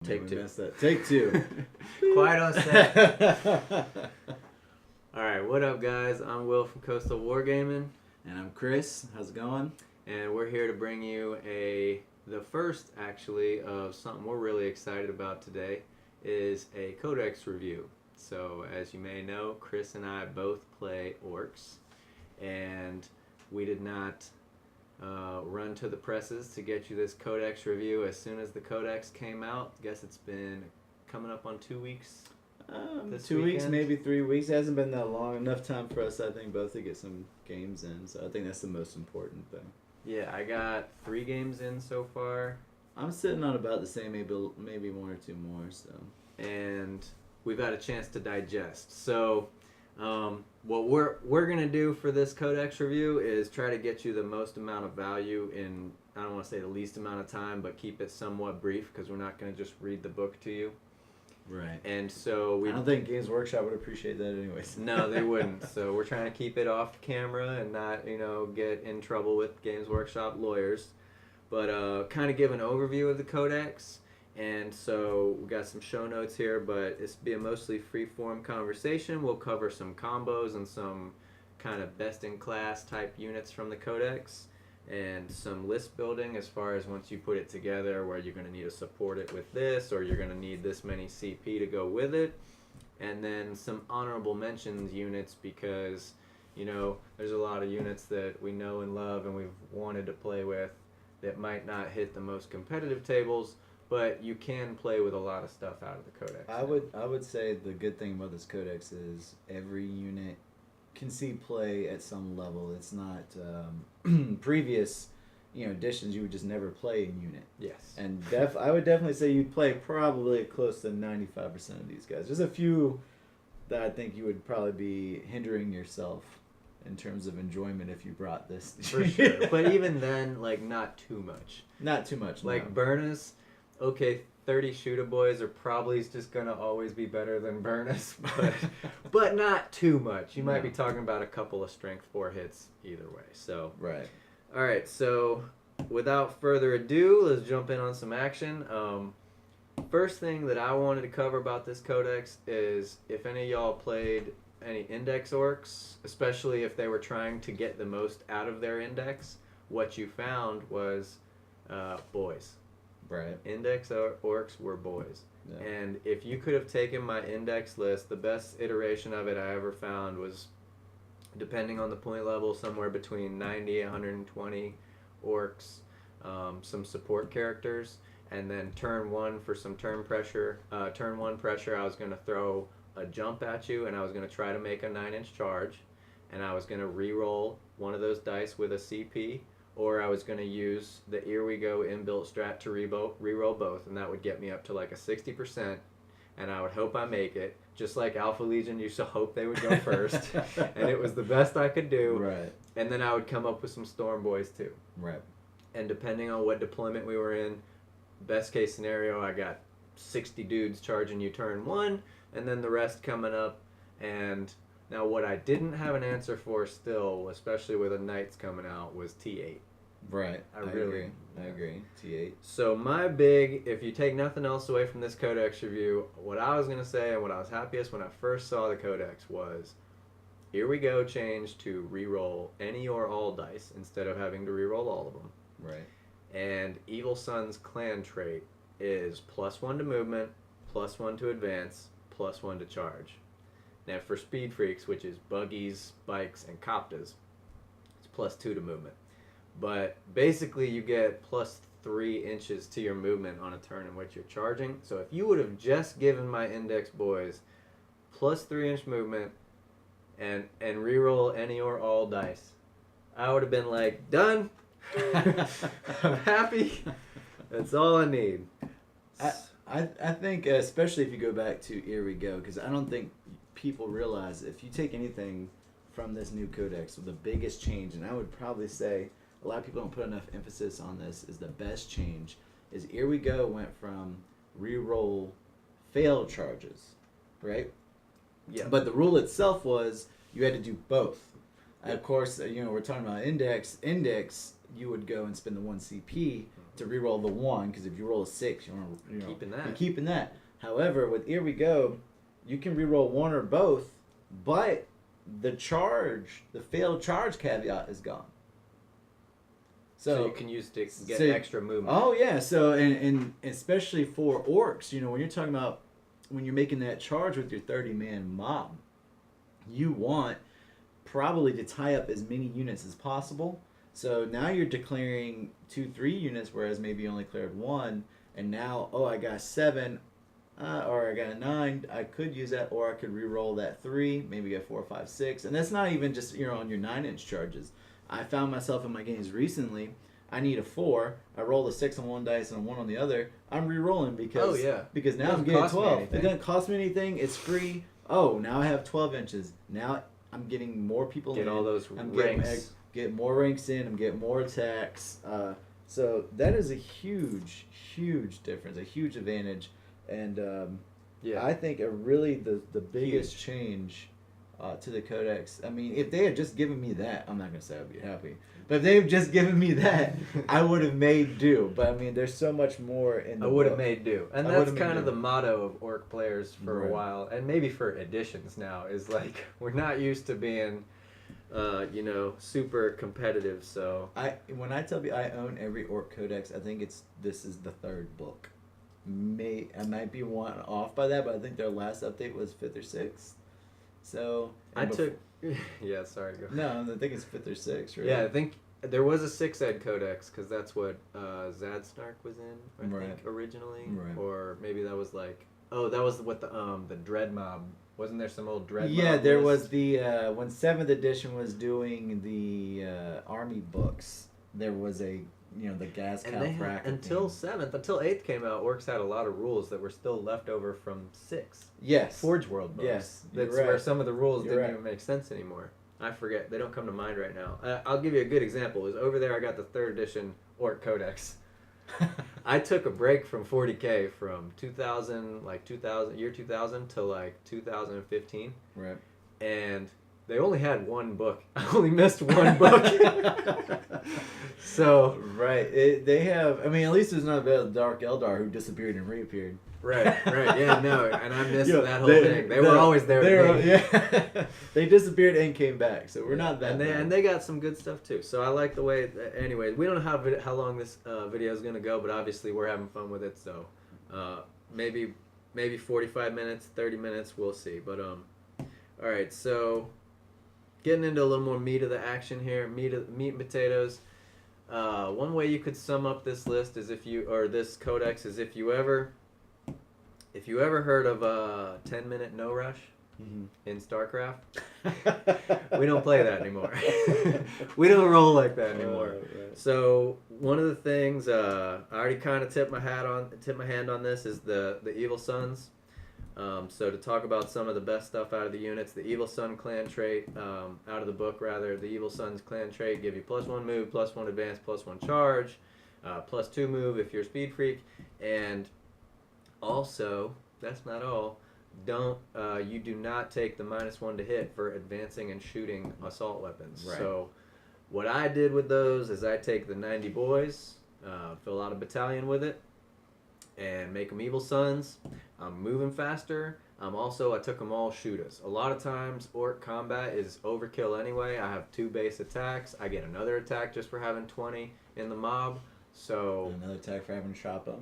Take two. Take two. Quiet on set. Alright, what up guys? I'm Will from Coastal Wargaming. And I'm Chris. How's it going? And we're here to bring you the first actually of something we're really excited about today is a Codex review. So as you may know, Chris and I both play Orks, and we did not run to the presses to get you this Codex review as soon as the Codex came out. Guess it's been coming up on 2 weeks. 2 weeks, maybe 3 weeks. It hasn't been that long. Enough time for us, I think, both to get some games in. So I think that's the most important thing. Yeah, I got 3 games in so far. I'm sitting on about the same, maybe 1 or 2 more. So, and we've had a chance to digest. So what we're gonna do for this Codex review is try to get you the most amount of value in, I don't want to say the least amount of time, but keep it somewhat brief because we're not gonna just read the book to you. Right. And so I don't think Games Workshop would appreciate that anyways. No, they wouldn't. So we're trying to keep it off camera and not, get in trouble with Games Workshop lawyers. But kind of give an overview of the Codex. And so we got some show notes here, but it's be a mostly free-form conversation. We'll cover some combos and some kind of best-in-class type units from the Codex, and some list building as far as once you put it together where you're going to need to support it with this, or you're going to need this many CP to go with it. And then some honorable mentions units because, there's a lot of units that we know and love and we've wanted to play with that might not hit the most competitive tables, but you can play with a lot of stuff out of the Codex. I would say the good thing about this Codex is every unit can see play at some level. It's not previous editions you would just never play a unit. Yes. And I would definitely say you'd play probably close to 95% of these guys. There's a few that I think you would probably be hindering yourself in terms of enjoyment if you brought this. For sure. But even then, not too much. Not too much. No. Burnus, okay, 30 shooter boys are probably just going to always be better than Burnus, but not too much. You might be talking about a couple of strength 4 hits either way. So right. All right, so without further ado, let's jump in on some action. First thing that I wanted to cover about this Codex is if any of y'all played any Index Orks, especially if they were trying to get the most out of their Index, what you found was boys. Right. Index Orks were boys. Yeah. And if you could have taken my Index list, the best iteration of it I ever found was, depending on the point level, somewhere between 90 and 120 Orks, some support characters, and then turn 1 for some turn pressure. Turn 1 pressure, I was going to throw a jump at you, and I was going to try to make a 9-inch charge, and I was going to re-roll one of those dice with a CP, or I was going to use the Here We Go inbuilt strat to re-roll both, and that would get me up to like a 60%, and I would hope I make it. Just like Alpha Legion used to hope they would go first, and it was the best I could do. Right. And then I would come up with some Storm Boys too. Right. And depending on what deployment we were in, best case scenario, I got 60 dudes charging you turn 1, and then the rest coming up. And now what I didn't have an answer for still, especially with the Knights coming out, was T8. Right. I agree. T8. So my big, if you take nothing else away from this Codex review, what I was going to say and what I was happiest when I first saw the Codex was, Here We Go changed to re-roll any or all dice instead of having to re-roll all of them. Right. And Evil Sun's clan trait is +1 to movement, +1 to advance, +1 to charge. Now for Speed Freaks, which is buggies, bikes, and Coptas, it's +2 to movement. But basically you get +3 inches to your movement on a turn in which you're charging. So if you would have just given my Index boys +3-inch movement and re-roll any or all dice, I would have been like, done. I'm happy. That's all I need. I think, especially if you go back to Here We Go, because I don't think people realize if you take anything from this new Codex, the biggest change, and I would probably say a lot of people don't put enough emphasis on this, is the best change is Here We Go went from re-roll fail charges, right? Yeah. But the rule itself was you had to do both. Of course, we're talking about Index. Index, you would go and spend the 1 CP to reroll the 1, because if you roll a 6, you want to, Keeping that. you're keeping that. However, with Here We Go, you can reroll 1 or both, but the failed charge caveat is gone. So you can use to get extra movement. Oh yeah, so and especially for orcs, when you're talking about when you're making that charge with your 30-man mob, you want probably to tie up as many units as possible. So now you're declaring 2-3 units, whereas maybe you only cleared 1, and now I got 7, or I got a 9. I could use that, or I could re-roll that 3, maybe get 4, 5, 6, and that's not even just on your 9-inch charges. I found myself in my games recently. I need a 4. I roll a 6 on one dice and a 1 on the other. I'm re-rolling because now I'm getting 12. It doesn't cost me anything. It's free. Oh, now I have 12 inches. Now I'm getting more people in. Get all those ranks. Get more ranks in. I'm getting more attacks. So that is a huge, huge difference. A huge advantage. And I think the biggest change to the Codex. I mean, if they had just given me that, I'm not going to say I'd be happy. But if they've just given me that, I would have made do. But I mean, there's so much more in the I would have book. made do. And that's kind of the motto of Orc players for a while. And maybe for editions now, is like, we're not used to being, super competitive. So when I tell you I own every Orc Codex, I think this is the 3rd book. I might be one off by that, but I think their last update was 5th or 6th. So yeah, sorry. Go. No, I think it's 5th or 6th, right? Yeah, I think there was a 6th Ed Codex, because that's what Zadsnark was in, I think, originally. Right. Or maybe that was that was what the Dread Mob, wasn't there some old Dread Mob? Yeah, there was the, when 7th edition was doing the army books, there was a, the gas cow crack. Until 8th came out, Orcs had a lot of rules that were still left over from 6. Yes. Forge World books. Yes. That's where some of the rules didn't even make sense anymore. I forget. They don't come to mind right now. I'll give you a good example. Is over there I got the 3rd edition Orc Codex. I took a break from 40K from 2000 year 2000 to 2015. Right. And they only had 1 book. I only missed 1 book. So right, they have. I mean, at least there's not a Dark Eldar who disappeared and reappeared. Right. Yeah, no, and I missed that whole thing. They were always there. They disappeared and came back, so we're not that. And they got some good stuff too. So I like the way. Anyways, we don't know how long this video is gonna go, but obviously we're having fun with it. So maybe 45 minutes, 30 minutes, we'll see. But all right, so. Getting into a little more meat of the action here, meat and potatoes. One way you could sum up this list is this codex is if you ever heard of 10-minute no rush in StarCraft. We don't play that anymore. We don't roll like that anymore. Right. So one of the things I already kind of tipped my hand on this is the Evil Sons. So to talk about some of the best stuff out of the units, the Evil Sun clan trait, out of the book rather, the Evil Sun's clan trait give you +1 move, +1 advance, +1 charge, +2 move if you're a speed freak, and also, that's not all, you do not take the -1 to hit for advancing and shooting assault weapons. Right. So what I did with those is I take the 90 boys, fill out a battalion with it, and make them Evil Sons. I'm moving faster. I took them all shooters. A lot of times, Orc combat is overkill anyway. I have 2 base attacks. I get another attack just for having 20 in the mob. So another attack for having Choppa.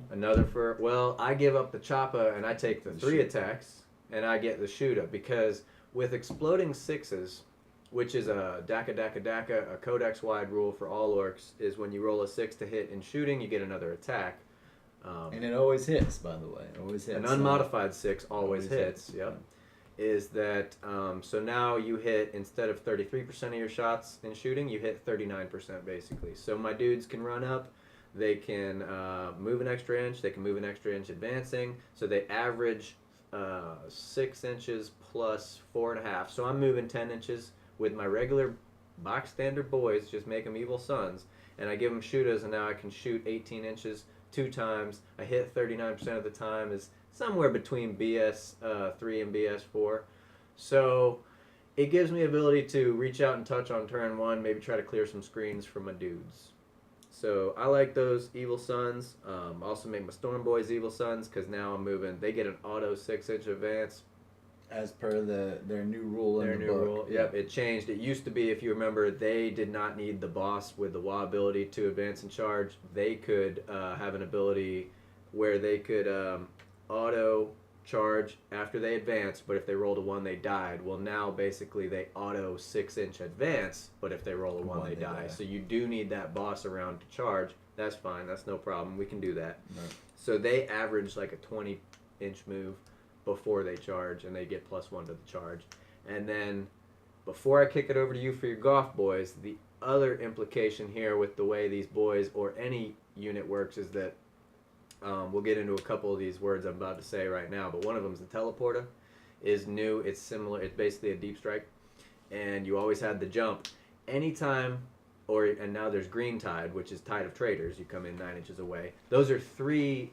I give up the Choppa and I take the 3 attacks and I get the shooter, because with exploding 6s, which is a DACA, a Codex-wide rule for all Orcs, is when you roll a 6 to hit in shooting, you get another attack. And it always hits, by the way. Always hits. An unmodified 6 always hits. Yep. Is that so now you hit, instead of 33% of your shots in shooting, you hit 39% basically. So my dudes can run up, they can move an extra inch, they can move an extra inch advancing. So they average 6 inches plus 4.5. So I'm moving 10 inches with my regular box standard boys, just make them Evil Sons, and I give them shooters, and now I can shoot 18 inches 2 times. I hit 39% of the time, is somewhere between BS 3 and BS 4. So it gives me ability to reach out and touch on turn 1, maybe try to clear some screens for my dudes. So I like those Evil Sons. Also make my Storm Boys Evil Sons because now I'm moving. They get an auto 6-inch advance. As per their new rule in Their the new book. rule. Yep, it changed. It used to be, if you remember, they did not need the boss with the WA ability to advance and charge. They could have an ability where they could auto charge after they advance, but if they rolled a 1, they died. Well, now basically they auto 6-inch advance, but if they roll a 1, they die. So you do need that boss around to charge. That's fine. That's no problem. We can do that. Right. So they average like a 20-inch move before they charge, and they get +1 to the charge. And then before I kick it over to you for your Goth boys, the other implication here with the way these boys or any unit works is that we'll get into a couple of these words I'm about to say right now, but one of them is the teleporter. Is new. It's similar. It's basically a deep strike, and you always had the jump. Anytime, and now there's green tide, which is tide of traitors. You come in 9 inches away. Those are 3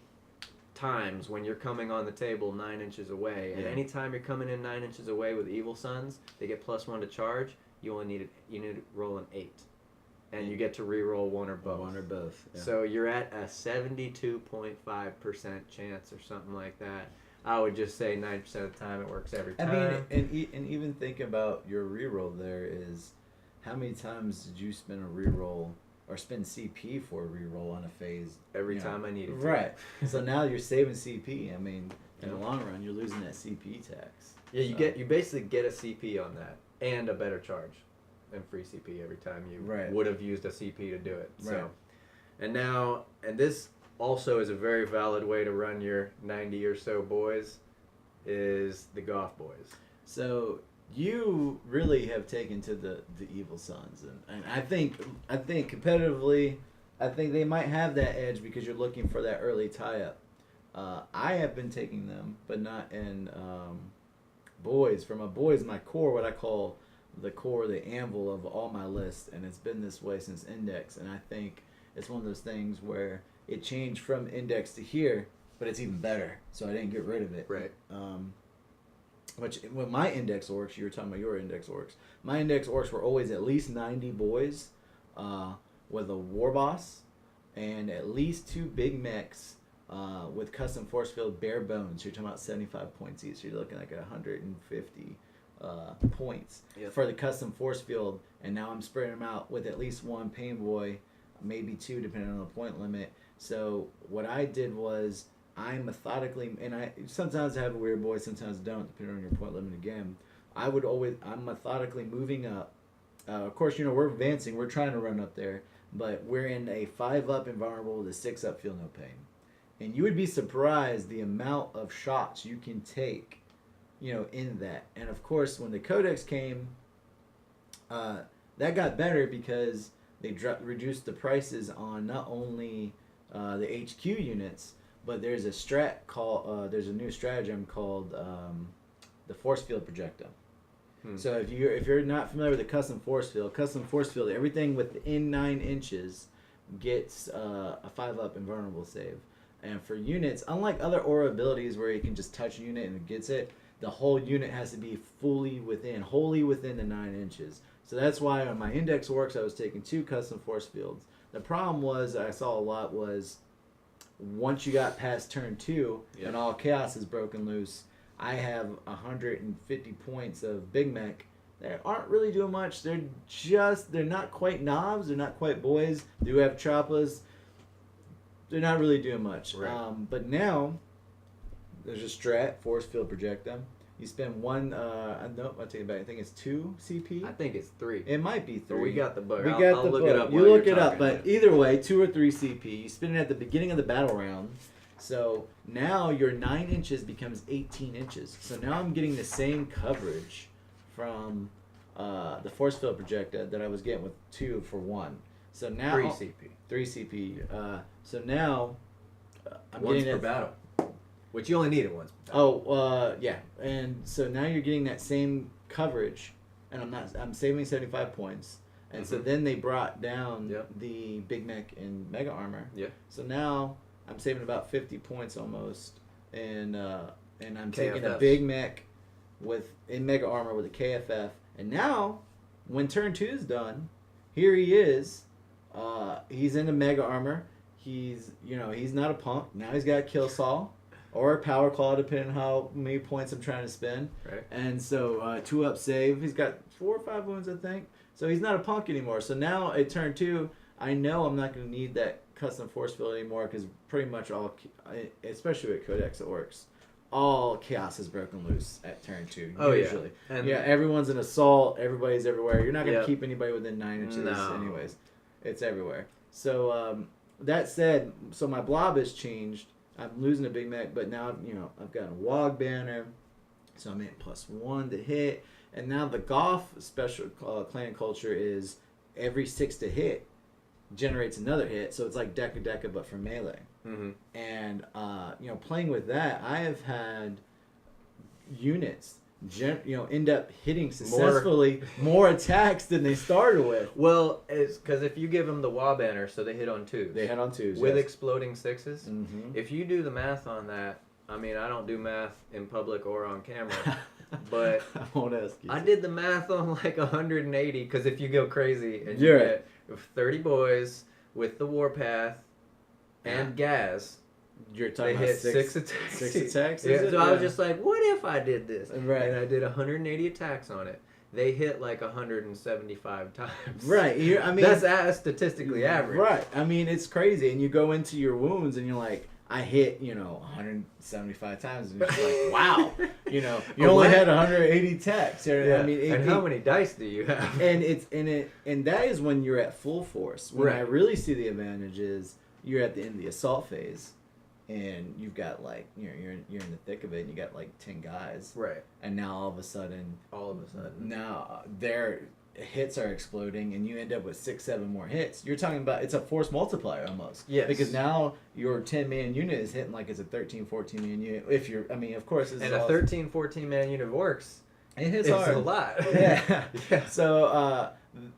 times when you're coming on the table 9 inches away, and anytime you're coming in 9 inches away with Evil Sons, they get +1 to charge. You only need to roll an 8, and you get to re-roll 1 or both. 1 or both. Yeah. So you're at a 72.5% chance or something like that. I would just say 90% of the time it works every time. I mean, and even think about your reroll. There is, how many times did you spend a reroll or spend CP for a reroll on a phase? Every time I need it. Right. So now you're saving CP. I mean, in the long run, you're losing that CP tax. Yeah, you basically get a CP on that and a better charge and free CP every time you would have used a CP to do it. So, and this also is a very valid way to run your 90 or so boys, is the Goth boys. So you really have taken to the Evil Sons, and I think competitively, I think they might have that edge because you're looking for that early tie-up. I have been taking them, but not in boys. For my boys, my core, what I call the core, the anvil of all my lists, and it's been this way since Index, and I think it's one of those things where it changed from Index to here, but it's even better, so I didn't get rid of it. Right. Which, when my Index Orks, you were talking about your Index Orks, my Index Orks were always at least 90 boys with a war boss and at least 2 big mechs with custom force field bare bones. You're talking about 75 points each, so you're looking like at 150 points for the custom force field, and now I'm spreading them out with at least 1 pain boy, maybe 2 depending on the point limit. So what I did was, I methodically, and I sometimes have a weird boy, sometimes don't, depending on your point limit again. I'm methodically moving up. Of course, we're advancing, we're trying to run up there, but we're in a 5-up invulnerable with a 6-up feel no pain. And you would be surprised the amount of shots you can take, in that. And of course, when the Codex came, that got better because they reduced the prices on not only the HQ units, but there's a there's a new stratagem called the force field projectile. So if you're not familiar with the custom force field, everything within 9 inches gets a 5-up invulnerable save. And for units, unlike other aura abilities where you can just touch a unit and it gets it, the whole unit has to be wholly within the 9 inches. So that's why on my Index Orks, I was taking 2 custom force fields. The problem was, I saw a lot was, once you got past turn 2 and all chaos is broken loose, I have 150 points of Big Mech that aren't really doing much. They're not quite knobs, they're not quite boys. They do have choppas. They're not really doing much. Right. But now, there's a strat, force field projectile. You spend 1, nope, I take it back. I think it's 2 CP. I think it's 3. It might be 3. We got the book. I'll look it up. You look it up, but either way, 2 or 3 CP. You spend it at the beginning of the battle round. So now your 9 inches becomes 18 inches. So now I'm getting the same coverage from the force field projector that I was getting with 2 for 1. So now 3 CP. 3 CP. So now I'm once getting per battle, which you only need it once. Yeah. And so now you're getting that same coverage, and I'm saving 75 points. And so then they brought down the Big Mech and Mega Armor. Yeah. So now I'm saving about 50 points almost, and I'm taking KFFs. a Big Mech in Mega Armor with a KFF. And now, when turn 2 is done, here he is, He's into mega armor. He's not a punk. Now he's got kill saw or power claw, depending on how many points I'm trying to spend. Right. And so 2-up save. He's got 4 or 5 wounds, I think. So he's not a punk anymore. So now at turn 2, I know I'm not going to need that custom force field anymore because pretty much all, especially with Codex Orks, all chaos is broken loose at turn 2. Oh, usually. Yeah. And Everyone's an assault. Everybody's everywhere. You're not going to Yep. keep anybody within 9 inches No. anyways. It's everywhere. So that said, so my blob has changed. I'm losing a Big Mac, but now I've got a Wog banner, so I'm at +1 to hit. And now the Goth special clan culture is every 6 to hit generates another hit, so it's like Deca but for melee. Mm-hmm. And playing with that, I have had units end up hitting successfully more attacks than they started with. Well, it's because if you give them the Wa banner, so they hit on 2s. They hit on 2s with yes. exploding 6s. Mm-hmm. If you do the math on that, I mean, I don't do math in public or on camera, but I won't ask you. I did the math on like 180 because if you go crazy and You're you get 30 boys with the warpath and gas, You're they talking about hit 6 attacks. 6 attacks? Yeah, Is it? so I was just like, what if I did this? Right. And I did 180 attacks on it. They hit like 175 times. Right. That's statistically average. Right. I mean, it's crazy. And you go into your wounds and you're like, I hit, 175 times. And you're just like, wow. You only had 180 attacks. Yeah. I mean, how many dice do you have? And that is when you're at full force. When Right. I really see the advantage is you're at the end of the assault phase. And you've got like you're in the thick of it, and you got like 10 guys, Right. and now all of a sudden, now their hits are exploding, and you end up with 6-7 more hits. You're talking about it's a force multiplier almost. Yes. Because now your 10-man unit is hitting like it's a 13-14-man unit. If you're, of course, this and is a 13-14 man unit of Orks. it hits It's hard. a lot. Yeah. Yeah. So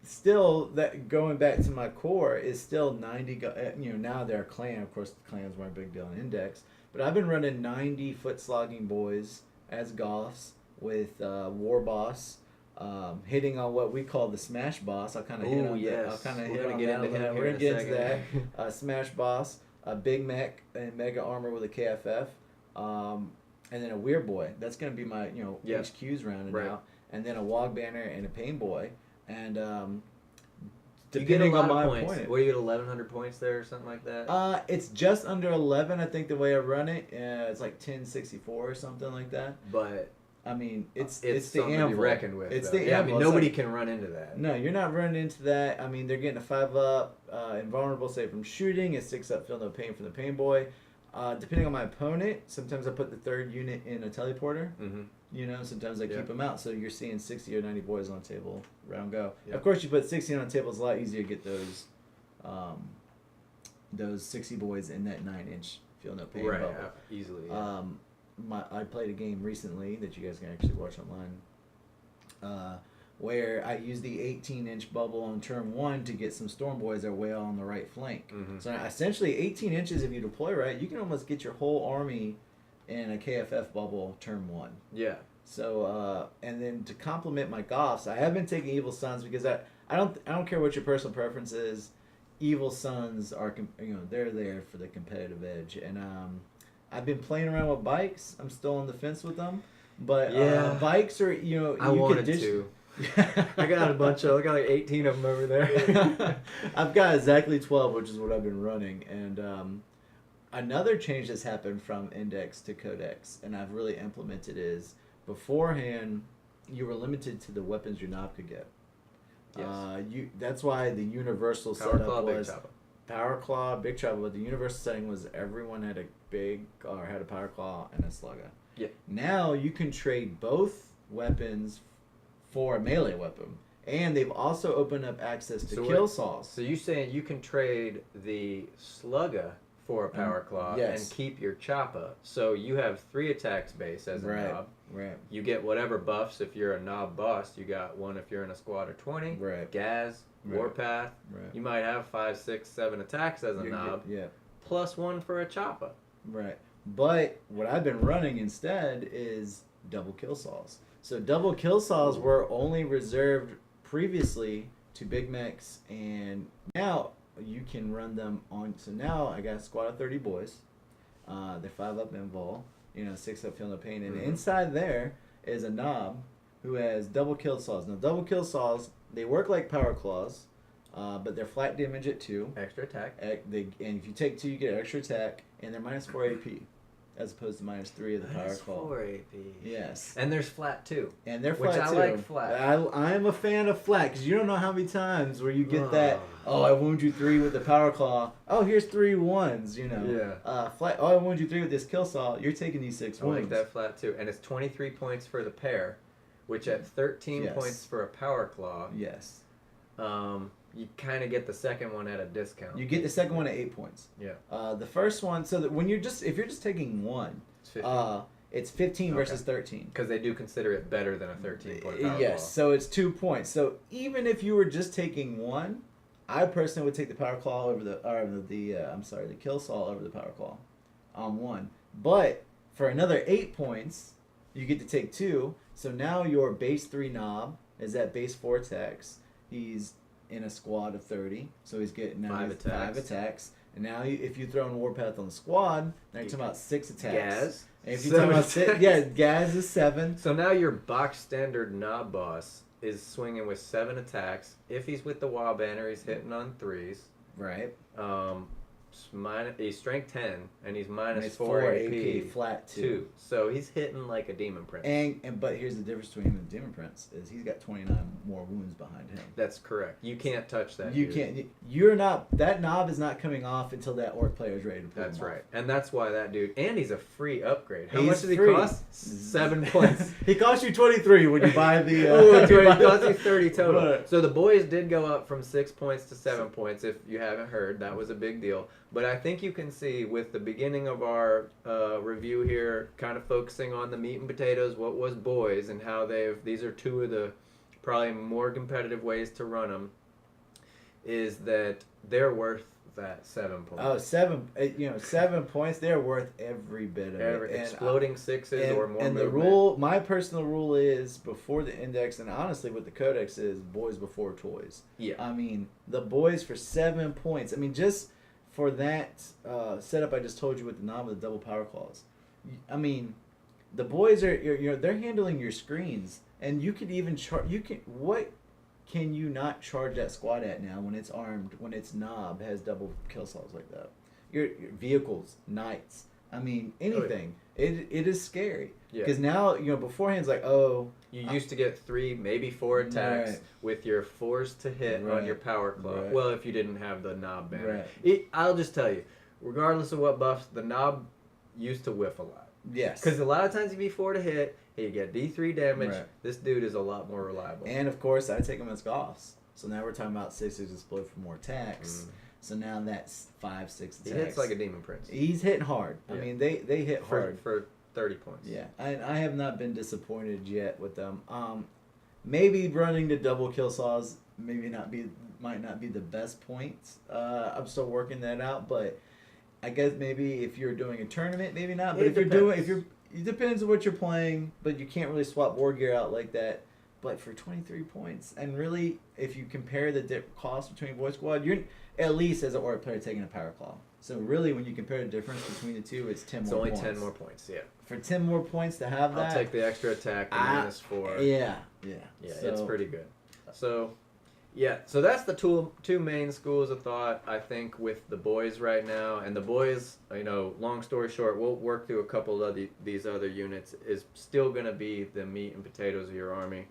still, that going back to my core is still 90. Now they're a clan. Of course, the clans weren't a big deal in Index, but I've been running 90 foot slogging boys as Goths with War Boss, hitting on what we call the Smash Boss. I'll kind of hit on that. I'll kind of hit on that. We're gonna get into that. Smash Boss, a Big Mech and Mega Armor with a KFF. And then a Weird Boy. That's going to be my, HQs rounded Right. out. And then a Wog Banner and a Pain Boy. And You get a depending on lot my of points. opponent. What do you get, 1,100 points there or something like that? It's just under 11, I think, the way I run it. It's like 1064 or something like that. But I mean, it's the something to be anvil. reckoned with. It's though. the yeah, anvil. I mean, It's nobody like- can run into that. No, you're not running into that. I mean, they're getting a 5-up, invulnerable save from shooting, a 6-up feel no pain from the Pain Boy. Depending on my opponent, sometimes I put the 3rd unit in a teleporter. Mm-hmm. Sometimes I keep them out, so you're seeing 60 or 90 boys on the table, round go. Yep. Of course, you put 60 on the table, it's a lot easier to get those 60 boys in that 9-inch feel no pain Right, bubble. easily. Yeah. I played a game recently that you guys can actually watch online, where I used the 18-inch bubble on turn 1 to get some Storm Boys that are way on the right flank. Mhm. So essentially, 18 inches, if you deploy right, you can almost get your whole army in a KFF bubble turn 1. Yeah. So and then to complement my Goths, I have been taking Evil Sons because I don't care what your personal preference is. Evil Sons are they're there for the competitive edge, and I've been playing around with bikes. I'm still on the fence with them, but bikes are I wanted to. I got a bunch of. I got like 18 of them over there. I've got exactly 12, which is what I've been running, and another change that's happened from Index to Codex, and I've really implemented is beforehand you were limited to the weapons your knob could get. Yes. That's why the universal Power setup Claw, Big was Chopper. Power Claw, Big Chopper. But the universal setting was everyone had a Power Claw and a Slugger. Yeah. Now you can trade both weapons for a melee weapon, and they've also opened up access to kill saws. So you saying you can trade the Slugger for a Power Claw yes. and keep your Choppa. So you have 3 attacks base as a knob. Right. You get whatever buffs if you're a knob boss. You got 1 if you're in a squad of 20. Right. Gaz, Right. Warpath. Right. You might have 5, 6, 7 attacks as a knob. Yeah. Plus 1 for a Choppa. Right. But what I've been running instead is double kill saws. So double kill saws were only reserved previously to Big Mechs, and now you can run them on. So now I got a squad of 30 boys. They're 5 up in vol, 6 up field of pain, and inside there is a knob who has double kill saws. Now double kill saws, they work like power claws, but they're flat damage at 2. Extra attack. And if you take 2, you get extra attack, and they're -4 AP. As opposed to -3 of the power claw. -4 AP. Yes. And there's flat too. And they're flat which too. I like flat. I'm a fan of flat because you don't know how many times where you get that. Oh, I wound you 3 with the power claw. Oh, here's 3 1s. Yeah. Flat. Oh, I wound you 3 with this kill saw. You're taking these 6 I wounds. like that flat too. And it's 23 points for the pair, which at 13 points for a power claw. Yes. You kind of get the second one at a discount. You get the second one at 8 points. Yeah. The first one, so that when if you're just taking 1, it's 15 versus 13. Because they do consider it better than a 13-point power Yes, claw. so it's 2 points. So even if you were just taking 1, I personally would take the power claw over the kill saw over the power claw on 1. But for another 8 points, you get to take 2. So now your base 3 knob is at base 4 attacks. He's in a squad of 30, so he's getting 5 attacks. And now if you throw in Warpath on the squad, now you're talking about 6 attacks. Gaz. And if you talk about Gaz is 7. So now your box standard knob boss is swinging with 7 attacks. If he's with the Wall Banner, he's hitting on 3s. Right. He's strength 10, and he's -4 AP flat 2. So he's hitting like a Demon Prince. But here's the difference between him and Demon Prince is he's got 29 more wounds behind him. That's correct. You can't touch that. You can't. You're not. That knob is not coming off until that Orc player is ready to pull That's him right. off. And that's why that dude. And he's a free upgrade. How He's much does he free. cost? 7 points. He costs you 23 when you buy the. It costs you 30 total. Right. So the boys did go up from 6 points to 7 points. If you haven't heard, that was a big deal. But I think you can see with the beginning of our review here, kind of focusing on the meat and potatoes, what was boys, and how these are 2 of the probably more competitive ways to run them, is that they're worth that 7 points. Oh, 7! 7 points. They're worth every bit of it. And exploding 6s or more. And movement. the rule, my personal rule is before the index, and honestly, what the Codex is, boys before toys. Yeah. I mean, the boys for 7 points. I mean, just for that setup I just told you with the knob with the double power claws. I mean, the boys are they're handling your screens, and you could even what can you not charge that squad at now when it's armed, when its knob has double kill saws like that? Your vehicles, knights. I mean, anything. Oh, yeah. It is scary. Because now, beforehand it's like, oh. You used to get 3, maybe 4 attacks with your 4s to hit on your power claw. Right. Well, if you didn't have the knob banner. Right. I'll just tell you, regardless of what buffs, the knob used to whiff a lot. Yes. Because a lot of times you'd be 4 to hit, you get D3 damage. Right. This dude is a lot more reliable. And of course, I take him as Goths. So now we're talking about 6 explode for more attacks. So now that's 5, 6 attacks. He hits like a Demon Prince. He's hitting hard. Yeah. I mean, they hit hard. For 30 points. Yeah. I have not been disappointed yet with them. Maybe running the double kill saws might not be the best points. I'm still working that out, but I guess maybe if you're doing a tournament, maybe not. But it depends on what you're playing, but you can't really swap war gear out like that. But for 23 points, and really, if you compare the cost between Voice Squad, you're at least as an Orc player taking a Power Claw. So really, when you compare the difference between the two, it's 10 more points. It's only 10 more points, yeah. For 10 more points to have that, I'll take the extra attack, the -4. Yeah. So, it's pretty good. So, yeah. So that's the two main schools of thought, I think, with the boys right now. And the boys, long story short, we'll work through a couple of these other units, is still going to be the meat and potatoes of your army.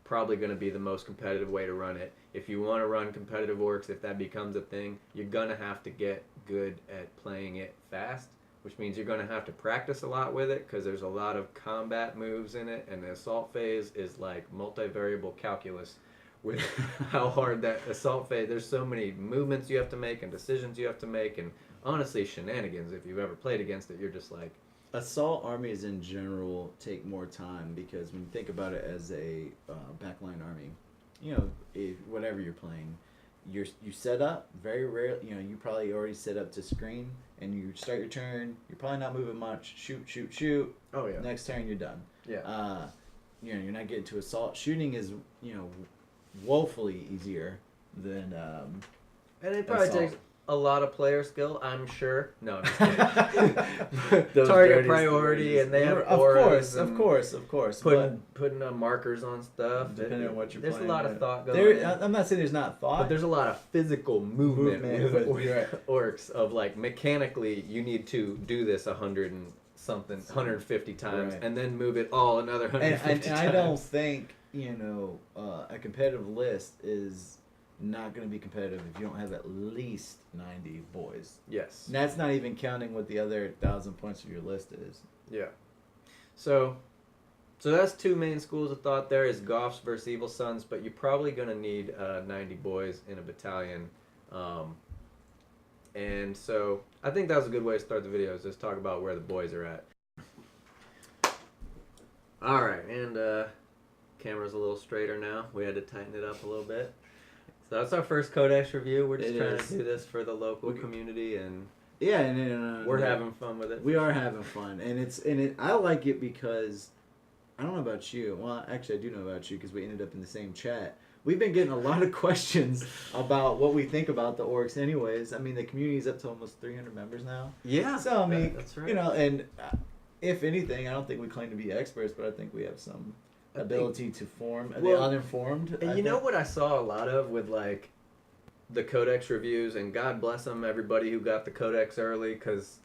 Probably going to be the most competitive way to run it. If you want to run competitive orcs, if that becomes a thing, you're going to have to get good at playing it fast, which means you're going to have to practice a lot with it because there's a lot of combat moves in it, and the assault phase is like multivariable calculus with how hard that assault phase, there's so many movements you have to make and decisions you have to make, and honestly shenanigans. If you've ever played against it, you're just like, assault armies in general take more time because when you think about it as a backline army, whatever you're playing, you set up very rarely. You probably already set up to screen, and you start your turn. You're probably not moving much. Shoot. Oh yeah. Next turn you're done. Yeah. You're not getting to assault. Shooting is woefully easier than And it probably Assault. takes a lot of player skill, I'm sure. No, I'm just kidding. Those Target dirty priority, stories. and they have of auras course. putting markers on stuff. Depending on what you're there's playing, a lot yeah. of thought going in. I'm not saying there's not thought, But there's a lot of physical movement with with- orcs of like mechanically you need to do this 100 and something 150 times Right. and then move it all another 150 and times. I don't think a competitive list is not going to be competitive if you don't have at least 90 boys. Yes. And that's not even counting what the other 1,000 points of your list is. Yeah. So that's two main schools of thought. There is Goths versus Evil Sons, but you're probably going to need 90 boys in a battalion. And so I think that was a good way to start the video, is just talk about where the boys are at. All right, and camera's a little straighter now. We had to tighten it up a little bit. So that's our first Codex review. We're just trying to do this for the local community, and Yeah, and we're having fun with it. We are having fun, and I like it because I don't know about you. Well, actually, I do know about you because we ended up in the same chat. We've been getting a lot of questions about what we think about the Orks. Anyways, I mean, the community's up to almost 300 members now. Yeah. So I mean, that's right. and if anything, I don't think we claim to be experts, but I think we have some ability to form the uninformed. And you know what I saw a lot of with like the Codex reviews, and God bless them, everybody who got the Codex early,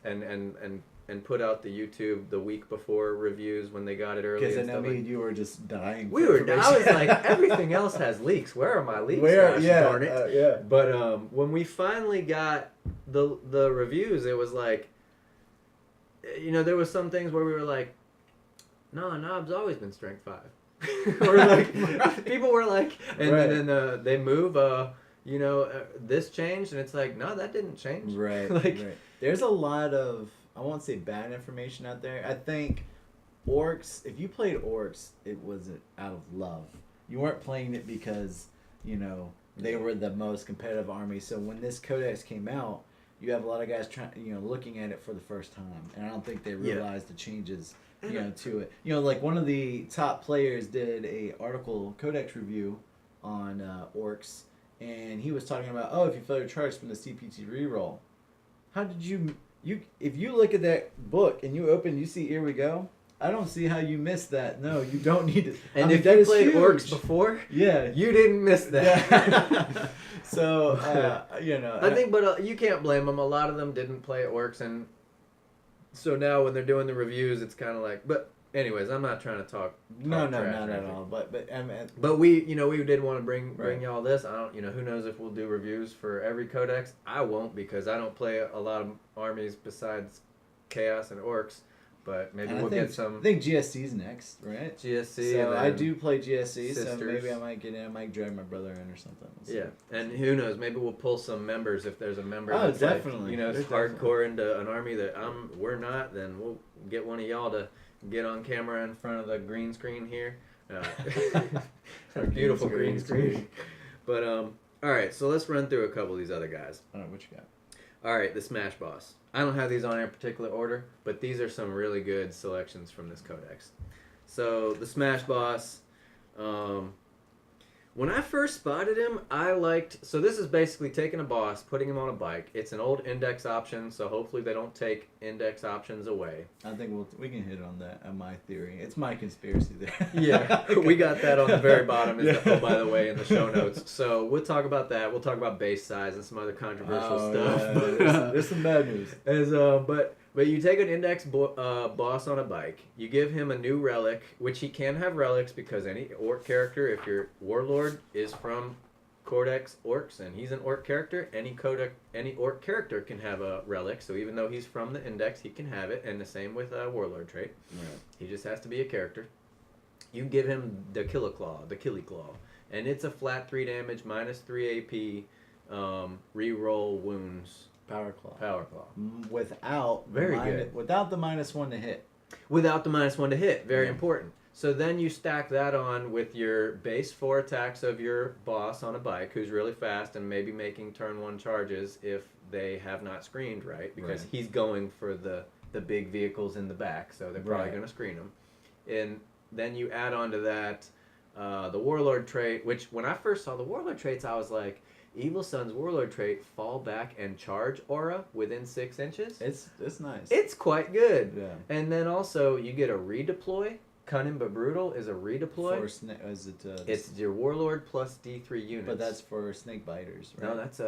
and put out the YouTube the week before reviews when they got it early. Because and I stuff mean, like, you were just dying. I was like, everything else has leaks. Where are my leaks? Gosh, darn it. yeah. But when we finally got the reviews, it was like, there was some things where we were like, no, Knob's always been strength 5. Or like people were like, and then they move. This changed, and it's like, no, that didn't change. Right. Like, right. There's a lot of, I won't say bad information out there. I think Orks, if you played Orks, it was out of love. You weren't playing it because, they were the most competitive army. So when this Codex came out, you have a lot of guys looking at it for the first time. And I don't think they realized the changes, to it. Like one of the top players did a article Codex review on Orks, and he was talking about, if you fail your charge from the CPT reroll. How did you if you look at that book and you see Here We Go, I don't see how you missed that. No, you don't need to. And if you played Orks before, yeah, you didn't miss that. Yeah. So, I think, but you can't blame them. A lot of them didn't play Orks, and so now when they're doing the reviews, it's kind of like, but anyways, I'm not trying to talk. No, trash not or at anything. all. But But we did want to bring Right. y'all this. I don't, who knows if we'll do reviews for every Codex. I won't, because I don't play a lot of armies besides Chaos and Orks. But maybe we'll get some. I think GSC's next, right? GSC. So and I then do play GSC, so Sisters. maybe I might get in. I might drag my brother in or something. We'll see. Yeah, and who knows? Maybe we'll pull some members if there's a member. Oh, that's definitely. Like, There's hardcore into an army that we're not. Then we'll get one of y'all to get on camera in front of the green screen here. Our beautiful green screen. But all right, so let's run through a couple of these other guys. All right, what you got? All right, the Smash Boss. I don't have these on in particular order, but these are some really good selections from this Codex. So the Smash Boss. When I first spotted him, I liked... So this is basically taking a boss, putting him on a bike. It's an old index option, so hopefully they don't take index options away. I think we can hit on that, on my theory. It's my conspiracy there. Yeah, we got that on the very bottom, by the way, in the show notes. So we'll talk about that. We'll talk about base size and some other controversial stuff. Yeah, there's some bad news. But you take an index boss on a bike, you give him a new relic, which he can have relics because any orc character, if your warlord is from Codex Orks and he's an orc character, any orc character can have a relic. So even though he's from the index, he can have it, and the same with a warlord trait. Right. He just has to be a character. You give him the Killy Claw, and it's a flat 3 damage, -3 AP, reroll wounds. Power Claw. Without Without the -1 to hit. Without the -1 to hit. Very important. So then you stack that on with your base 4 attacks of your boss on a bike, who's really fast and maybe making turn 1 charges if they have not screened right, because he's going for the big vehicles in the back, so they're probably going to screen him. And then you add on to that the Warlord trait, which when I first saw the Warlord traits, I was like, Evil Sun's Warlord trait, fall back and charge aura within 6 inches. It's nice. It's quite good. Yeah. And then also you get a redeploy. Cunning but Brutal is a redeploy. It's your Warlord plus D3 units. But that's for snake biters, right? No, that's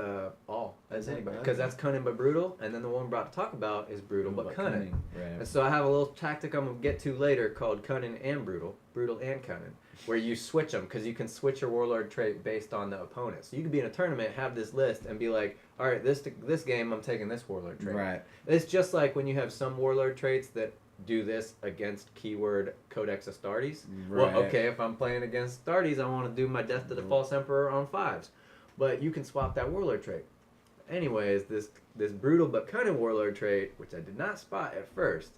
all. That's anybody. Okay. Because that's Cunning but Brutal, and then the one we're about to talk about is Brutal but Cunning. Right. And so I have a little tactic I'm going to get to later called Cunning and Brutal and Cunning, where you switch them, because you can switch your Warlord trait based on the opponent. So you could be in a tournament, have this list, and be like, all right, this game I'm taking this Warlord trait. Right. It's just like when you have some Warlord traits that do this against keyword Codex Astartes. Right. Well, okay, if I'm playing against Astartes, I want to do my Death to the False Emperor on 5s. But you can swap that Warlord trait. Anyways, this Brutal but Cunning Warlord trait, which I did not spot at first,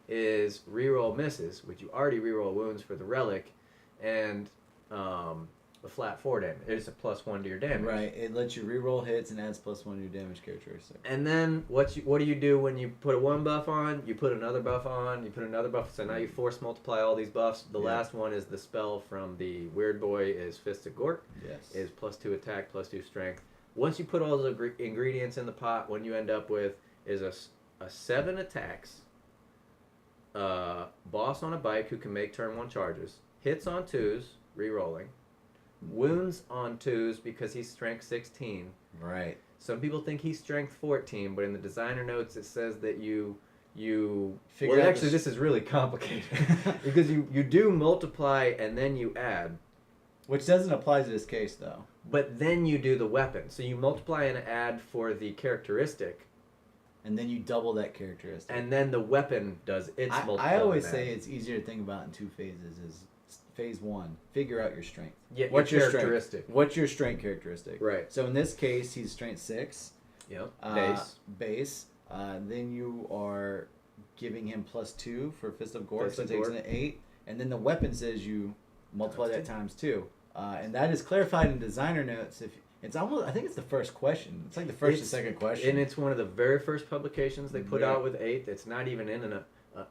is reroll misses, which you already reroll wounds for the relic, and a flat 4 damage. It's a +1 to your damage. Right. It lets you reroll hits and adds +1 to your damage characteristic. And then what do you do when you put a 1 buff on? You put another buff on. You put another buff. So now you force multiply all these buffs. The last one is the spell from the Weird Boy is Fist of Gork. Yes. Is +2 attack, +2 strength. Once you put all the ingredients in the pot, what you end up with is a 7 attacks. Boss on a bike who can make turn 1 charges. Hits on 2s, re-rolling. Wounds on 2s because he's strength 16. Right. Some people think he's strength 14, but in the designer notes it says that you figure well, out actually this is really complicated because you do multiply and then you add, which doesn't apply to this case though. but then you do the weapon. So you multiply and add for the characteristic, and then you double that characteristic. and then the weapon does its multiply. I always and say add. it's easier to think about in 2 phases. Is phase 1, figure out your strength. Yeah, What's your characteristic? Strength? What's your strength characteristic? Right. So in this case, he's strength 6. Yep. Base. Then you are giving him +2 for Fist of Gork, Fist so of it takes Gork. an 8. And then the weapon says you multiply that Times times 2. And that is clarified in designer notes. If it's almost, I think it's the first question. It's like the first or second question. And it's one of the very first publications they put Right. out with 8. It's not even in a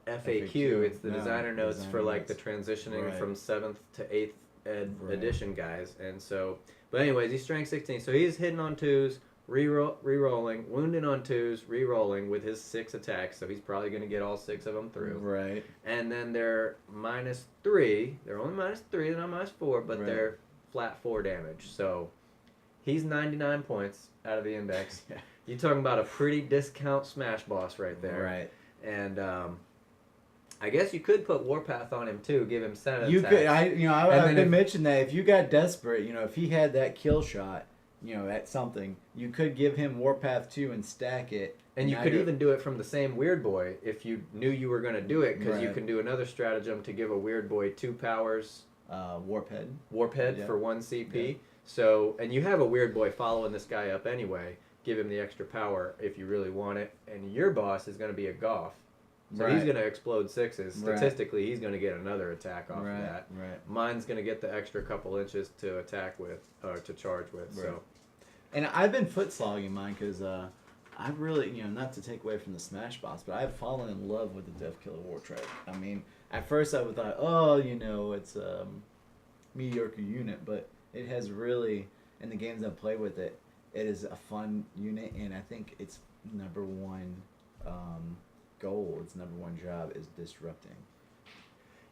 FAQ. FAQ. It's the No, designer notes designer for like notes. the transitioning Right. from 7th to 8th Right. edition guys. And so, but anyways, he's strength 16. So he's hitting on 2s, re-rolling, wounding on 2s, re-rolling with his 6 attacks. So he's probably going to get all 6 of them through. Right. And then they're -3. They're only -3. They're not -4, but Right. they're flat 4 damage. So he's 99 points out of the index. Yeah. You're talking about a pretty discount smash boss right there. Right. And I guess you could put Warpath on him too, give him 7 You attacks. could, And I've then been if- mentioning that if you got desperate, if he had that kill shot, at something, you could give him Warpath 2 and stack it. And you now could you're- even do it from the same Weird Boy if you knew you were going to do it, because you Right. can do another stratagem to give a Weird Boy 2 powers Warp Head. Warp Head Yeah. for 1 CP. Yeah. So, and you have a Weird Boy following this guy up anyway. Give him the extra power if you really want it. And your boss is going to be a Goff. So he's Right. going to explode 6s. Right. Statistically, he's going to get another attack off of that. Right. Mine's going to get the extra couple inches to attack with, or to charge with. Right. So, And I've been foot slogging mine because I've really, not to take away from the Smash boss, but I've fallen in love with the Death Killer War Trike. I mean, at first I would thought, it's a mediocre unit, but it has really, in the games I've played with it, it is a fun unit, and I think its number one goal, its number one job is disrupting.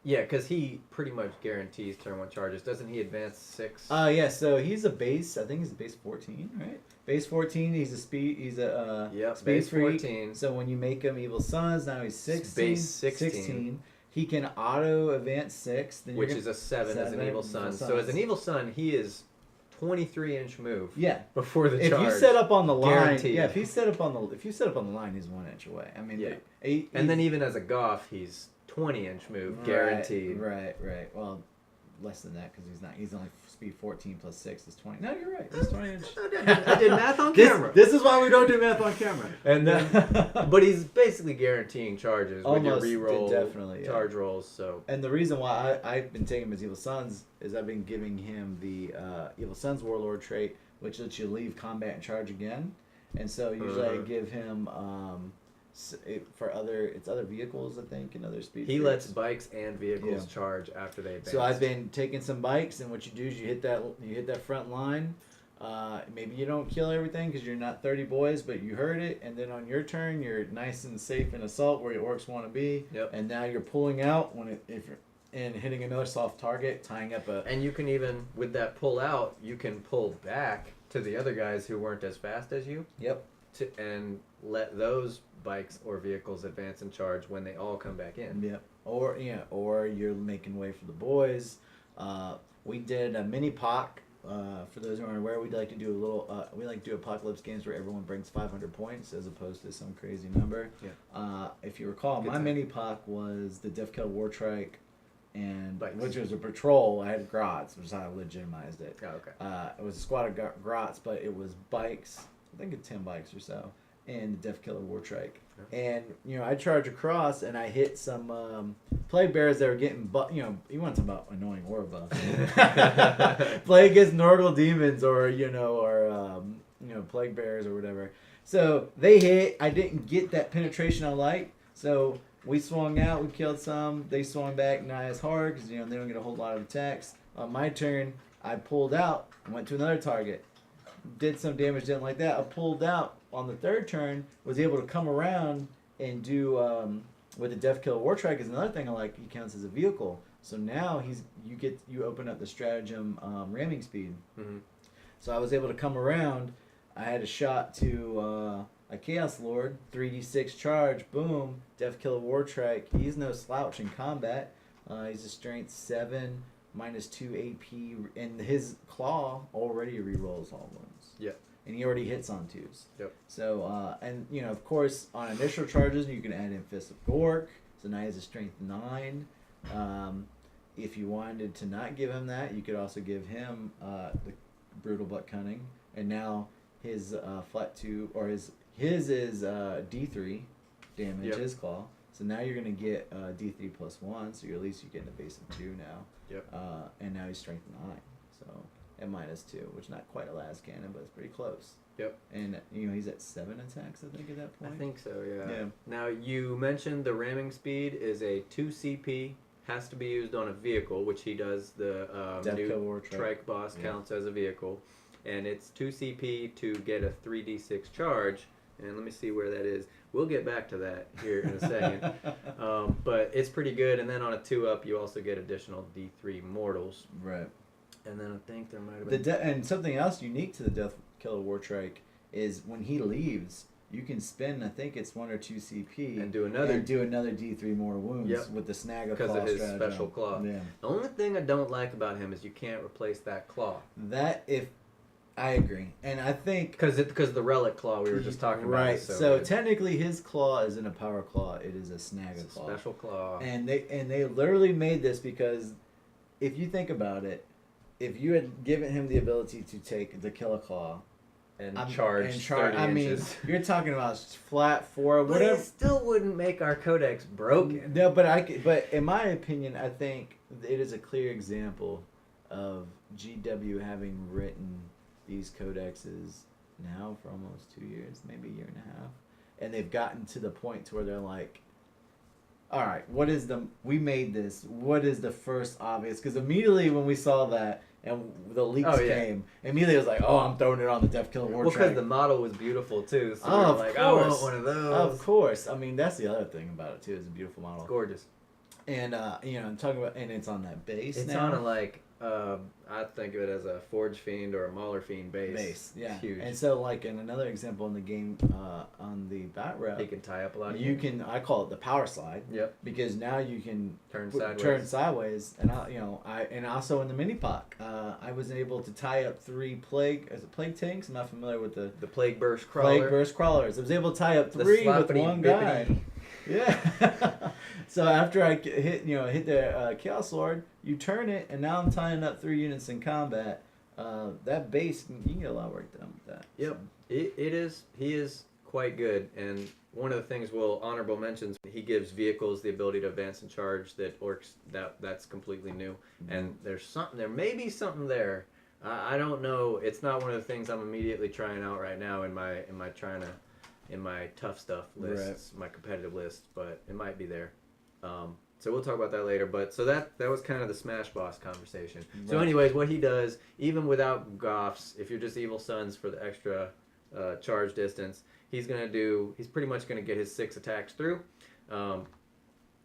yeah, because he pretty much guarantees turn 1 charges. Doesn't he advance 6? Yeah, so he's a base, I think he's a base 14, right? Base 14, he's a Yep, speed base freak. 14. So when you make him Evil Sons, now he's 16. Base 16. He can auto advance 6. Then Which you're is a 7 as an 7, Evil Son. Evil So as an Sons. Evil Son, he is 23-inch move yeah. before the If charge. you set up on the line, Guaranteed. yeah. If you set up on the line, he's 1 inch away. I mean, Yeah. And then even as a Goff, he's 20-inch move, guaranteed. Right. Well, less than that because he's only speed 14 plus 6 is 20. No, you're right. He's 20 inch. I did math on camera. This is why we don't do math on camera. And but he's basically guaranteeing charges Almost, with your reroll definitely, yeah. charge rolls. So And the reason why I've been taking him as Evil Sons is I've been giving him the Evil Sons Warlord trait, which lets you leave combat and charge again. And so usually I give him for other vehicles, I think, and other speed. he freaks. lets bikes and vehicles Yeah. charge after they advance. So I've been taking some bikes, and what you do is you hit that front line. Maybe you don't kill everything because you're not 30 boys, but you heard it, and then on your turn, you're nice and safe in assault where your orcs want to be. Yep. And now you're pulling out and hitting another soft target, tying up a. And you can even, with that pull out, you can pull back to the other guys who weren't as fast as you. Yep. And let those bikes or vehicles advance and charge when they all come back in. Yep. Or you're making way for the boys. We did a mini POC. For those who aren't aware, we'd like to do a little. We like to do apocalypse games where everyone brings 500 points as opposed to some crazy number. Yeah. If you recall, Good my time. mini POC was the Death Kill War Trike, and Bikes. which was a patrol. I had grots, which is how I legitimized it. Oh, okay. It was a squad of grots, but it was bikes. I think it's 10 bikes or so, and the Death Killer War Trike. And I charge across, and I hit some plague bears that were getting you want to talk about annoying war buffs. Plague against Norgal demons, or plague bears or whatever. So they hit. I didn't get that penetration I like. So we swung out. We killed some. They swung back not as hard because they don't get a whole lot of attacks. On my turn, I pulled out. Went to another target. Did some damage. Didn't like that. I pulled out. On the third turn, was able to come around and do with the Death Kill War Trike is another thing I like. He counts as a vehicle, so now you open up the stratagem ramming speed. Mm-hmm. So I was able to come around. I had a shot to a Chaos Lord, 3d6 charge, boom, Death Kill War Trike. He's no slouch in combat. He's a strength 7, -2 AP, and his claw already rerolls all wounds. Yep. And he already hits on 2s. Yep. So, of course, on initial charges, you can add in Fist of Gork. So now he has a strength 9. If you wanted to not give him that, you could also give him the Brutal Butt Cunning. And now his flat 2, or his is D3 damage, Yep. his claw. So now you're going to get D3 +1, so you're getting a base of 2 now. Yep. And now he's strength 9. So... and -2, which is not quite a las cannon, but it's pretty close. Yep. And he's at 7 attacks, I think, at that point. I think so, yeah. Yeah. Now, you mentioned the ramming speed is a 2 CP, has to be used on a vehicle, which he does. The Death new Kill War trike boss Yeah. counts as a vehicle. And it's 2 CP to get a 3d6 charge. And let me see where that is. We'll get back to that here in a second. But it's pretty good. And then on a 2-up, you also get additional D3 mortals. Right. And then I think there might have been... And something else unique to the Death Killer War Trike is when he leaves, you can spend, I think it's 1 or 2 CP, And do another D3 mortal wounds Yep. with the snag of because claw of his stratagem. special claw. Yeah. The only thing I don't like about him is you can't replace that claw. I agree, and I think Because the relic claw we were just talking about. right. Is so So good. technically, his claw isn't a power claw; it is a snag It's a claw. special claw. And they literally made this because, if you think about it, if you had given him the ability to take the Killer Claw And charge 30 inches. you're talking about flat 4, But whatever. it still wouldn't make our codex broken. No, but in my opinion, I think it is a clear example of GW having written these codexes now for almost 2 years, maybe a year and a half, and they've gotten to the point to where they're like, all right, we made this, what is the first obvious? Because immediately when we saw that and the leaks came, immediately it was like, oh, I'm throwing it on the Death Killer War Well, Track. because the model was beautiful too. So we Oh, were of like, I want course. one of those. Of course. I mean, that's the other thing about it too, is a beautiful model. It's gorgeous. And I'm talking about, and it's on that base. It's now. on a I think of it as a Forge Fiend or a Mauler Fiend base. Yeah. It's huge. And so, like in another example in the game, on the bat rep, He can tie up a lot of you can. I call it the power slide. Yep. Because now you can Turn sideways, and and also in the mini POC, I was able to tie up 3 plague tanks. I'm not familiar with the Plague Burst Crawler. plague burst crawlers. I was able to tie up The 3 with sloppity one guy. bippity. Yeah. So after I hit the Chaos Lord, you turn it, and now I'm tying up 3 units in combat. That base, you can get a lot of work done with that. Yep. So. He is quite good, and one of the things honorable mentions, he gives vehicles the ability to advance and charge that orcs, that's completely new. Mm-hmm. And there may be something there. I don't know. It's not one of the things I'm immediately trying out right now in my tough stuff lists, my competitive lists, but it might be there. So we'll talk about that later. But so that was kind of the Smash Boss conversation. Right. So anyways, what he does, even without Goths, if you're just Evil Sons for the extra charge distance, he's pretty much gonna get his 6 attacks through.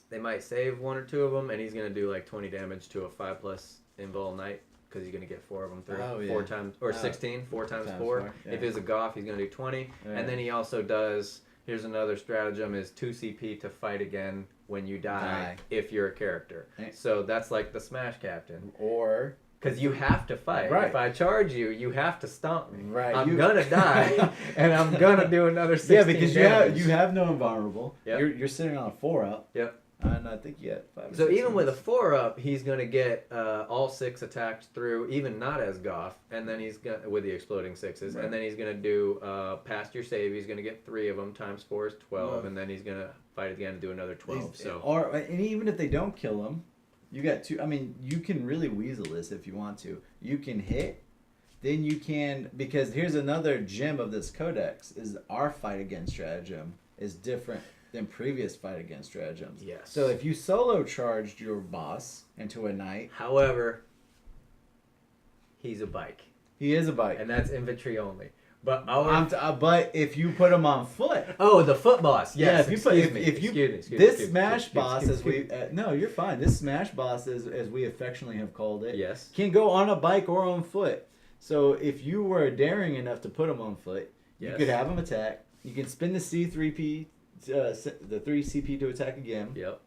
They might save 1 or 2 of them, and he's gonna do like 20 damage to a 5+ Invul Knight. Because he's going to get 4 of them through. Oh, yeah. 4 times, or 16, 4 times 4. Yeah. If it's a Goth, he's going to do 20. Yeah. And then he also does, here's another stratagem, is 2 CP to fight again when you die. If you're a character. Hey. So that's like the Smash Captain. Or... Because you have to fight. Right. If I charge you, you have to stomp me. Right. I'm going to die, and I'm going to do another 16 Yeah, because damage. you have no invulnerable. Yep. You're sitting on a 4-up. Yep. And I think you had 5 or So 6 even with a ones. 4-up, he's going to get all 6 attacks through, even not as Goth, and then he's going with the exploding 6s, Right. and then he's going to do past your save. He's going to get 3 of them times 4 is 12, Well, and then he's going to fight again and do another 12. So And even if they don't kill him, you got 2. I mean, you can really weasel this if you want to. You can hit. Then you can, because here's another gem of this codex, is our fight against stratagem is different than previous fight against stratagems. Yes. So if you solo charged your boss into a knight, however, he's a bike, he is a bike. and that's infantry only. But But if you put him on foot, the foot boss. Yes. yeah, if you this Smash Boss, as we no, you're fine. This Smash Boss, as we affectionately have called it, Yes. can go on a bike or on foot. So if you were daring enough to put him on foot, you Yes. could have him attack. You can spin the C3P, the 3 CP to attack again. Yep.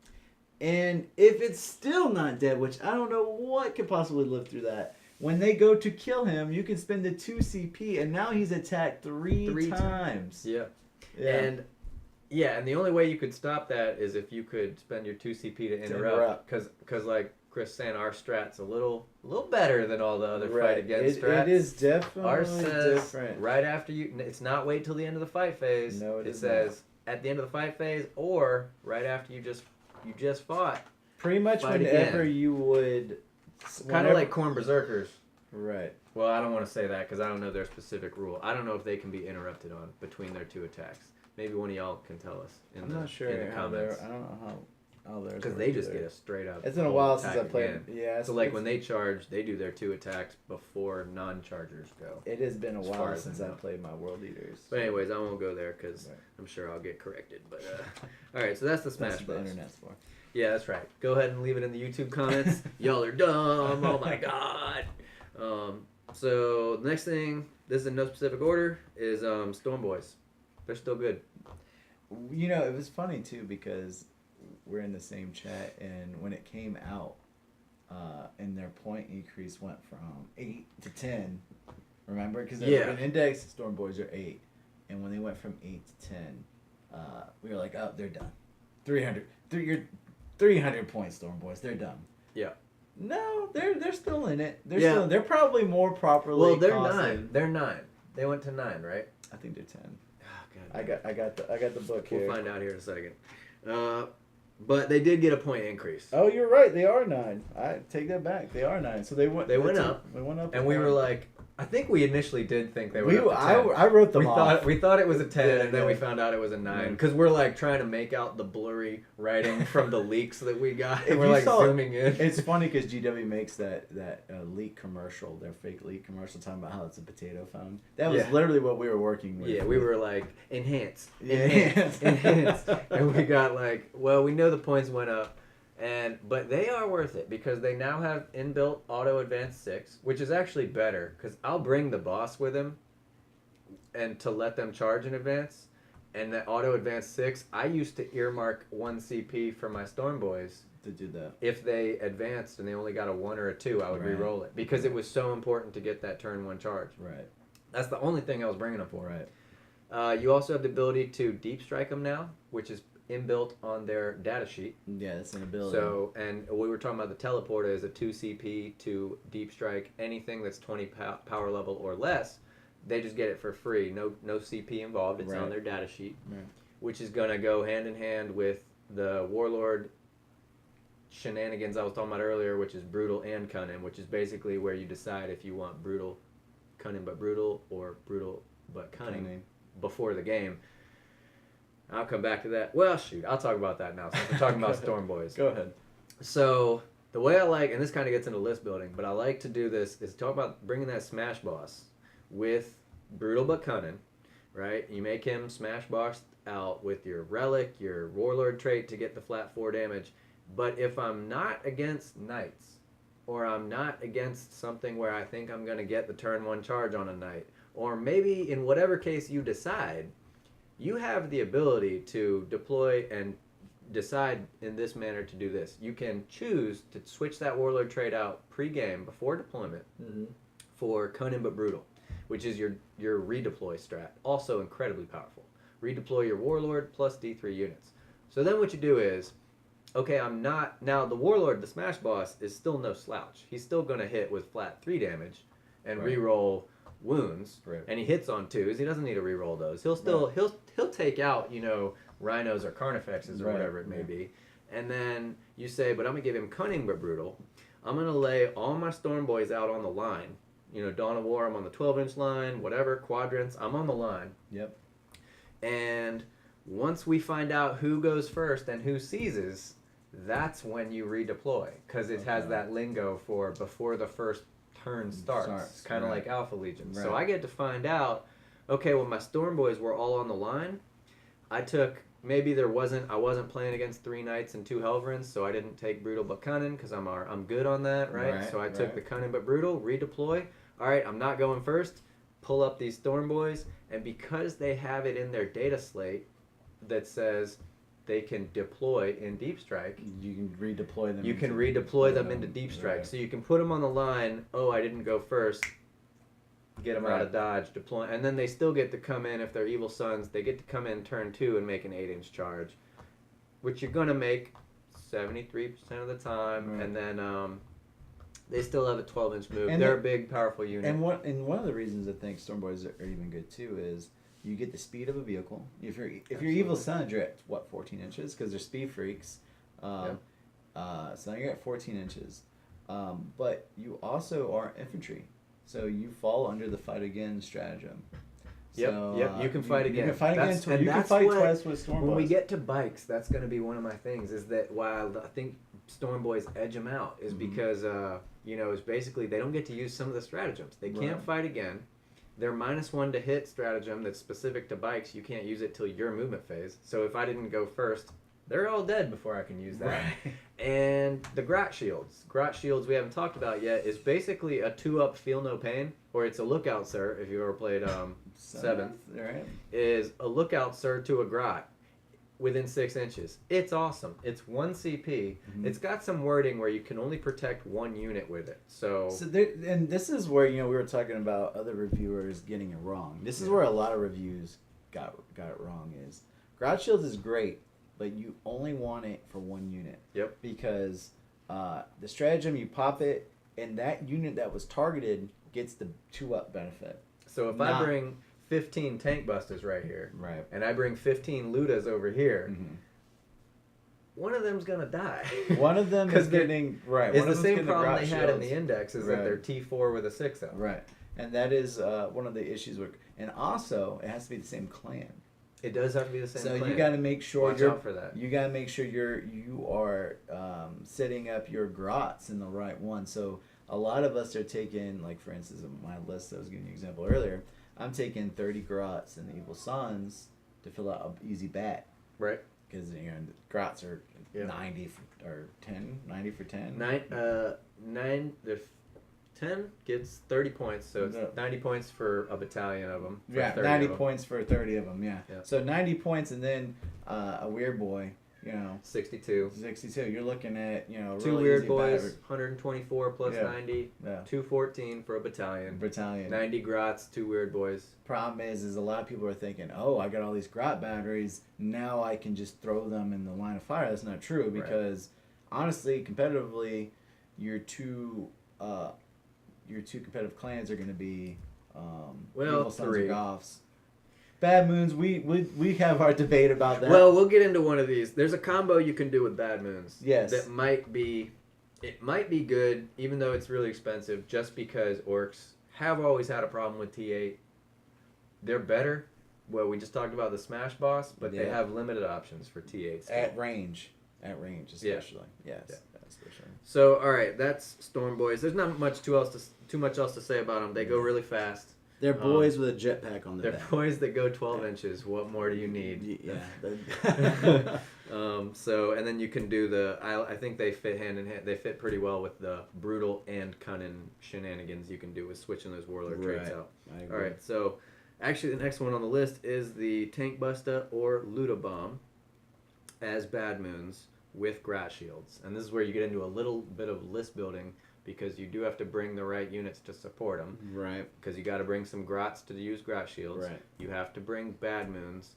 And if it's still not dead, which I don't know what could possibly live through that, when they go to kill him, you can spend the 2 CP, and now he's attacked 3 times. Yeah. Yeah. And the only way you could stop that is if you could spend your 2 CP to interrupt. Because like Chris saying, our strat's a little better than all the other fight against strats. It is definitely Ours says different. right after you. It's not wait till the end of the fight phase. No, it says at the end of the fight phase, or right after you just fought. Pretty much Fight whenever again. you would. Kind of like Corn Berserkers. Right. Well, I don't want to say that because I don't know their specific rule. I don't know if they can be interrupted on between their 2 attacks. Maybe one of y'all can tell us in I'm the not sure in the how they're. comments. I don't know how they're. Because they just get a straight up. It's been a while since I played. Again. Yeah. So like when they charge, they do their 2 attacks before non-chargers go. It has been a as far while as since I I know. played my World Eaters. But anyways, I won't go there because Right. I'm sure I'll get corrected. But all right, so that's the Smash That's what the Bros. internet's for. Yeah, that's right. Go ahead and leave it in the YouTube comments. Y'all are dumb. Oh my god. So the next thing, this is in no specific order, is Storm Boys. They're still good. You know, it was funny too because we're in the same chat, and when it came out, and their point increase went from 8 to 10. Remember, because Yeah. in Index, Storm Boys are 8, and when they went from 8 to 10, we were like, oh, they're done. 300 points, Storm Boys. They're done. Yeah. No, they're still in it. Yeah. They're probably more properly. Well, they're costed. 9. They're 9. They went to 9, right? I think they're 10. Oh, God. I got the book here. We'll find out here in a second. But they did get a point increase. Oh, you're right. They are 9. I take that back. They are 9. So they went. They went up. They went up. And we were like, I think we initially did think they were. We, up to 10. I wrote them off. We thought it was a 10, Yeah, and then we yeah. found out it was a 9. Yeah. Because we're like trying to make out the blurry writing from the leaks that we got. If And we're you like saw it, zooming in. It's funny because GW makes that leak commercial, their fake leak commercial, talking about how it's a potato phone. That was Yeah. literally what we were working with. Yeah, we were like, enhance, Yeah. enhance, enhance. And we got like, well, we know the points went up. But they are worth it because they now have inbuilt auto advance 6, which is actually better because I'll bring the boss with him and to let them charge in advance. And that auto advance 6, I used to earmark 1 CP for my Storm Boys. To do that. If they advanced and they only got a 1 or a 2, I would Right. re-roll it because it was so important to get that turn 1 charge. Right. That's the only thing I was bringing them for. Right. You also have the ability to deep strike them now, which is inbuilt on their data sheet. Yeah, that's an ability. So, and we were talking about the teleporter is a 2 CP to deep strike anything that's 20 power level or less. They just get it for free. No CP involved. It's Right. on their data sheet, Right. which is going to go hand in hand with the Warlord shenanigans I was talking about earlier, which is brutal and cunning, which is basically where you decide if you want brutal, cunning but brutal, or brutal but cunning. Before the game. I'll come back to that. Well, shoot, I'll talk about that now since we're talking about Storm Boys. Go ahead. So the way I like, and this kind of gets into list building, but I like to do this is talk about bringing that Smash Boss with Brutal but Cunning, right? You make him Smash Boss out with your Relic, your Warlord trait to get the flat 4 damage. But if I'm not against Knights, or I'm not against something where I think I'm going to get the turn 1 charge on a Knight, or maybe in whatever case you decide, you have the ability to deploy and decide in this manner to do this. You can choose to switch that Warlord trait out pre-game before deployment for Cunning but Brutal, which is your redeploy strat. Also incredibly powerful. Redeploy your Warlord plus D3 units. So then what you do is, okay, I'm not... Now, the Warlord, the Smash Boss, is still no slouch. He's still going to hit with flat 3 damage and reroll wounds, and he hits on 2s. He doesn't need to reroll those. He'll still he'll take out, rhinos or carnifexes or whatever it may be. And then you say, but I'm going to give him Cunning but Brutal. I'm going to lay all my Storm Boys out on the line. Dawn of War, I'm on the 12-inch line, whatever, quadrants, I'm on the line. Yep. And once we find out who goes first and who seizes, that's when you redeploy, because it has that lingo for before the first turn starts, kind of like Alpha Legion. So I get to find out, okay, when my Storm Boys were all on the line, I took, maybe I wasn't playing against 3 Knights and 2 Helverins, so I didn't take Brutal but Cunning, because I'm good on that, right? So I took the Cunning but Brutal, redeploy. All right, I'm not going first. Pull up these Storm Boys, and because they have it in their data slate that says they can deploy in Deep Strike, you can redeploy them. You can redeploy them into Deep Strike. So you can put them on the line. Oh, I didn't go first. Get them out of dodge, deploy, and then they still get to come in if they're Evil Sons. They get to come in turn 2 and make an 8-inch charge, which you're gonna make 73% of the time, and then they still have a 12-inch move. They're a big, powerful unit. And one of the reasons I think Storm Boys are even good too is you get the speed of a vehicle. If you're Evil Sons, you're at 14 inches because they're speed freaks. So now you're at 14 inches, but you also are infantry. So you fall under the fight again stratagem. Yep. You can fight again. You can fight again. You can fight twice with Storm Boys. When we get to bikes, that's going to be one of my things. Is that while I think Storm Boys edge them out is because it's basically they don't get to use some of the stratagems. They can't fight again. Their -1 to hit stratagem that's specific to bikes, you can't use it till your movement phase. So if I didn't go first, they're all dead before I can use that. Right. And the Grot Shields. Grot Shields we haven't talked about yet is basically a 2-up Feel No Pain, or it's a Lookout Sir if you ever played 7th. Right. Is a Lookout Sir to a Grot within 6 inches. It's awesome. It's 1 CP. It's got some wording where you can only protect 1 unit with it. So and this is where we were talking about other reviewers getting it wrong. This is where a lot of reviews got it wrong. Is Grot Shields is great, but you only want it for 1 unit. Yep. Because the stratagem, you pop it, and that unit that was targeted gets the 2-up benefit. So if I bring 15 Tank Busters right here, right, and I bring 15 Ludas over here, one of them's gonna die. One of them is getting It's the same problem they had in the Index, is that they're T4 with a 6-up. Right, and that is one of the issues with. And also, it has to be the same clan. It does have to be the same clan. So you got to make sure Watch out for that. You got to make sure you are setting up your grots in the right one. So a lot of us are taking, like for instance, on my list I was giving you an example earlier. I'm taking 30 grots in the Evil Sons to fill out an easy bat. Right. Because the grots are 90 for 10. 10 gets 30 points, so it's 90 points for a battalion of them. Yeah, 90 points for 30 of them, yeah. So 90 points, and then a Weird Boy, 62. 62. You're looking at, 2 Weird Boys, 124 plus 90, 214 for a battalion. 90 grots, 2 Weird Boys. Problem is a lot of people are thinking, oh, I got all these grot batteries, now I can just throw them in the line of fire. That's not true, because honestly, competitively, your two competitive clans are going to be Evil Sons or Goths. Bad Moons, we have our debate about that. Well, we'll get into one of these. There's a combo you can do with Bad Moons. Yes. That might be good, even though it's really expensive, just because Orks have always had a problem with T8. They're better, well, we just talked about the Smash Boss, but they Yeah. have limited options for T8s. At range especially. Yes, Yeah. that's for sure. So, all right, that's Storm Boys. There's not much too much else to say about them. They go really fast. They're boys with a jetpack on their They're back. boys that go 12 inches. What more do you need? Yeah. So, and then you can do I think they fit hand in hand. They fit pretty well with the brutal and cunning shenanigans you can do with switching those warlord traits out. I agree. All right, so actually the next one on the list is the Tank Busta or Luda Bomb as Bad Moons with Grat Shields. And this is where you get into a little bit of list building because you do have to bring the right units to support them. Right. Because you got to bring some Grats to use Grat Shields. Right. You have to bring Bad Moons.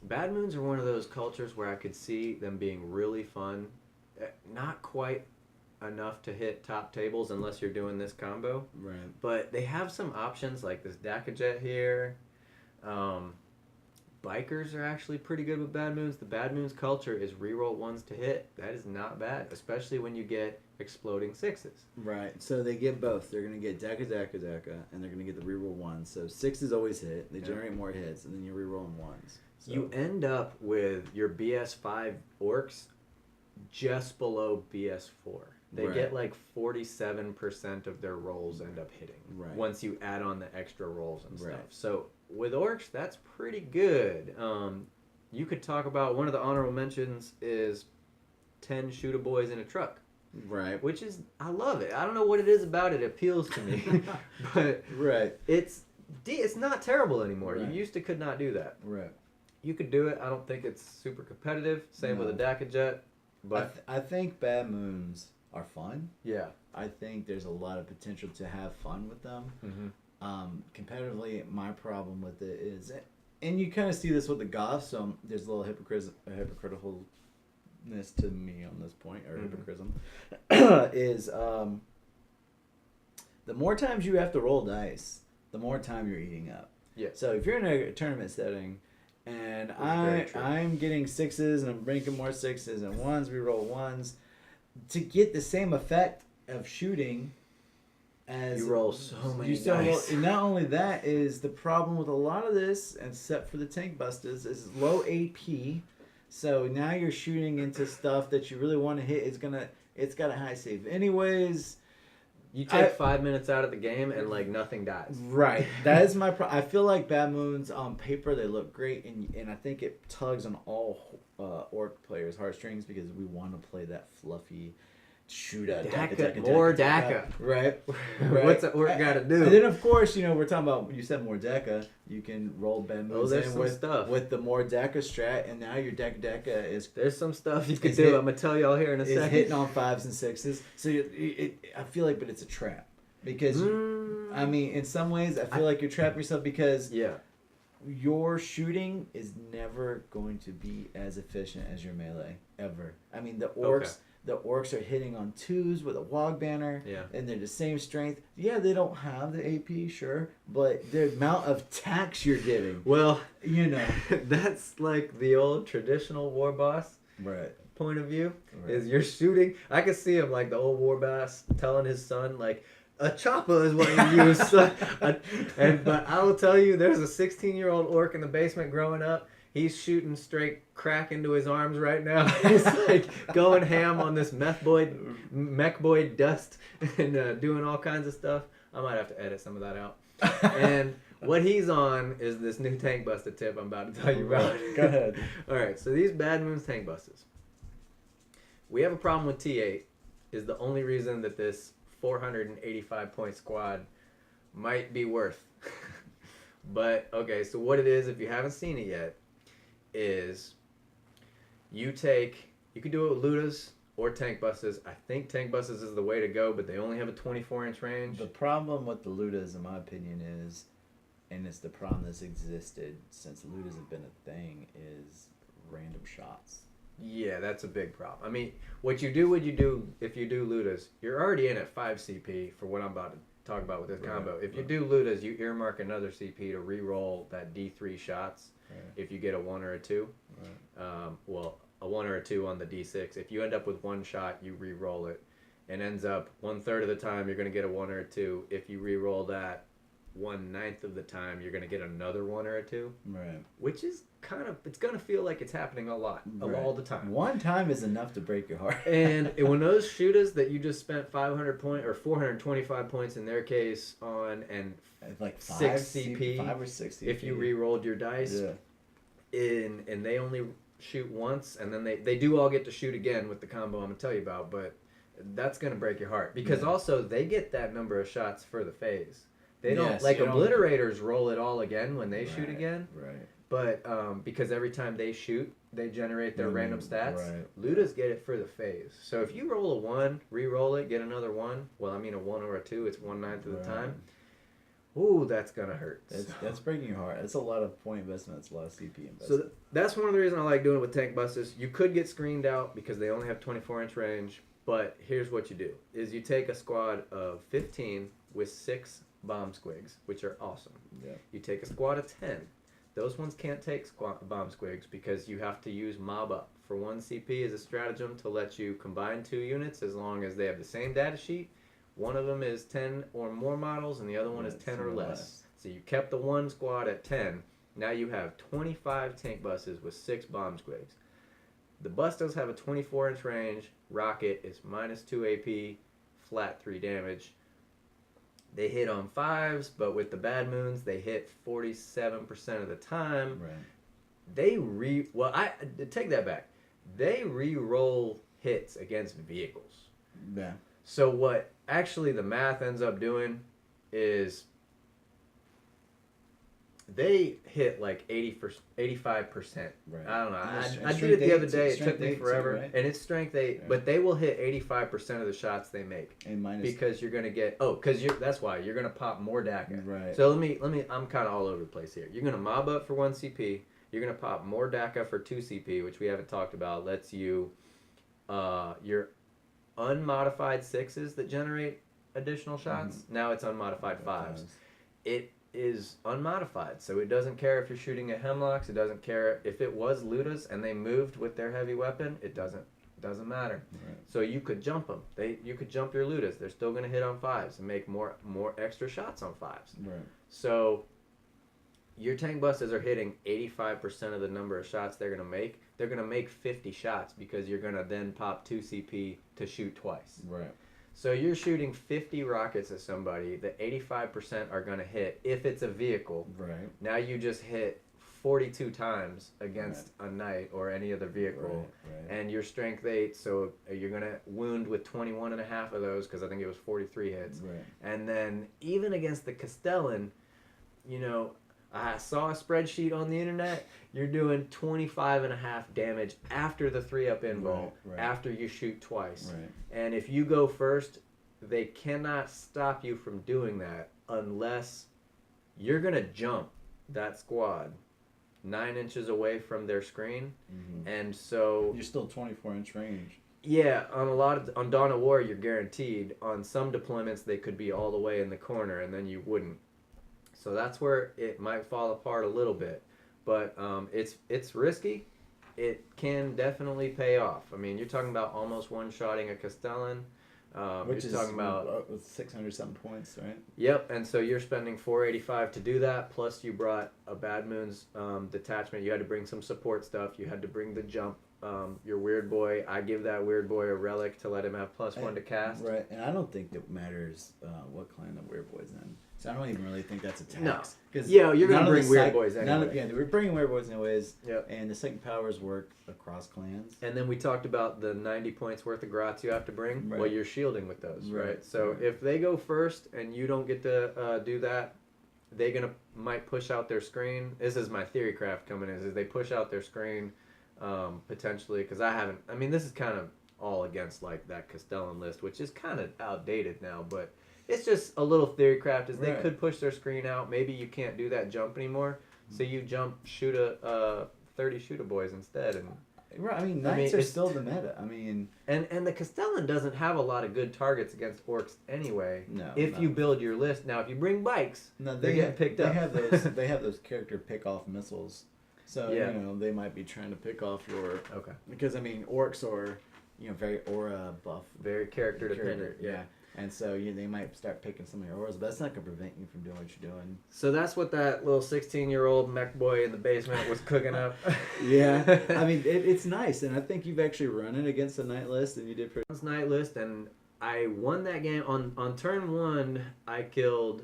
Bad Moons are one of those cultures where I could see them being really fun. Not quite enough to hit top tables unless you're doing this combo. Right. But they have some options like this Dakajet here. Bikers are actually pretty good with Bad Moons. The Bad Moons culture is reroll 1s to hit. That is not bad, especially when you get exploding 6s. Right. So they get both. They're going to get Daka, and they're going to get the reroll 1s. So 6s always hit. They generate more hits, and then you reroll 1s. So. You end up with your BS5 Orks just below BS4. They get like 47% of their rolls end up hitting once you add on the extra rolls and stuff. So with Orks, that's pretty good. You could talk about one of the honorable mentions is 10 Shoot-A-Boys in a truck. Right. Which is, I love it. I don't know what it is about it. It appeals to me. But it's not terrible anymore. Right. You used to could not do that. Right. You could do it. I don't think it's super competitive. Same with a Dakajet. But I think Bad Moons are fun. Yeah. I think there's a lot of potential to have fun with them. Mm-hmm. Competitively, my problem with it is, and you kind of see this with the Goths, so there's a little hypocriticalness to me on this point, or hypocrism, is the more times you have to roll dice, the more time you're eating up. Yeah. So if you're in a tournament setting, and I'm getting 6s, and I'm bringing more 6s and 1s, we roll 1s, to get the same effect of shooting as... You roll so many dice. And not only that is the problem with a lot of this, except for the Tank Busters, is low AP. So now you're shooting into stuff that you really want to hit. It's got a high save. Anyways... You take 5 minutes out of the game and like nothing dies. Right. That is my problem. I feel like Bad Moons on paper, they look great, and I think it tugs on all Orc players' heartstrings because we want to play that fluffy shootout. More Daka. Right. What's an Orc got to do? And then of course, we're talking about, you said more Daka, you can roll Bad Moons with the more Daka strat, and now your Daka is... There's some stuff you could do. I'm going to tell y'all here in a second. It's hitting on 5s and 6s. So I feel like, but it's a trap. Because, I mean, in some ways, I feel like you're trapping yourself because your shooting is never going to be as efficient as your melee, ever. I mean, the Orks... Okay. The Orcs are hitting on 2s with a Wog Banner, and they're the same strength. Yeah, they don't have the AP, sure, but the amount of tax you're getting. Well, that's like the old traditional war boss point of view, is you're shooting. I could see him like the old war boss telling his son, like, a chopper is what you use. But I will tell you, there's a 16-year-old Orc in the basement growing up. He's shooting straight crack into his arms right now. He's like going ham on this mech boy dust and doing all kinds of stuff. I might have to edit some of that out. And what he's on is this new Tank Buster tip I'm about to tell you about. Go ahead. All right, so these Bad Moons Tank Busters. We have a problem with T8 is the only reason that this 485 point squad might be worth. But, okay, so what it is, if you haven't seen it yet, is you could do it with Ludas or Tank Busters. I think Tank Busters is the way to go, but they only have a 24-inch range. The problem with the Ludas, in my opinion, is, and it's the problem that's existed since Ludas have been a thing, is random shots. Yeah, that's a big problem. I mean, what you do if you do Ludas, you're already in at 5 CP for what I'm about to talk about with this combo. If you do Ludas, you earmark another CP to re-roll that D3 shots if you get a 1 or a 2. Well, a 1 or a 2 on the D6. If you end up with 1 shot, you re-roll it. And ends up 1/3 of the time you're going to get a 1 or a 2. If you re-roll that, 1/9 of the time you're going to get another one or a two, Right. which is it's going to feel like it's happening a lot, all the time. One time is enough to break your heart. And when those shooters that you just spent 500 points or 425 points in their case on, and like 6 CP, 5 or 6 CP. if you re-rolled your dice, and they only shoot once, and then they do all get to shoot again with the combo I'm going to tell you about, but that's going to break your heart. Because also, they get that number of shots for the phase. They don't, Obliterators roll it all again when they shoot again. Right. But because every time they shoot, they generate their random stats. Right. Ludas get it for the phase. So if you roll a 1, re-roll it, get another 1. Well, I mean a 1 or a 2, it's 1/9 of the time. Ooh, that's going to hurt. That's breaking your heart. That's a lot of point investment. That's a lot of CP investment. So that's one of the reasons I like doing it with tank busters. You could get screened out because they only have 24-inch range. But here's what you do, is you take a squad of 15 with 6 bomb squigs, which are awesome. Yeah. You take a squad of 10. Those ones can't take bomb squigs because you have to use mob up. For 1 CP is a stratagem to let you combine 2 units as long as they have the same data sheet. One of them is 10 or more models and the other one is 10 or less. So you kept the 1 squad at 10. Now you have 25 tank buses with 6 bomb squigs. The Bustos have a 24-inch range. Rocket is -2 AP, flat 3 damage. They hit on 5s, but with the bad moons, they hit 47% of the time. Right. I take that back. They re-roll hits against vehicles. Yeah. So what actually the math ends up doing is they hit like 85%. Right. I don't know. And I did it the other day. It took strength me 8 too, forever. right? And it's strength 8, Yeah. but they will hit 85% of the shots they make. And minus. Because you're going to get, that's why. You're going to pop more DACA. Right. So let me, I'm kind of all over the place here. You're going to mob up for 1 CP. You're going to pop more DACA for 2 CP, which we haven't talked about. Lets you, your unmodified 6s that generate additional shots. Now it's unmodified 5s. It is unmodified, so it doesn't care if you're shooting at Hemlocks. It doesn't care if it was Ludas and they moved with their heavy weapon. It doesn't matter. Right. So you could jump them. You could jump your Ludas. They're still going to hit on 5s and make more extra shots on 5s. Right. So your tank busters are hitting 85% of the number of shots they're going to make. They're going to make 50 shots because you're going to then pop 2 CP to shoot twice. Right. So you're shooting 50 rockets at somebody. The 85% are going to hit if it's a vehicle. Right. Now you just hit 42 times against a knight or any other vehicle. Right. And you're strength 8, so you're going to wound with 21 and a half of those because I think it was 43 hits. Right. And then even against the Castellan, I saw a spreadsheet on the internet. You're doing 25 and a half damage after the 3-up invul, after you shoot twice. Right. And if you go first, they cannot stop you from doing that unless you're going to jump that squad 9 inches away from their screen. Mm-hmm. And so you're still 24-inch range. Yeah, on Dawn of War, you're guaranteed. On some deployments, they could be all the way in the corner, and then you wouldn't. So that's where it might fall apart a little bit, but it's risky. It can definitely pay off. I mean, you're talking about almost one-shotting a Castellan. Which is talking about 600-something points, right? Yep, and so you're spending 485 to do that. Plus, you brought a Bad Moons detachment. You had to bring some support stuff. You had to bring the jump. Your Weird Boy. I give that Weird Boy a relic to let him have +1 to cast. Right, and I don't think it matters what clan the Weird Boy's in. So I don't even really think that's a tax. No. Yeah, you're going to bring Weird Boys anyway. We're bringing Weird Boys anyways. Yep. And the second powers work across clans. And then we talked about the 90 points worth of grats you have to bring. Right. Well, you're shielding with those, right? So right. if they go first and you don't get to do that, they might push out their screen. This is my theory craft coming in, is they push out their screen potentially, because this is kind of all against like that Castellan list, which is kind of outdated now, but it's just a little theory craft, is they could push their screen out. Maybe you can't do that jump anymore, so you shoot a 30 shooter boys instead. And right, knights are still the meta. And the Castellan doesn't have a lot of good targets against orcs anyway. No. If you build your list. Now, if you bring bikes, they're getting picked up. They have those character pick-off missiles. So, they might be trying to pick off your... Okay. Because, orcs are, very aura buff. Very character dependent. Yeah. And so they might start picking some of your ores, but that's not going to prevent you from doing what you're doing. So that's what that little 16-year-old mech boy in the basement was cooking up. Yeah, I mean, it's nice, and I think you've actually run it against a night list, and you did pretty. Night list, and I won that game on turn 1. I killed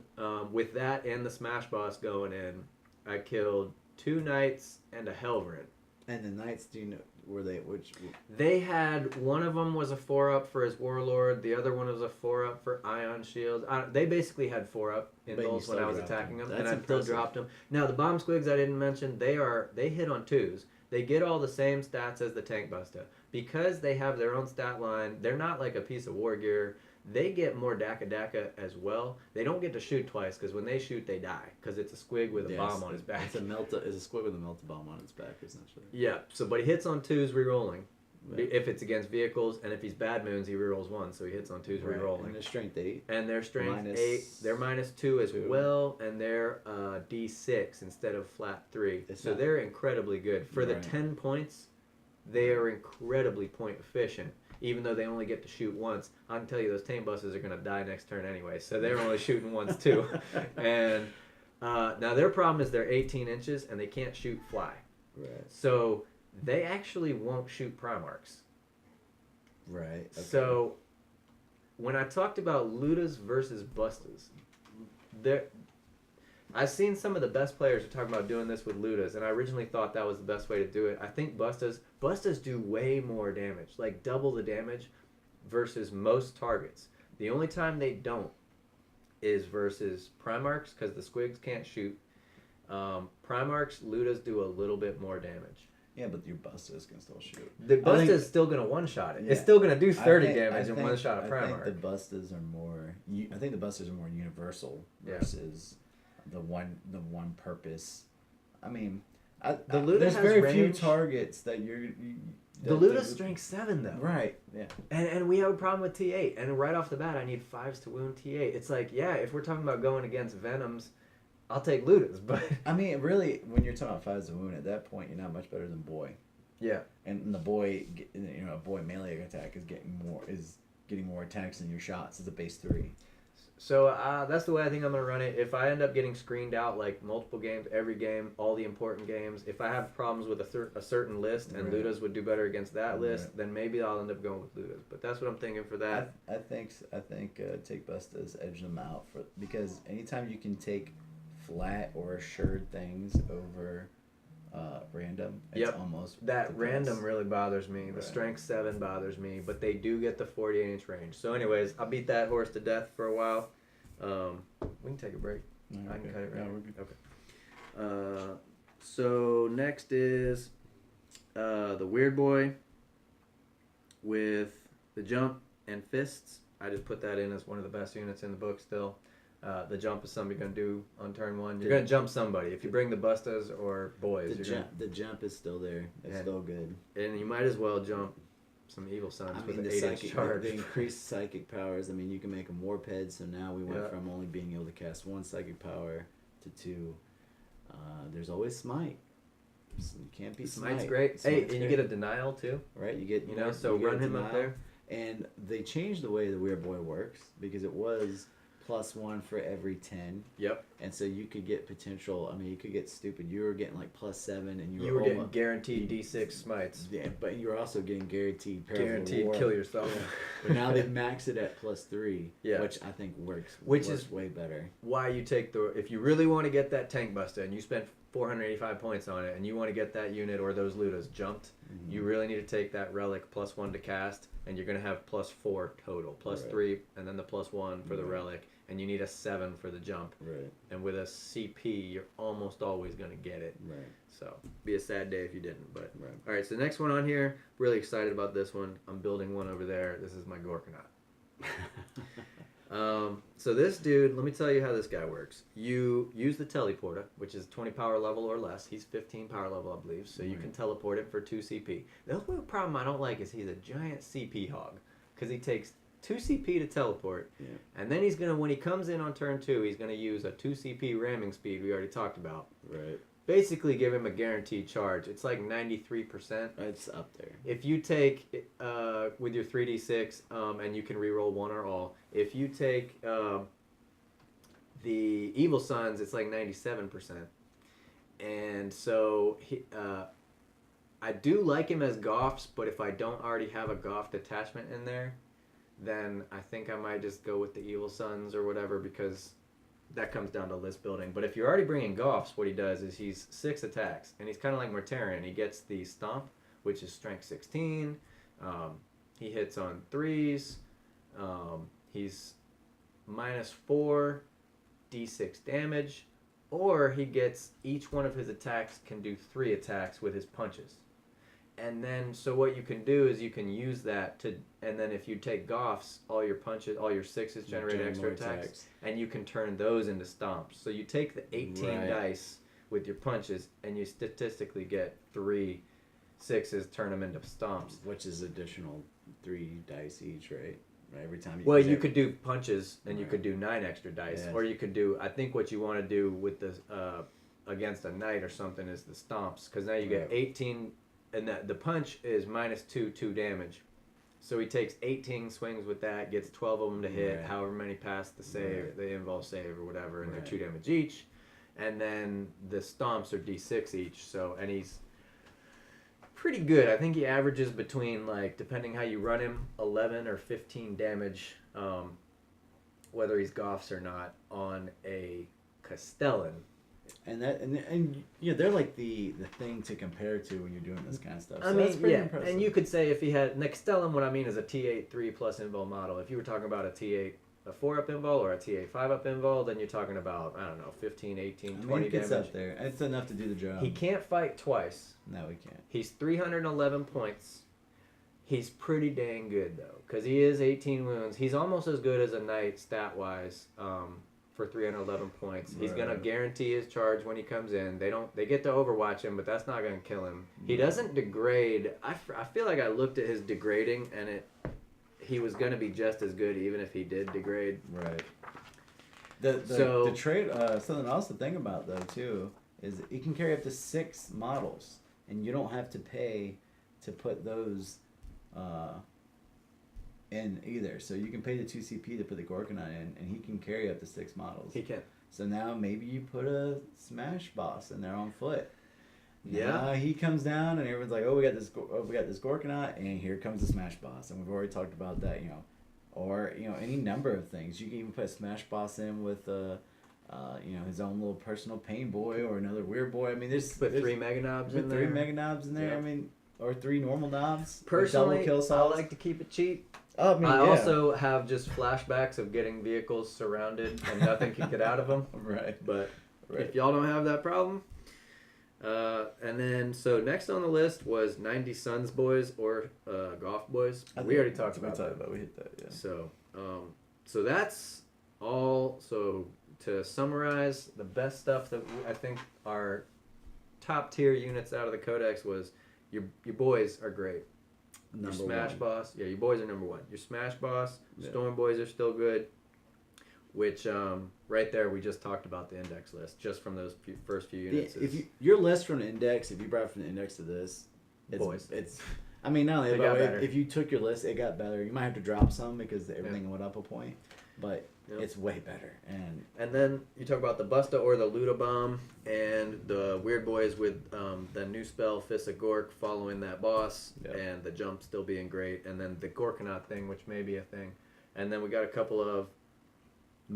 with that and the smash boss going in. I killed 2 knights and a Helverin. And the knights, do you know, were they which? They had, one of them was a 4-up for his warlord, the other one was a 4-up for ion shields. They basically had 4-up in those when I was attacking them, and I still dropped them. Now the bomb squigs I didn't mention, they hit on 2s. They get all the same stats as the tank buster. Because they have their own stat line, they're not like a piece of war gear. They get more Daka as well. They don't get to shoot twice, because when they shoot, they die. Because it's a squig with a bomb on his back. It's a squig with a melta bomb on its back, essentially. Yeah, but he hits on 2s rerolling. Right. If it's against vehicles, and if he's bad moons, he rerolls 1, so he hits on 2s rerolling. And their strength 8. And their strength 8. They're -2 as well, and they're D6 instead of flat 3. So they're incredibly good. For the 10 points, they are incredibly point efficient. Even though they only get to shoot once, I can tell you those tame buses are going to die next turn anyway, so they're only shooting once too. And now their problem is they're 18 inches and they can't shoot fly. Right. So they actually won't shoot Primarchs. Right. Okay. So when I talked about Ludas versus Bustas, I've seen some of the best players are talking about doing this with Ludas, and I originally thought that was the best way to do it. I think Bustas do way more damage, like double the damage versus most targets. The only time they don't is versus Primarchs, because the squigs can't shoot. Primarchs, Ludas do a little bit more damage. Yeah, but your Bustas can still shoot. The Busta's still going to one-shot it. Yeah. It's still going to do 30 damage and one-shot a Primarch. I think the Bustas are more... I think the Bustas are more universal versus the one purpose. I mean, there's very few targets that you're... The Luda's strength 7, though. Right, yeah. And we have a problem with T8. And right off the bat, I need 5s to wound T8. It's like, yeah, if we're talking about going against Venoms, I'll take Ludas, but... I mean, really, when you're talking about 5s to wound, at that point, you're not much better than Boy. Yeah. And the Boy, a Boy melee attack is getting more attacks than your shots. It's a base 3. So that's the way I think I'm going to run it. If I end up getting screened out like multiple games, every game, all the important games, if I have problems with a certain list and Ludas would do better against that list, then maybe I'll end up going with Ludas. But that's what I'm thinking for that. I think take Bustas, edge them out because anytime you can take flat or assured things over random, it's almost that random really bothers me. The strength 7 bothers me, but they do get the 48-inch range. So anyways, I'll beat that horse to death for a while. We can take a break. I can cut it right. Okay. So next is the Weird Boy with the jump and fists. I just put that in as one of the best units in the book still. The jump is something you're going to do on turn 1. You're going to jump somebody. If you bring the Bustas or boys, the jump is still there. It's still good. And you might as well jump some Evil Sons with an 8-inch charge. The increased psychic powers, I mean, you can make them warped, so now we went from only being able to cast 1 psychic power to 2. There's always Smite. You can't beat Smite. Smite's great. Smite's great. You get a denial too. Right, you get so run him up there. And they changed the way the Weird Boy works because it was +1 for every 10. Yep. And so you could get potential. I mean, you could get stupid. You were getting like +7, and you were getting guaranteed D6 smites. Yeah, but you were also getting guaranteed kill yourself. But now they've maxed it at +3, which I think works. Which is way better. Why you take if you really want to get that tank buster and you spent 485 points on it, and you want to get that unit or those Ludas jumped, you really need to take that relic +1 to cast, and you're going to have +4 total, +3, and then the +1 for the relic. And you need a 7 for the jump. Right. And with a CP, you're almost always going to get it. Right. So, be a sad day if you didn't. But all right, so the next one on here, really excited about this one. I'm building one over there. This is my Gorkanaut. So this dude, let me tell you how this guy works. You use the teleporter, which is 20 power level or less. He's 15 power level, I believe. So you can teleport it for 2 CP. The only problem I don't like is he's a giant CP hog. Because he takes 2 CP to teleport, and then he's gonna, when he comes in on turn 2, he's gonna use a 2 CP ramming speed we already talked about. Right. basically give him a guaranteed charge. It's like 93%. It's up there. If you take with your 3d6, and you can reroll one or all. If you take the Evil Sons, it's like 97%. And so I do like him as Goffs, but if I don't already have a Goff detachment in there, then I think I might just go with the Evil Sons or whatever, because that comes down to list building. But if you're already bringing Goffs, what he does is he's 6 attacks, and he's kind of like Mortarion. He gets the Stomp, which is Strength 16. He hits on 3s. He's -4 d6 damage, or he gets each one of his attacks can do 3 attacks with his punches. And then, so what you can do is you can use that to, and then if you take Goffs, all your punches, all your 6s generate extra attacks, and you can turn those into stomps. So you take the 18 dice with your punches, and you statistically get 3 6s, turn them into stomps. Which is additional 3 dice each, right? Every time you... Well, you could do punches, and you could do 9 extra dice, or you could do, I think what you want to do with the, against a knight or something is the stomps, because now you get 18... And the punch is -2 damage. So he takes 18 swings with that, gets 12 of them to hit, however many pass the save, the involve save or whatever, and they're 2 damage each. And then the stomps are d6 each. So, and he's pretty good. I think he averages between, like, depending how you run him, 11 or 15 damage, whether he's Goffs or not, on a Castellan. And yeah, they're like the thing to compare to when you're doing this kind of stuff. So I mean, that's pretty impressive. And you could say if he had Castellan, what I mean is a T8 3+ invul model. If you were talking about a T8 a 4-up invul or a T8 5-up invul, then you're talking about, I don't know, 15, 18, 20 damage. It's up there. It's enough to do the job. He can't fight twice. No, he can't. He's 311 points. He's pretty dang good though, because he is 18 wounds. He's almost as good as a knight stat wise. For 311 points. He's going to guarantee his charge when he comes in. They get to overwatch him, but that's not going to kill him. He doesn't degrade. I feel like I looked at his degrading, and he was going to be just as good even if he did degrade. Right. The trade, something else to think about though too, is he can carry up to 6 models, and you don't have to pay to put those in either. So you can pay the 2 CP to put the Gorkanaut in, and he can carry up to 6 models. He can. So now maybe you put a Smash boss in there on foot. Yeah. Now he comes down, and everyone's like, "Oh, we got this Gorkanaut, and here comes the Smash boss." And we've already talked about that, or any number of things. You can even put a Smash boss in with his own little personal pain boy or another weird boy. I mean, there's 3 mega knobs in there. 3 mega knobs in there. Yep. I mean, or 3 normal knobs. Personally, double kill saws. I like to keep it cheap. I also have just flashbacks of getting vehicles surrounded and nothing can get out of them. Right. But if y'all don't have that problem. And then, so next on the list was 90 Sons Boys or Goff Boys. We already talked about that. We hit that, yeah. So that's all. So to summarize, the best stuff that I think are top tier units out of the Codex was your boys are great. Your Smash Boss. Yeah, your boys are number 1. Your Smash Boss. Storm Boys are still good. Which, right there, we just talked about the index list, just from those first few units. Your list from the index, if you brought from the index to this, it's I mean, not only that, if you took your list, it got better. You might have to drop some because everything went up a point, but it's way better. And then you talk about the Busta or the Luda Bomb and the Weird Boys with the new spell Fist of Gork following that boss, and the jump still being great, and then the Gorkanaut thing, which may be a thing. And then we got a couple of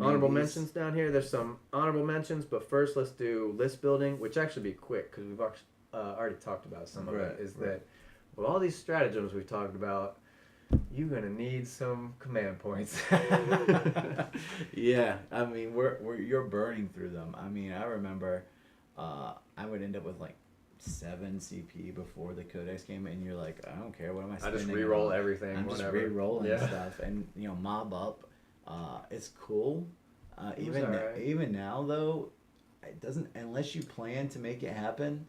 honorable mentions down here. There's some honorable mentions, but first let's do list building, which actually be quick because we've already talked about some of it. That with all these stratagems we've talked about, you're gonna need some command points. Yeah, I mean you're burning through them. I mean, I remember I would end up with like 7 CP before the Codex came, and you're like, I don't care, what am I spending? I just re-roll everything. I'm just re-rolling stuff, and mob up. It's cool. Even now though, it doesn't, unless you plan to make it happen.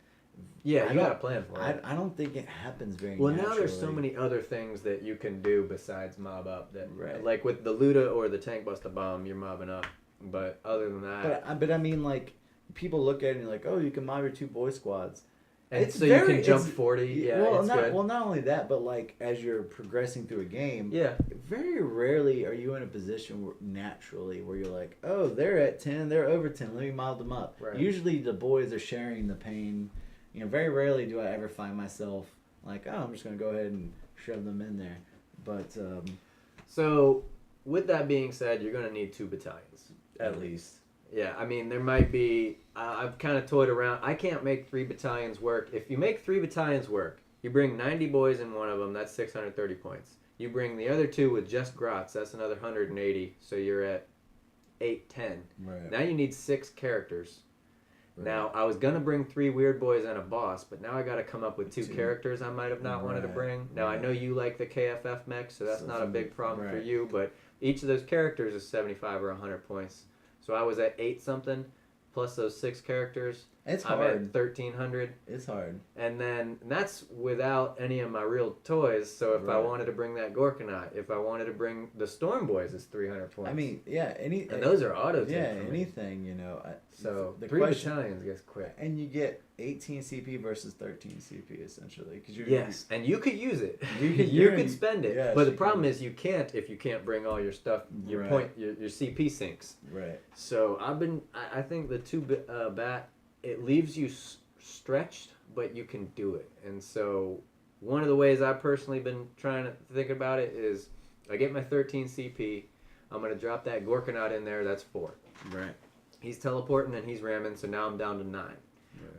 Yeah, you gotta plan for it. I don't think it happens very well. naturally. Now there's so many other things that you can do besides mob up. That like with the Luda or the Tank Busta Bomb, you're mobbing up. But other than that, but I mean, like, people look at it and like, oh, you can mob your 2 boy squads. And so you can jump 40. Yeah, well, it's good. Well, not only that, but like as you're progressing through a game, Yeah. very rarely are you in a position naturally where you're like, oh, they're at 10, they're over 10, let me mob them up. Right. Usually the boys are sharing the pain. Very rarely do I ever find myself like, oh, I'm just going to go ahead and shove them in there. But so with that being said, you're going to need 2 battalions at least. Yeah, I mean, there might be... I've kind of toyed around. I can't make 3 battalions work. If you make 3 battalions work, you bring 90 boys in one of them, that's 630 points. You bring the other 2 with just grots, that's another 180, so you're at 810. Right. Now you need 6 characters. Right. Now, I was going to bring 3 weird boys and a boss, but now I got to come up with 2 characters I might have not wanted to bring. Now, I know you like the KFF mech, so that's not a big problem for you, but each of those characters is 75 or 100 points. So I was at 8 something, plus those 6 characters. It's I'm hard. at 1,300. It's hard. And that's without any of my real toys. So if I Right. wanted to bring that Gorkanaut, if I wanted to bring the Storm Boys, it's 300 points. I mean, yeah, and those are auto. Yeah, anything, So the 3 question, battalions gets quick. and you get 18 CP versus 13 CP essentially, because Yes, and you could use it. You could- you could spend it. yes, but the you problem can. is you can't if you can't bring all your stuff. Your Right. your CP sinks. Right. So I think the 2 bat, it leaves you stretched, but you can do it. And so one of the ways I've personally been trying to think about it is I get my 13 CP. I'm going to drop that Gorkanaut in there. That's 4. Right. He's teleporting and he's ramming, so now I'm down to 9. Right.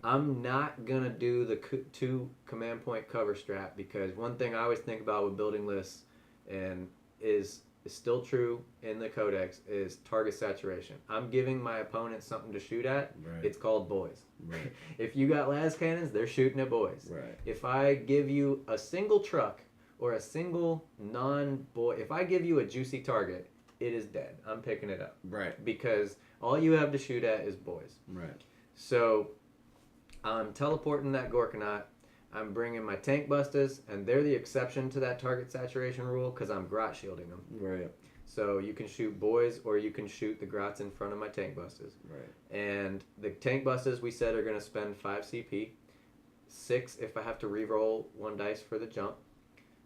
I'm not going to do the 2 command point cover strat because one thing I always think about with building lists and is still true in the Codex is target saturation. I'm giving my opponent something to shoot at. Right. It's called boys. Right. If you got las cannons, they're shooting at boys. Right. If I give you a single truck or a single non-boy, if I give you a juicy target, it is dead. I'm picking it up. Right. Because all you have to shoot at is boys. Right. So I'm teleporting that Gorkanaut. I'm bringing my tank busters, and they're the exception to that target saturation rule because I'm grot shielding them. Right. So you can shoot boys or you can shoot the grots in front of my tank busters. Right. And the tank busters we said are going to spend 5 CP, 6 if I have to re-roll 1 dice for the jump.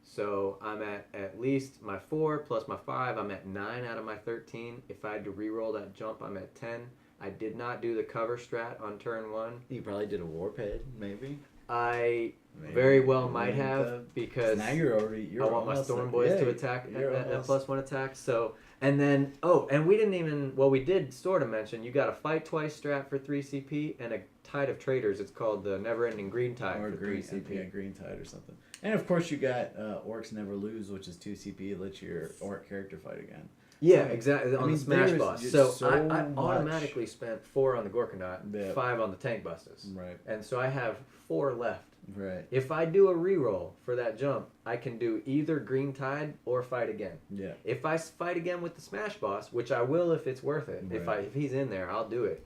So I'm at least my 4 plus my 5. I'm at 9 out of my 13. If I had to re-roll that jump, I'm at 10. I did not do the cover strat on turn 1. You probably did a warped, maybe. I very well might have because now you're I want my Storm Boys to attack at +1 attack. So and then and we didn't even we did sort of mention you got a fight twice strat for 3 CP and a Tide of Traitors. It's called the Never Ending Green Tide or for green, 3 CP. Yeah, Green Tide or something. And of course you got Orks Never Lose, which is 2 CP. It lets your Orc character fight again. Yeah, exactly. On the Smash there's Boss. just So I much. automatically spent 4 on the Gorkanaut, Yeah. 5 on the Tank Busters. Right. And so I have 4 left. Right. If I do a reroll for that jump, I can do either Green Tide or fight again. Yeah. If I fight again with the Smash Boss, which I will if it's worth it, Right. if he's in there, I'll do it.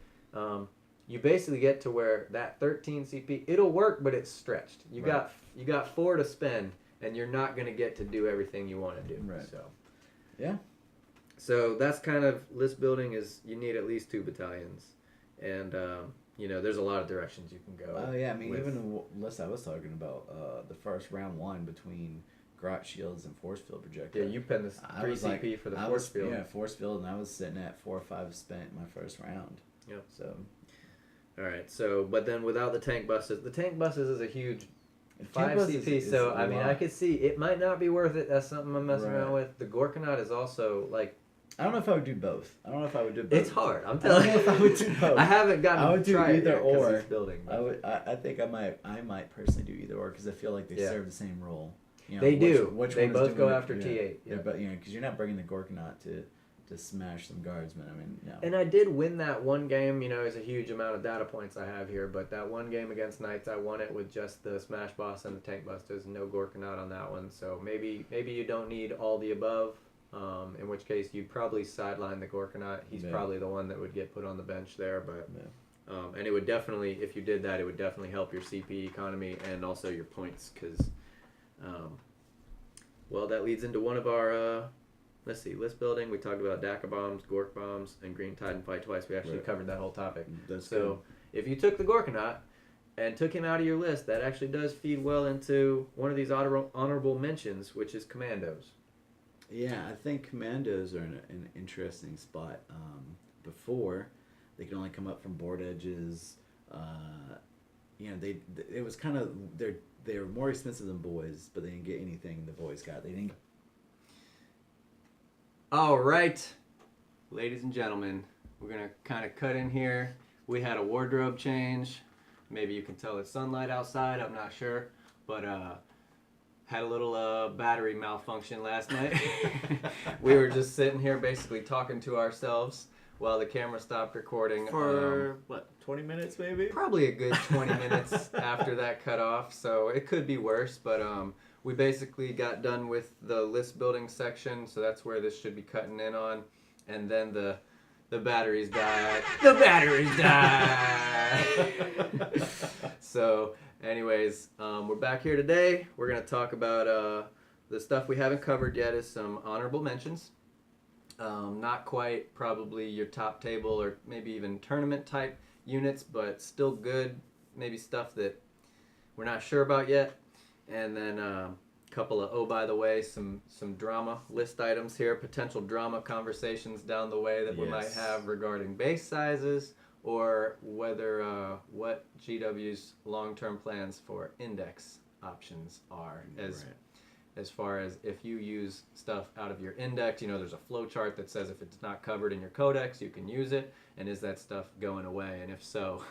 You basically get to where that 13 CP, it'll work, but it's stretched. You got 4 to spend, and you're not going to get to do everything you want to do. Right. So. Yeah. So that's kind of list building is you need at least 2 battalions, and there's a lot of directions you can go. Oh yeah, I mean even the list I was talking about, the first round 1 between Grot Shields and Force Field Projectile. Yeah, you pinned this 3 CP for the Force Field. Yeah, Force Field, and I was sitting at 4 or 5 spent my first round. Yep. So. All right. So, but then without the tank buses is a huge 5 Tank CP. is So a I mean, lot. I could see it might not be worth it. That's something I'm messing around with. The Gorkanaut is also like. I don't know if I would do both. It's hard. I'm telling you. I don't know if I would do both. I haven't gotten. I would do try it either yet 'cause or. it's building. I would. I think I might personally do either or because I feel like they serve the same role. They do. Which they one is both go doing it? after T8. Yeah, but because you're not bringing the Gorkanaut to smash some guardsmen. I mean, no. And I did win that one game. It's a huge amount of data points I have here, but that one game against Knights, I won it with just the Smash Boss and the Tank Busters, no Gorkanaut on that one. So maybe you don't need all the above. In which case you'd probably sideline the Gorkanaut. He's probably the one that would get put on the bench there, but and it would definitely, if you did that, it would definitely help your CP economy and also your points because, that leads into one of our let's see, list building. We talked about Daka bombs, Gork bombs, and Green Titan Fight Twice. We actually covered that whole topic. That's so if you took the Gorkanaut and took him out of your list, that actually does feed well into one of these honorable mentions, which is Commandos. Yeah, I think Commandos are in an interesting spot. Before, they could only come up from board edges. It was kind of they were more expensive than boys, but they didn't get anything the boys got. They didn't. All right, ladies and gentlemen, we're gonna kind of cut in here. We had a wardrobe change. Maybe you can tell it's sunlight outside. I'm not sure, but had a little battery malfunction last night. We were just sitting here basically talking to ourselves while the camera stopped recording. For 20 minutes maybe? Probably a good 20 minutes after that cut off, so it could be worse, but we basically got done with the list building section, so that's where this should be cutting in on, and then the batteries died. The batteries died! So, anyways, we're back here today. We're going to talk about the stuff we haven't covered yet is some honorable mentions. Not quite probably your top table or maybe even tournament type units, but still good. Maybe stuff that we're not sure about yet. And then a couple of, oh, by the way, some drama list items here, potential drama conversations down the way that we might have regarding base sizes or whether what GW's long-term plans for index options are as far as if you use stuff out of your index, there's a flow chart that says if it's not covered in your codex, you can use it, and is that stuff going away? And if so,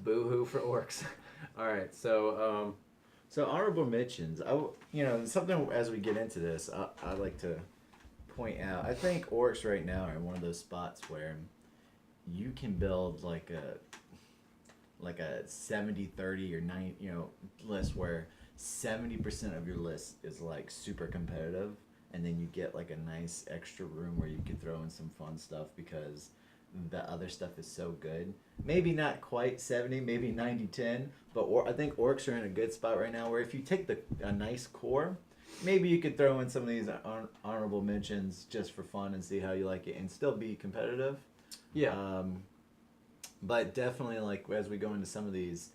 boo-hoo for Orks. All right, so honorable mentions. Something as we get into this, I'd like to point out. I think Orks right now are in one of those spots where you can build like a 70-30 or 9, list where 70% of your list is like super competitive, and then you get like a nice extra room where you can throw in some fun stuff because the other stuff is so good. Maybe not quite 70, maybe 90-10, but I think Orks are in a good spot right now where if you take a nice core, maybe you could throw in some of these honorable mentions just for fun and see how you like it and still be competitive. Yeah. But definitely, like, as we go into some of these,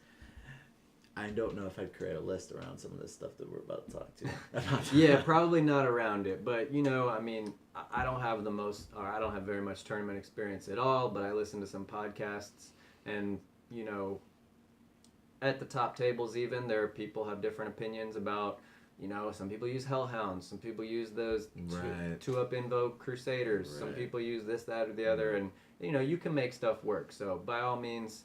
I don't know if I'd create a list around some of this stuff that we're about to talk to. Yeah, probably not around it. But, I don't have very much tournament experience at all, but I listen to some podcasts and, at the top tables even, there are people have different opinions about, some people use Hellhounds, some people use those two-up Invoke Crusaders, some people use this, that, or the other, and, you can make stuff work. So, by all means,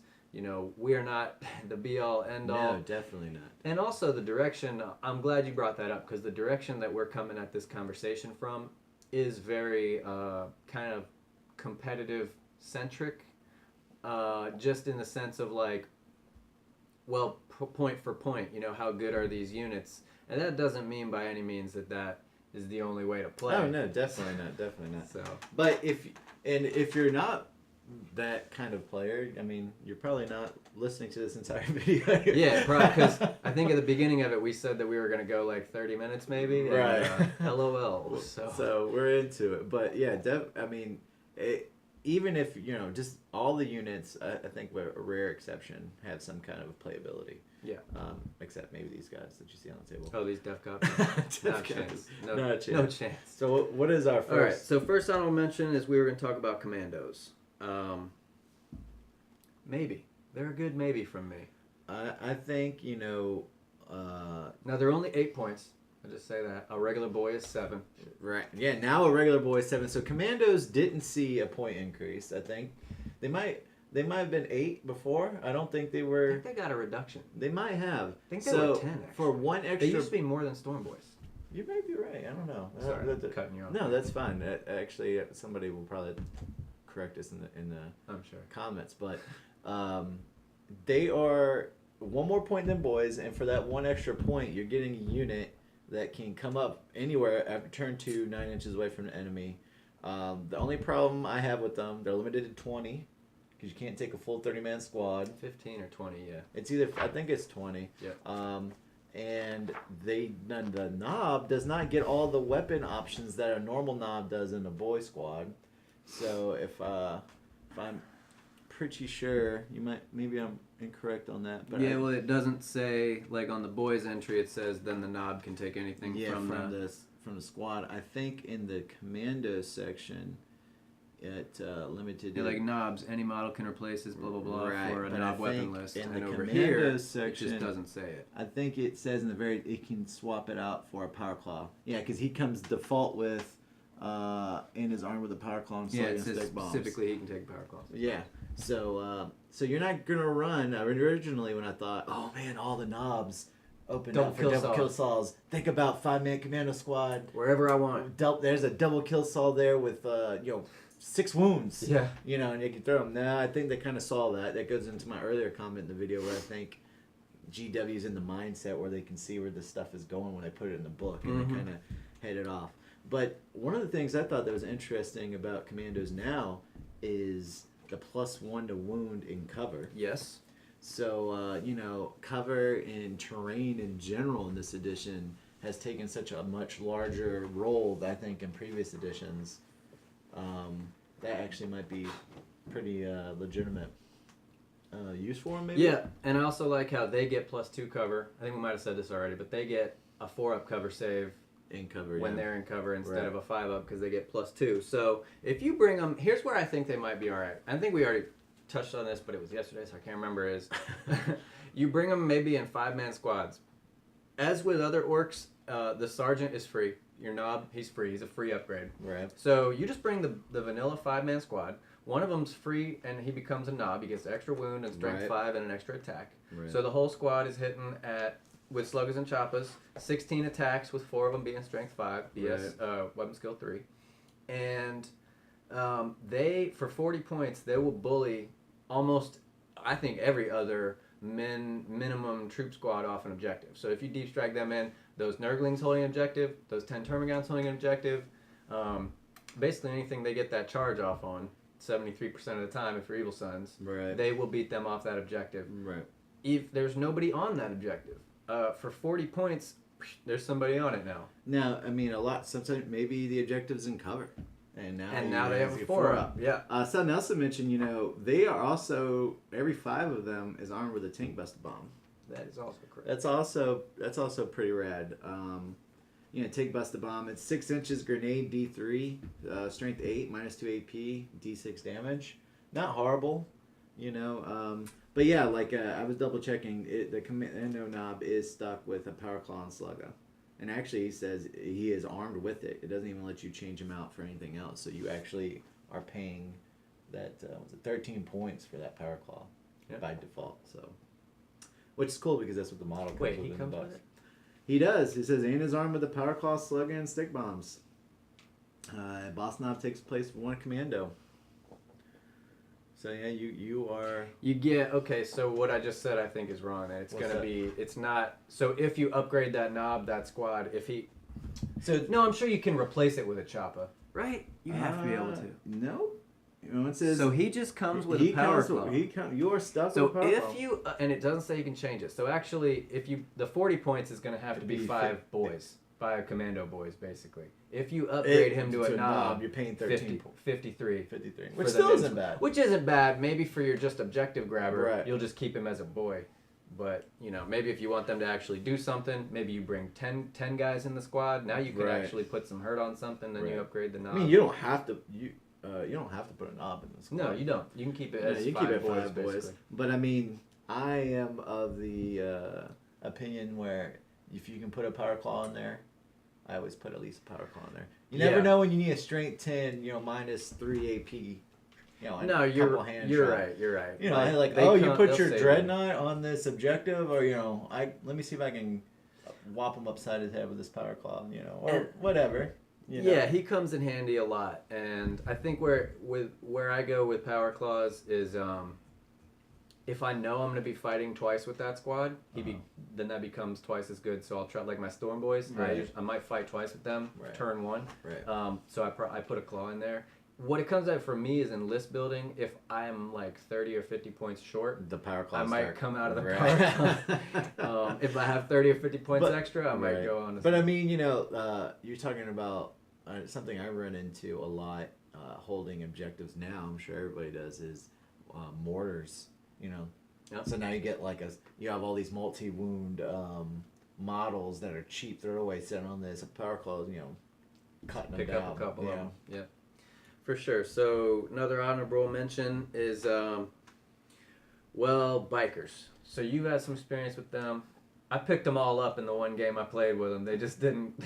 we are not the be-all, end-all. No, definitely not. And also the direction, I'm glad you brought that up, because the direction that we're coming at this conversation from is very kind of competitive-centric, just in the sense of like, well, point for point, how good are these units? And that doesn't mean by any means that is the only way to play. Oh, no, definitely not. So, but if you're not that kind of player, you're probably not listening to this entire video. Yeah, probably, because I think at the beginning of it we said that we were going to go like 30 minutes maybe. Right. And, LOL. So we're into it. But yeah, even if, just all the units, I think with a rare exception, have some kind of playability. Yeah. Except maybe these guys that you see on the table. Oh, these Def Cops? No chance. No chance. So what is our first? All right, so first honorable mention is we were going to talk about Commandos. Maybe. They're a good maybe from me. I think, now, they're only 8 points. I'll just say that. A regular boy is 7. Right. Yeah, now a regular boy is 7. So Commandos didn't see a point increase, I think. They might have been 8 before. I don't think they were. I think they got a reduction. They might have. I think they were 10, actually. For one extra. They used to be more than Storm Boys. You may be right. I don't know. Sorry, cutting you off. No, that's fine. Actually, somebody will probably correct us in the I'm sure. comments. But they are one more point than boys, and for that one extra point, you're getting a unit that can come up anywhere after turn 2, 9 inches away from the enemy. The only problem I have with them, they're limited to 20. Because you can't take a full 30-man squad. 15 or 20, yeah. It's either, I think it's 20. Yeah. and the knob does not get all the weapon options that a normal knob does in a boy squad. So if I'm pretty sure, maybe I'm incorrect on that. But well, it doesn't say like on the boys entry. It says then the knob can take anything from the squad. I think in the commando section, it limited. Yeah, like knobs, any model can replace this blah blah blah for a knob weapon list. In and the over commando here, section, it just doesn't say it. I think it says in the it can swap it out for a power claw. Yeah, because he comes default with in his arm with a power claw and it says specifically he can take power claws. Yeah. So you're not gonna run. Originally, when I thought, oh man, all the knobs open up for double kill saws. Think about 5-man commando squad. Wherever I want. There's a double kill saw there with 6 wounds. Yeah. And you can throw them. Now I think they kind of saw that. That goes into my earlier comment in the video where I think GW's in the mindset where they can see where this stuff is going when they put it in the book and they kind of head it off. But one of the things I thought that was interesting about commandos now is the +1 to wound in cover. Yes. So, cover and terrain in general in this edition has taken such a much larger role, I think, in previous editions. That actually might be pretty legitimate use for them, maybe? Yeah, and I also like how they get +2 cover. I think we might have said this already, but they get a 4-up cover save in cover when they're in cover instead of a 5-up because they get +2. So if you bring them, here's where I think they might be all right. I think we already touched on this, but it was yesterday, so I can't remember. Is you bring them maybe in 5-man squads. As with other orcs, the sergeant is free. Your knob, he's free. He's a free upgrade. Right. So you just bring the vanilla 5-man squad. One of them's free, and he becomes a knob. He gets extra wound and strength 5 and an extra attack. Right. So the whole squad is hitting with sluggers and choppas, 16 attacks with 4 of them being strength 5, BS weapon skill 3, and they for 40 points they will bully almost I think every other minimum troop squad off an objective. So if you deep strike them in, those Nurglings holding an objective, those 10 Termagants holding an objective, basically anything they get that charge off on 73% of the time if you're Evil Sons, they will beat them off that objective. Right. If there's nobody on that objective, for 40 points, there's somebody on it now. Now, I mean, sometimes maybe the objective's in cover. And now they have a 4-up. Yeah. Something else to mention, they are also, every 5 of them is armed with a tank buster bomb. That is also correct. That's also pretty rad. Tank buster bomb. It's 6 inches, grenade D3, strength 8, -2 AP, D6 damage. Not horrible, But yeah, I was double checking. The commando knob is stuck with a power claw and slugger. And actually, he says he is armed with it. It doesn't even let you change him out for anything else. So you actually are paying that 13 points for that power claw by default. So, which is cool because that's what the model comes with. Wait, he comes with it? He does. He says, and is armed with the power claw, slugger, and stick bombs. Boss knob takes place for 1 commando. So yeah, you are. You get so what I just said I think is wrong. That it's not. So if you upgrade that knob, that squad, no, I'm sure you can replace it with a choppa, right? You have to be able to. No. It says so he just comes with a power claw. You are stuck with a power claw. So if you and it doesn't say you can change it. So actually, the 40 points is going to have to be 5 boys. 5 commando boys, basically. If you upgrade him to a knob, you're paying 13. 53. Which still isn't bad. Which isn't bad. Maybe for your just objective grabber, you'll just keep him as a boy. But, maybe if you want them to actually do something, maybe you bring 10 guys in the squad. Now you could actually put some hurt on something, then you upgrade the knob. I mean, you don't have to... You don't have to put a knob in the squad. No, you don't. You can keep it as 5 boys. But, I mean, I am of the opinion where if you can put a power claw in there, I always put at least a power claw in there. You never know when you need a strength 10, -3 AP. No, you're right. You're right. You put your dreadnought on this objective, or let me see if I can whop him upside his head with this power claw, or whatever. Yeah, he comes in handy a lot, and I think where I go with power claws is if I know I'm going to be fighting twice with that squad, then that becomes twice as good. So I'll try, like my Storm Boys, I might fight twice with them, turn 1. Right. So I put a claw in there. what it comes out for me is in list building. If I'm like 30 or 50 points short, the power clause I might come out of the right. power clause. If I have 30 or 50 points extra, I might go on. But I mean, you know, you're talking about something I run into a lot holding objectives now. I'm sure everybody does is mortars. You know, so now you get like you have all these multi-wound models that are cheap throwaway sitting on this power clause. You know, cutting Pick them up down. a couple of them. Yeah. For sure. So another honorable mention is, bikers. So you had some experience with them. I picked them all up in the one game I played with them. They just didn't.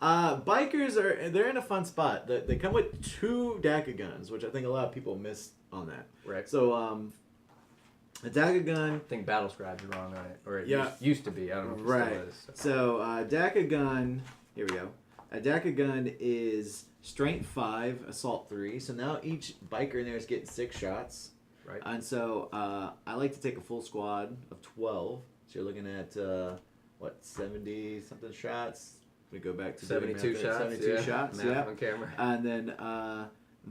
Bikers they're in a fun spot. They come with 2 DACA guns, which I think a lot of people miss on that. Right. So a DACA gun. I think Battle Scribe's wrong on it, or it Yeah. used to be. I don't know if it still is. So DACA gun. Here we go. A DACA gun is Strength 5, Assault 3. So now each biker in there is getting 6 shots. Right. And so I like to take a full squad of 12. So you're looking at 70 something shots. We go back to 72 shots. 72 shots. Yeah. On camera. And then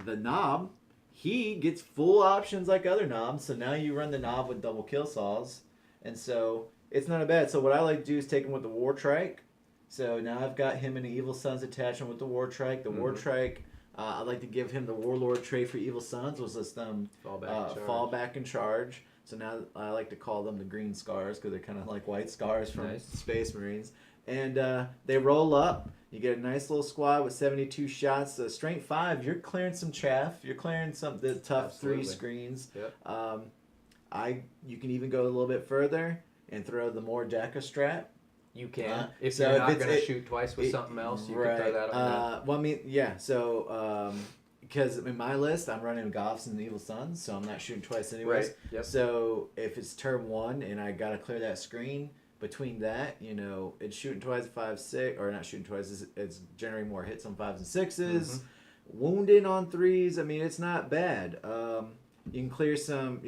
the knob, he gets full options like other knobs. So now you run the knob with double kill saws, and so it's not a bad. So what I like to do is take him with the war trike. So now I've got him and the Evil Sons attachment with the war trike. The war trike, I like to give him the warlord trait for Evil Sons, was this fall back and charge. So now I like to call them the green scars because they're kind of like white scars from Space Marines. And they roll up. You get a nice little squad with 72 shots. So strength 5, you're clearing some chaff. You're clearing some the tough 3 screens. Yep. You can even go a little bit further and throw the more DACA strap. You can. If you're not going to shoot twice with something else, you can throw that on. Well, I mean, yeah. So, because in my list, I'm running Goths and Evil Sons, so I'm not shooting twice anyways. Right. Yep. So, if it's turn 1 and I got to clear that screen, between that, you know, it's shooting twice, 5, 6, or not shooting twice, it's generating more hits on 5s and 6s, wounded on 3s. I mean, it's not bad. You can clear some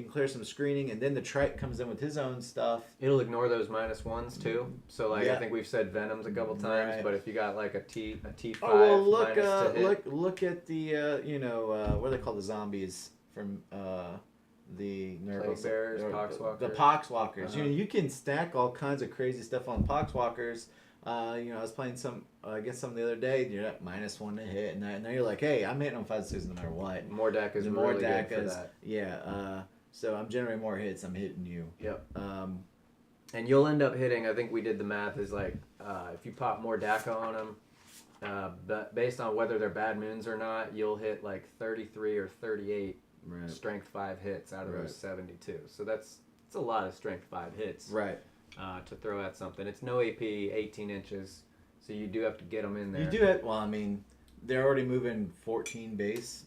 screening, and then the trike comes in with his own stuff. It'll ignore those -1s too. So like I think we've said Venoms a couple times, but if you got like a T5, look at the what are they called, the zombies from the Plague Bearers, Poxwalkers. The Poxwalkers. You can stack all kinds of crazy stuff on Poxwalkers. I was playing some against some the other day. You're at -1 to hit, and now you're like, hey, I'm hitting on 5 6 no matter what. More DACA is really good for that. Yeah. So I'm generating more hits. I'm hitting you. Yep. And you'll end up hitting. I think we did the math. Is like if you pop more DACA on them, but based on whether they're bad moons or not, you'll hit like 33 or 38 strength 5 hits out of those 72. So it's a lot of strength 5 hits. Right. To throw at something. It's no AP, 18 inches, so you do have to get them in there. You do it. Well, I mean, they're already moving 14 base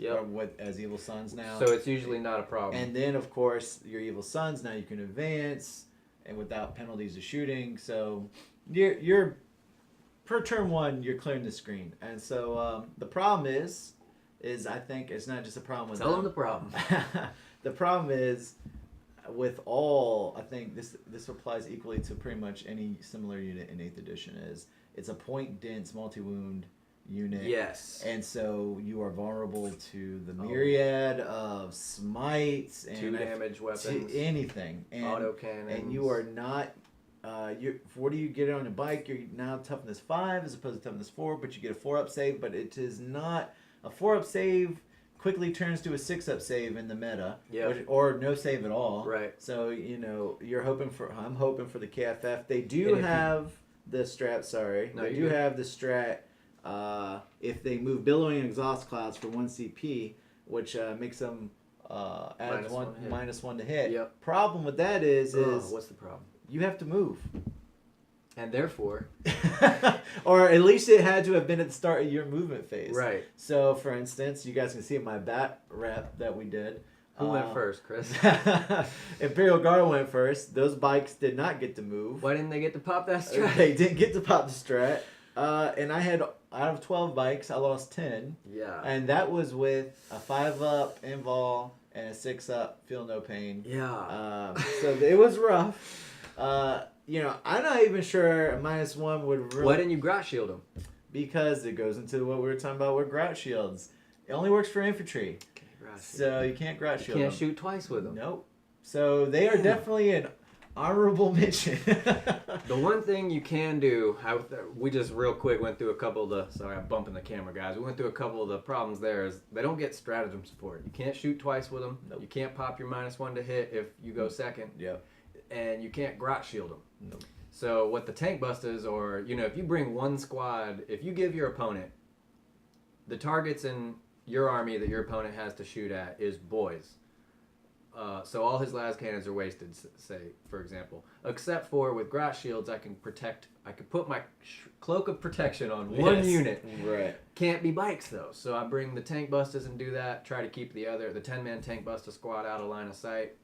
as Evil Sons now. So it's usually not a problem. And then, of course, your Evil Sons, now you can advance, and without penalties of shooting. So you're per turn 1, you're clearing the screen. And so the problem is I think it's not just a problem with Tell them the problem. The problem is, with all, I think this applies equally to pretty much any similar unit in 8th edition, it's a point dense multi-wound unit. Yes. And so you are vulnerable to the myriad of smites and 2 damage weapons. To anything. And, autocannons. And you are not what do you get on a bike? You're now toughness 5 as opposed to toughness 4, but you get a 4-up save, but it is not a 4-up save quickly turns to a 6-up save in the meta, or no save at all. Right. So I'm hoping for the KFF. They do have the strat. Sorry, they do have the strat. If they move billowing exhaust clouds for 1 CP, which makes them adds -1 to hit. Yep. Problem with that is what's the problem? You have to move. And therefore, or at least it had to have been at the start of your movement phase. Right. So, for instance, you guys can see my bat rep that we did. Who went first, Chris? Imperial Guard went first. Those bikes did not get to move. Why didn't they get to pop that strat? They didn't get to pop the strat. And I had, out of 12 bikes, I lost 10. Yeah. And that was with a 5-up invol and a 6-up feel no pain. Yeah. So it was rough. I'm not even sure a -1 would really... Why didn't you grout shield them? Because it goes into what we were talking about with grout shields. It only works for infantry. Right. So you can't grot You shield can't them. shoot twice with them. Nope. So they are definitely an honorable mission. The one thing you can do, we just real quick went through a couple of the, sorry I'm bumping the camera guys, we went through a couple of the problems there is they don't get stratagem support. You can't shoot twice with them. Nope. You can't pop your -1 to hit if you go second. Yep. And you can't grot shield them. Nope. So what the tank busters, or if you bring one squad, if you give your opponent the targets in your army that your opponent has to shoot at is boys. So all his las cannons are wasted, say, for example. Except for with grot shields, I can put my cloak of protection on one unit. Right. Can't be bikes, though. So I bring the tank busters and do that. Try to keep the 10-man tank buster squad out of line of sight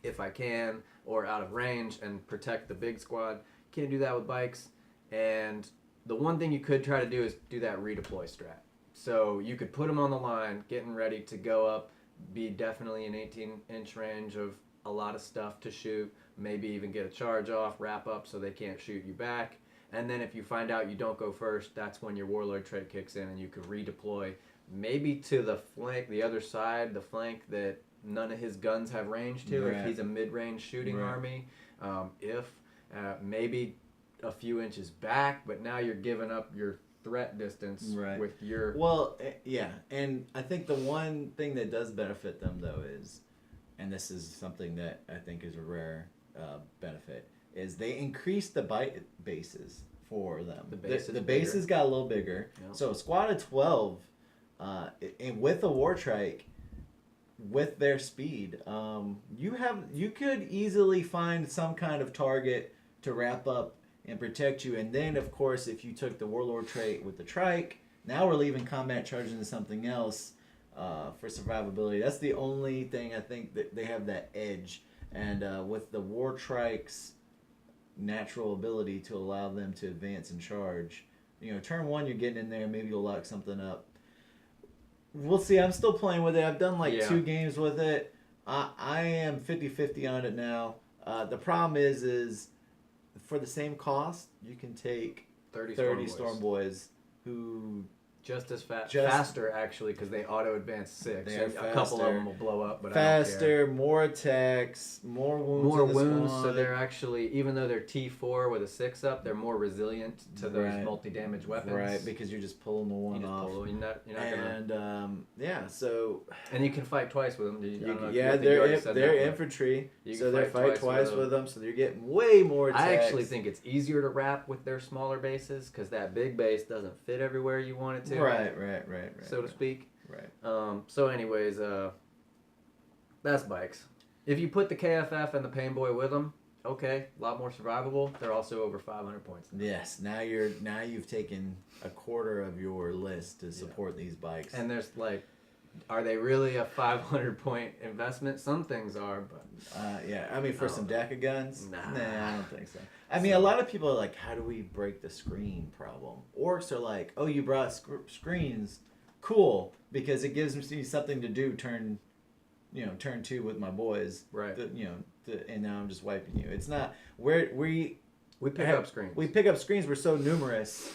if I can, or out of range, and protect the big squad. Can't do that with bikes. And the one thing you could try to do is do that redeploy strat. So you could put them on the line, getting ready to go up, be definitely an 18-inch range of a lot of stuff to shoot, maybe even get a charge off, wrap up so they can't shoot you back. And then if you find out you don't go first, that's when your warlord trait kicks in and you can redeploy maybe to the flank, the other side, the flank that none of his guns have range to, if he's a mid-range shooting army. Maybe a few inches back, but now you're giving up your threat distance with your... Well, yeah, and I think the one thing that does benefit them, though, is, and this is something that I think is a rare benefit, is they increase the bases for them. The bases got a little bigger. Yep. So a squad of 12, and with a war trike, with their speed, you could easily find some kind of target to wrap up and protect you. And then, of course, if you took the warlord trait with the trike, now we're leaving combat charge into something else for survivability. That's the only thing I think that they have that edge. And with the war trike's natural ability to allow them to advance and charge, turn 1 you're getting in there, maybe you'll lock something up. We'll see. I'm still playing with it. I've done 2 games with it. I am 50-50 on it now. The problem is for the same cost, you can take 30 Storm Boys who... Just as faster, actually, because they auto-advance 6. So a couple of them will blow up, but faster, I don't care. more attacks, more wounds. More wounds, so they're actually, even though they're T4 with a 6 up, they're more resilient to those multi-damage weapons. Right, because you're just pulling the one off. You're not gonna... so... And you can fight twice with them. They're infantry, so they fight twice with them, so you're getting way more attacks. I actually think it's easier to wrap with their smaller bases, because that big base doesn't fit everywhere you want it to. Right. So to speak. Right. So anyways, that's bikes. If you put the KFF and the Pain Boy with them, okay, a lot more survivable. They're also over 500 points. Yes. Now you've taken a quarter of your list to support these bikes. And there's are they really a 500 point investment? Some things are, but I mean, for some DECA guns, nah, I don't think so. I mean, a lot of people are like, how do we break the screen problem? Orcs are like, oh, you brought screens, cool, because it gives me something to do turn 2 with my boys, right? And now I'm just wiping you. It's not we pick up screens. We pick up screens. We're so numerous,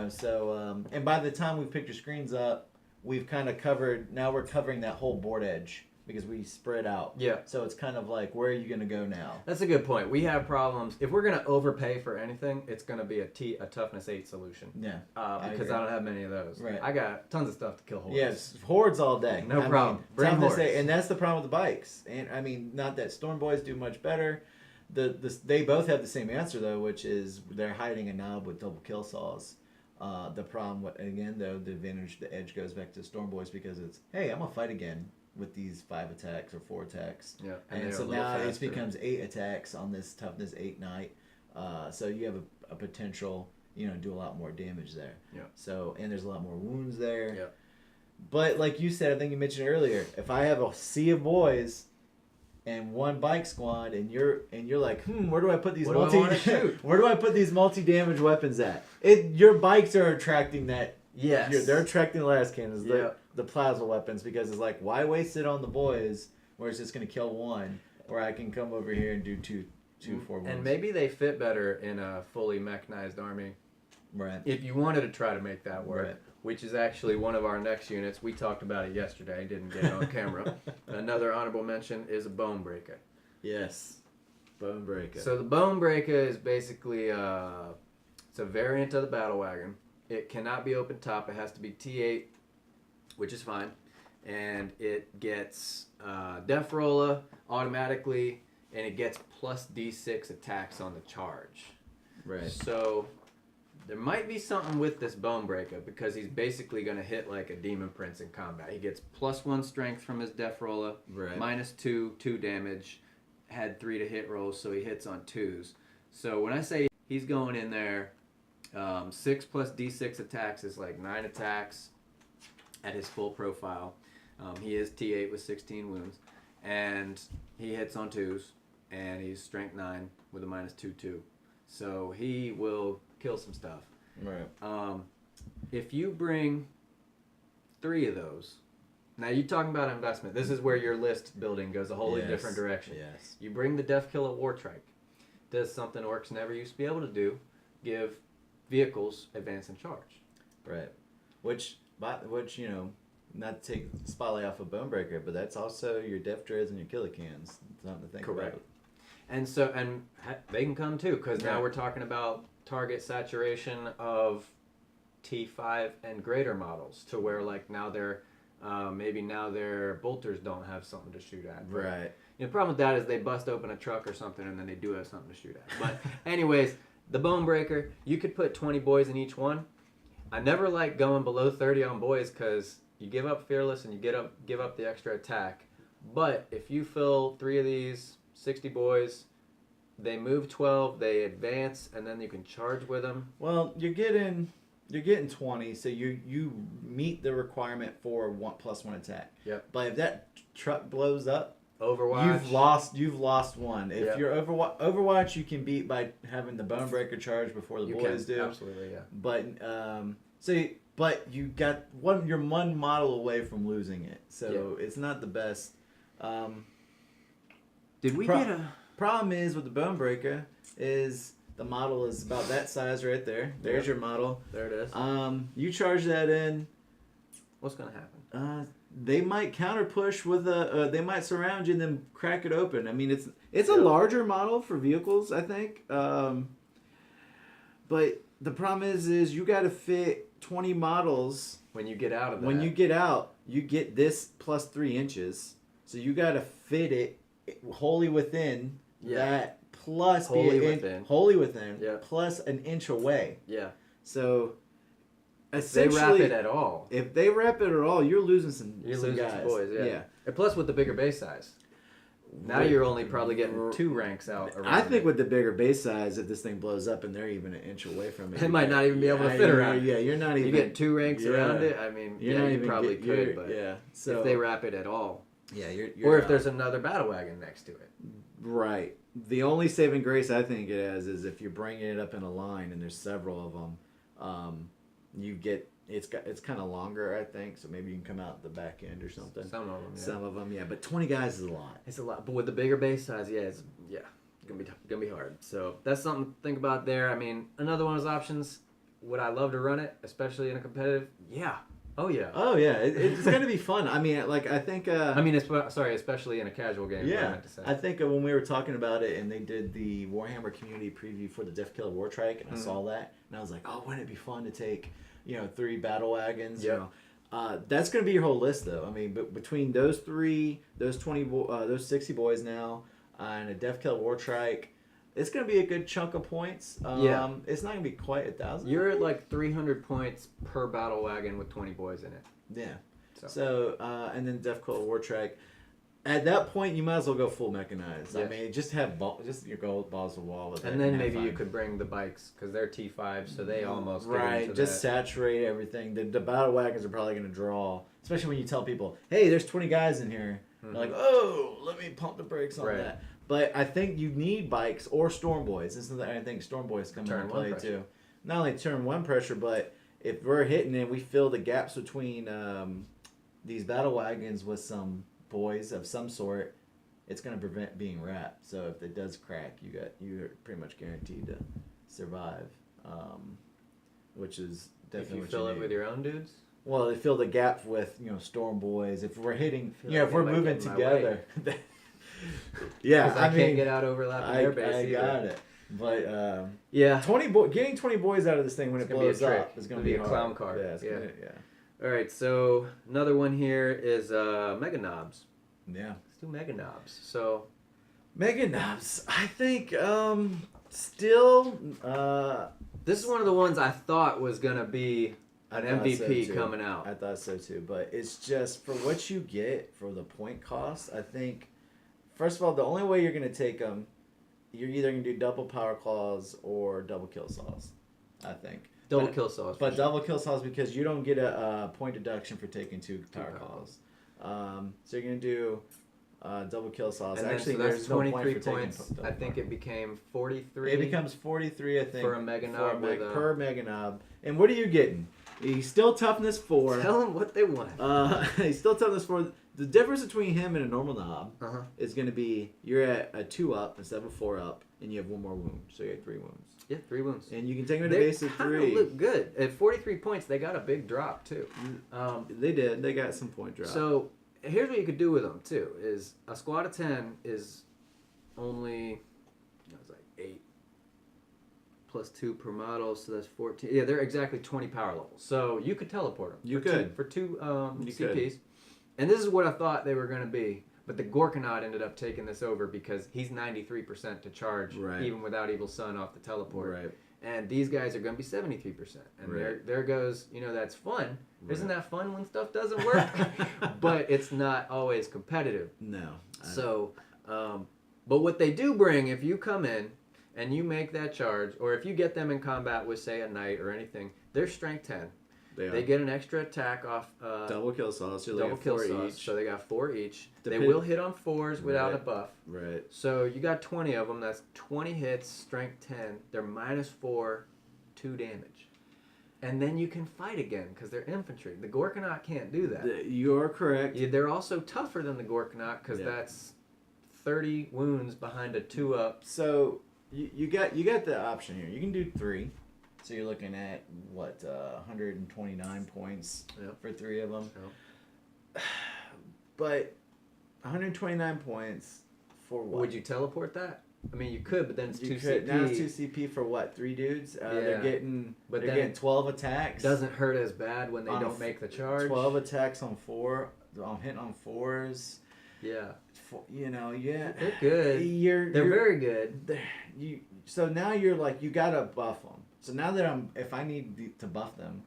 So and by the time we picked your screens up, we've kind of covered. Now we're covering that whole board edge because we spread out. Yeah. So it's kind of like, where are you going to go now? That's a good point. We have problems. If we're going to overpay for anything, it's going to be a toughness 8 solution. Yeah. Because I don't have many of those. Right. I got tons of stuff to kill hordes. Yes, hordes all day. No problem. Bring hordes. And that's the problem with the bikes. And I mean, not that Storm Boys do much better. They both have the same answer though, which is they're hiding a knob with double kill saws. The problem, again, though, the edge goes back to Storm Boys because it's, hey, I'm gonna fight again with these 5 attacks or 4 attacks. Yeah, and so now it becomes 8 attacks on this toughness 8 knight. So you have a potential, do a lot more damage there. Yeah. So and there's a lot more wounds there. Yeah. But like you said, I think you mentioned earlier, if I have a sea of boys and 1 bike squad, and you're like, where do I put these where do I put these multi-damage weapons at? Your bikes are attracting that. Yes. They're attracting the las cannons, the plasma weapons, because it's like, why waste it on the boys where it's just going to kill 1, where I can come over here and do 2, 4 wounds. And maybe they fit better in a fully mechanized army. Right. If you wanted to try to make that work. Right. which is actually one of our next units. We talked about it yesterday, didn't get it on camera. Another honorable mention is a Bone Breaker. Yes, Bone Breaker. So the Bone Breaker is basically it's a variant of the Battle Wagon. It cannot be open top. It has to be T8, which is fine. And it gets Def Rolla automatically, and it gets plus D6 attacks on the charge. Right. So there might be something with this Bone Breaker because he's basically going to hit like a Demon Prince in combat. He gets +1 strength from his Def Rolla, Right. -2 damage, had 3 to hit rolls, so he hits on 2s. So when I say he's going in there, 6 plus D6 attacks is like 9 attacks at his full profile. He is T8 with 16 wounds, and he hits on 2s, and he's strength 9 with a -2/2. So he will kill some stuff. Right. If you bring 3 of those, now you're talking about investment. This is where your list building goes a wholly different direction. Yes. You bring the Death Killer War Trike. Does something Orcs never used to be able to do. Give vehicles advance and charge. Right. Which you know, not to take the spotlight off of Bone Breaker, but that's also your Death Dreads and your Killer Cans. Something to think Correct. about. And so, they can come too, because now Right. we're talking about target saturation of T5 and greater models, to where like now they're maybe now their bolters don't have something to shoot at. Right. The problem with that is they bust open a truck or something, and then they do have something to shoot at. But anyways, the Bone Breaker, you could put 20 boys in each one. I never like going below 30 on boys because you give up Fearless and you give up the extra attack. But if you fill 3 of these, 60 boys, they move 12, they advance, and then you can charge with them. Well, you're getting 20, so you meet the requirement for +1 attack. Yep. But if that truck blows up, Overwatch. you've lost one. If Yep. you're Overwatch, you can beat by having the Bone Breaker charge before the boys do. Absolutely, yeah. But but you got you're one model away from losing it, so it's not the best. Did we get a... Problem is with the Bone Breaker is the model is about that size right there. There's your model. There it is. You charge that in. What's going to happen? They might counter push with a. They might surround you and then crack it open. I mean, it's a larger model for vehicles, I think. But the problem is you got to fit 20 models. When you get out of that. When you get out, you get this +3 inches. So you got to fit it wholly within that plus wholly within yeah. plus an inch away. Yeah. So If they wrap it at all. If they wrap it at all, you're losing some guys. Some boys, yeah. And plus with the bigger base size. Now you're only probably getting 2 ranks out around I think it. with the bigger base size, if this thing blows up and they're even an inch away from it, It might not even be able to fit around it. Yeah, you're not even. You get 2 ranks around it. I mean, you probably could, but so if they wrap it at all, you're or if there's another battle wagon next to it. Right. The only saving grace I think it has is if you're bringing it up in a line and there's several of them, you get it's kind of longer, I think, so maybe you can come out the back end or something. Some of them, yeah. Some of them, yeah, but 20 guys is a lot. It's a lot, but with the bigger base size, it's gonna be hard. So that's something to think about there. I mean, another one of those options. Would I love to run it, especially in a competitive? Yeah. Oh yeah. Oh yeah, it's gonna be fun. I mean, like I think. Especially in a casual game. Yeah, I think when we were talking about it and they did the Warhammer community preview for the Death Killer War Trike, and I saw that, and I was like, oh, wouldn't it be fun to take, 3 battle wagons? Yeah. That's gonna be your whole list, though. I mean, but between those 3, those 20, those 60 boys now, and a Death Killer War Trike. It's going to be a good chunk of points. It's not going to be quite 1,000. You're at like 300 points per battle wagon with 20 boys in it. Yeah. So and then Death Killer War Trike. At that point, you might as well go full mechanized. Yeah. I mean, just have your gold balls of wall with it. And then maybe you could bring the bikes, because they're T5, so they almost get into just saturate everything. The battle wagons are probably going to draw, especially when you tell people, hey, there's 20 guys in here. Mm-hmm. They're like, oh, let me pump the brakes on that. But I think you need bikes or Storm Boys. This is I think Storm Boys come into play too. Not only turn 1 pressure, but if we're hitting and we fill the gaps between these battle wagons with some boys of some sort, it's going to prevent being wrapped. So if it does crack, you're pretty much guaranteed to survive, which is If you fill it with your own dudes? Well, they fill the gap with, Storm Boys. If we're hitting, if we're moving together. Yeah, I can't get out overlapping airbase I either. got it. But, yeah. Getting 20 boys out of this thing when it blows up is going to be a clown card. Yeah, it's Gonna, All right, so another one here is Mega Knobs. Yeah. Let's do Mega Knobs. So, Mega Knobs, I think, still... this is one of the ones I thought was going to be an MVP coming out. I thought so too, but it's just for what you get for the point cost. I think, first of all, the only way you're going to take them, you're either going to do double power claws or double kill saws. I think double kill saws, but double kill saws because you don't get a point deduction for taking two power claws. So you're going to do double kill saws. And actually, so that's there's no 23 point for points. taking I think it became 43. It becomes 43, I think, for a Mega Knob per Mega Knob. And what are you getting? He's still toughness 4. Tell them what they want. He's still toughness 4. The difference between him and a normal knob is going to be you're at a 2 up instead of a 4 up, and you have 1 more wound, so you have 3 wounds. Yeah, 3 wounds. And you can take them to base of 3. They look good. At 43 points, they got a big drop too. They did. They got some point drop. So here's what you could do with them too: is a squad of 10 is only it's like 8 plus 2 per model, so that's 14. Yeah, they're exactly 20 power levels. So you could teleport them. You could for 2 you CPs. could. And this is what I thought they were going to be. But the Gorkanaut ended up taking this over because he's 93% to charge, even without Evil Sun off the teleport. Right. And these guys are going to be 73%. And there goes, that's fun. Right. Isn't that fun when stuff doesn't work? But it's not always competitive. No. So, but what they do bring, if you come in and you make that charge, or if you get them in combat with, say, a knight or anything, they're strength 10. They get an extra attack off double kill saws. So double kill saws. So they got 4 each. They will hit on 4s without a buff. Right. So you got 20 of them. That's 20 hits, strength 10. They're -4, 2 damage. And then you can fight again because they're infantry. The Gorkanaut can't do that. You're correct. They're also tougher than the Gorkanaut because that's 30 wounds behind a 2-up. So you got the option here. You can do 3. So you're looking at, 129 points for 3 of them. Yep. But 129 points for what? Would you teleport that? I mean, you could, but then it's 2 CP. Now it's 2 CP for what? 3 dudes? They're getting 12 attacks. Doesn't hurt as bad when they don't make the charge. 12 attacks on 4. I'm hitting on 4s. Yeah. They're good. They're very good. So now you're like, you gotta buff them. So now that if I need to buff them,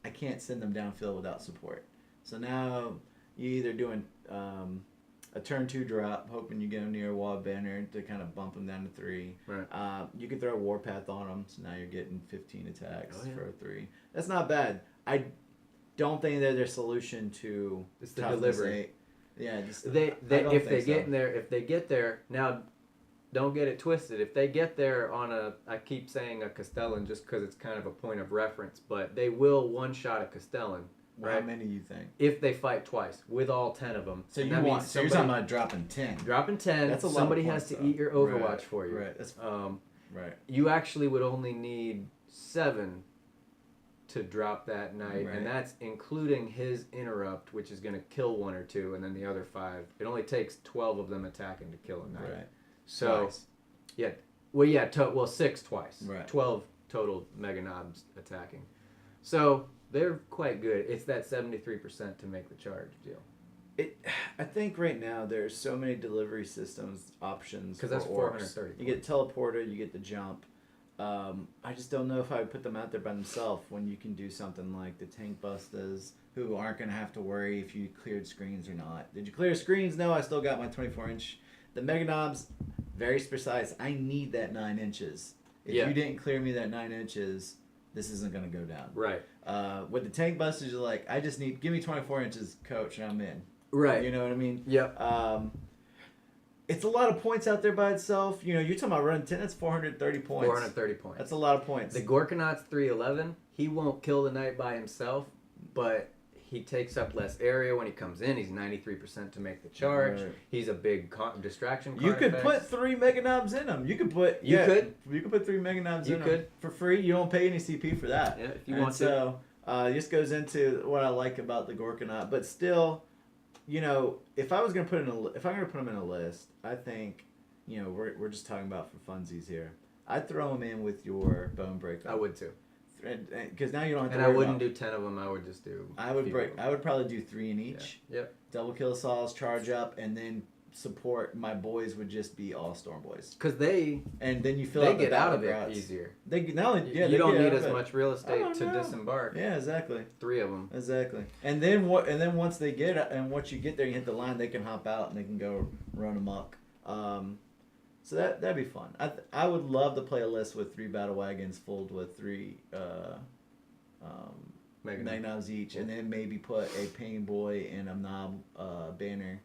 I can't send them downfield without support. So now you're either doing a turn 2 drop, hoping you get them near a wall banner to kind of bump them down to 3. Right. You can throw a warpath on them, so now you're getting 15 attacks for a 3. That's not bad. I don't think they're their solution to it's the delivery. 8. Yeah, if they get there now. Don't get it twisted. If they get there on I keep saying a Castellan just because it's kind of a point of reference, but they will one-shot a Castellan. Right? How many do you think? If they fight twice, with all 10 of them. So you're talking about dropping 10. Dropping 10. That's a lot somebody of points, has to eat your Overwatch right, for you. Right. That's, right. You actually would only need 7 to drop that knight, and that's including his interrupt, which is going to kill 1 or 2, and then the other 5. It only takes 12 of them attacking to kill a knight. Right. So, twice. 6 twice. Right. 12 total Mega Knobs attacking. So they're quite good. It's that 73% to make the charge deal. I think right now there's so many delivery systems options. Because that's 430. You get teleporter, you get the jump. I just don't know if I would put them out there by themselves when you can do something like the tank busters, who aren't going to have to worry if you cleared screens or not. Did you clear screens? No, I still got my 24-inch. The Mega Knobs, very precise. I need that 9 inches. If you didn't clear me that 9 inches, this isn't going to go down. Right. With the tank busters, you're like, give me 24 inches, coach, and I'm in. Right. You know what I mean? Yep. It's a lot of points out there by itself. You're talking about running 10, that's 430 points. 430 points. That's a lot of points. The Gorkanaut's 311. He won't kill the knight by himself, but he takes up less area when he comes in. He's 93% to make the charge. Right. He's a big distraction card You could effects. put 3 Mega Knobs in them. You could put put 3 Mega Knobs in them for free. You don't pay any CP for that. Yeah, if you want to. So it just goes into what I like about the Gorkanaut. But still, you know, if I'm gonna put them in a list, I think, you know, we're just talking about for funsies here. I'd throw them in with your Bone Breaker. I would too. Because now you don't have to. And I wouldn't do 10 of them. I would just do. I would probably do 3 in each. Yeah. Yep. Double kill saws, charge up, and then support. My boys would just be all Storm Boys. Because and then you fill they out the get out of it routes easier. They not only, you don't need as much real estate to disembark. Yeah, exactly. 3 of them. Exactly. And then once they get and once you get there, you hit the line. They can hop out and they can go run amok. So that'd be fun. I would love to play a list with 3 battle wagons filled with 3 Magnobs each, and then maybe put a Pain Boy and a Knob banner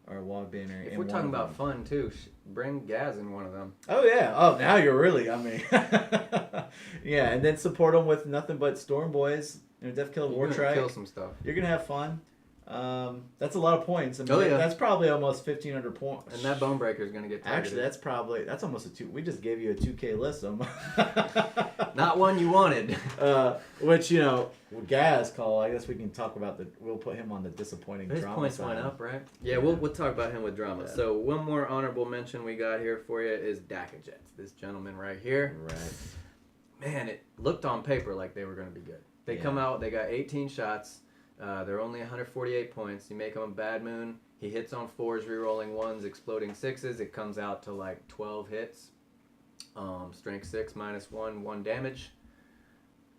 or a Wog banner. If we're talking about fun too, bring Gaz in one of them. Oh yeah. Oh, now you're really. I mean, yeah, and then support them with nothing but Storm Boys and Death Kill War Trike. Kill some stuff. You're gonna have fun. That's a lot of points. I mean, that's probably almost 1,500 points. And that Bone Breaker is going to get targeted. Actually, that's almost a 2. We just gave you a 2K list. Not one you wanted. Which, you know, Gaz call. I guess we can talk about we'll put him on the disappointing His drama points side. went up, right? Yeah, we'll talk about him with drama. Yeah. So one more honorable mention we got here for you is Dakajets. This gentleman right here. Right. Man, it looked on paper like they were going to be good. They come out, they got 18 shots. They're only 148 points. You make him a bad moon. He hits on 4s, rerolling 1s, exploding 6s. It comes out to like 12 hits. Strength 6, -1, 1 damage.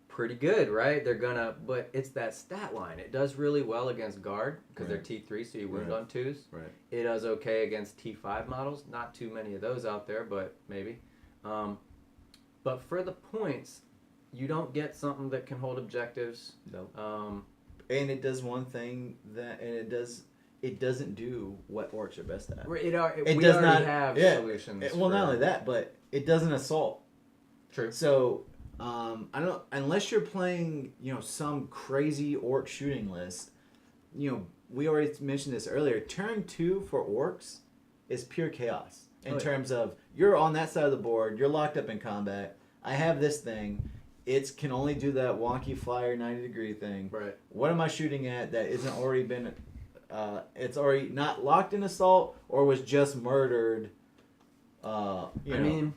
Pretty good, right? But it's that stat line. It does really well against guard because they're T3, so you wound on 2s. Right. It does okay against T5 models. Not too many of those out there, but maybe. But for the points, you don't get something that can hold objectives. Nope. And it does one thing it doesn't do what Orks are best at. We already have solutions. Not only that, but it doesn't assault. True. So unless you're playing, you know, some crazy Orc shooting list, you know, we already mentioned this earlier. Turn 2 for Orks is pure chaos in terms of you're on that side of the board, you're locked up in combat. I have this thing. It can only do that wonky flyer 90-degree thing. Right. What am I shooting at that isn't already been? It's already not locked in assault or was just murdered. Mean,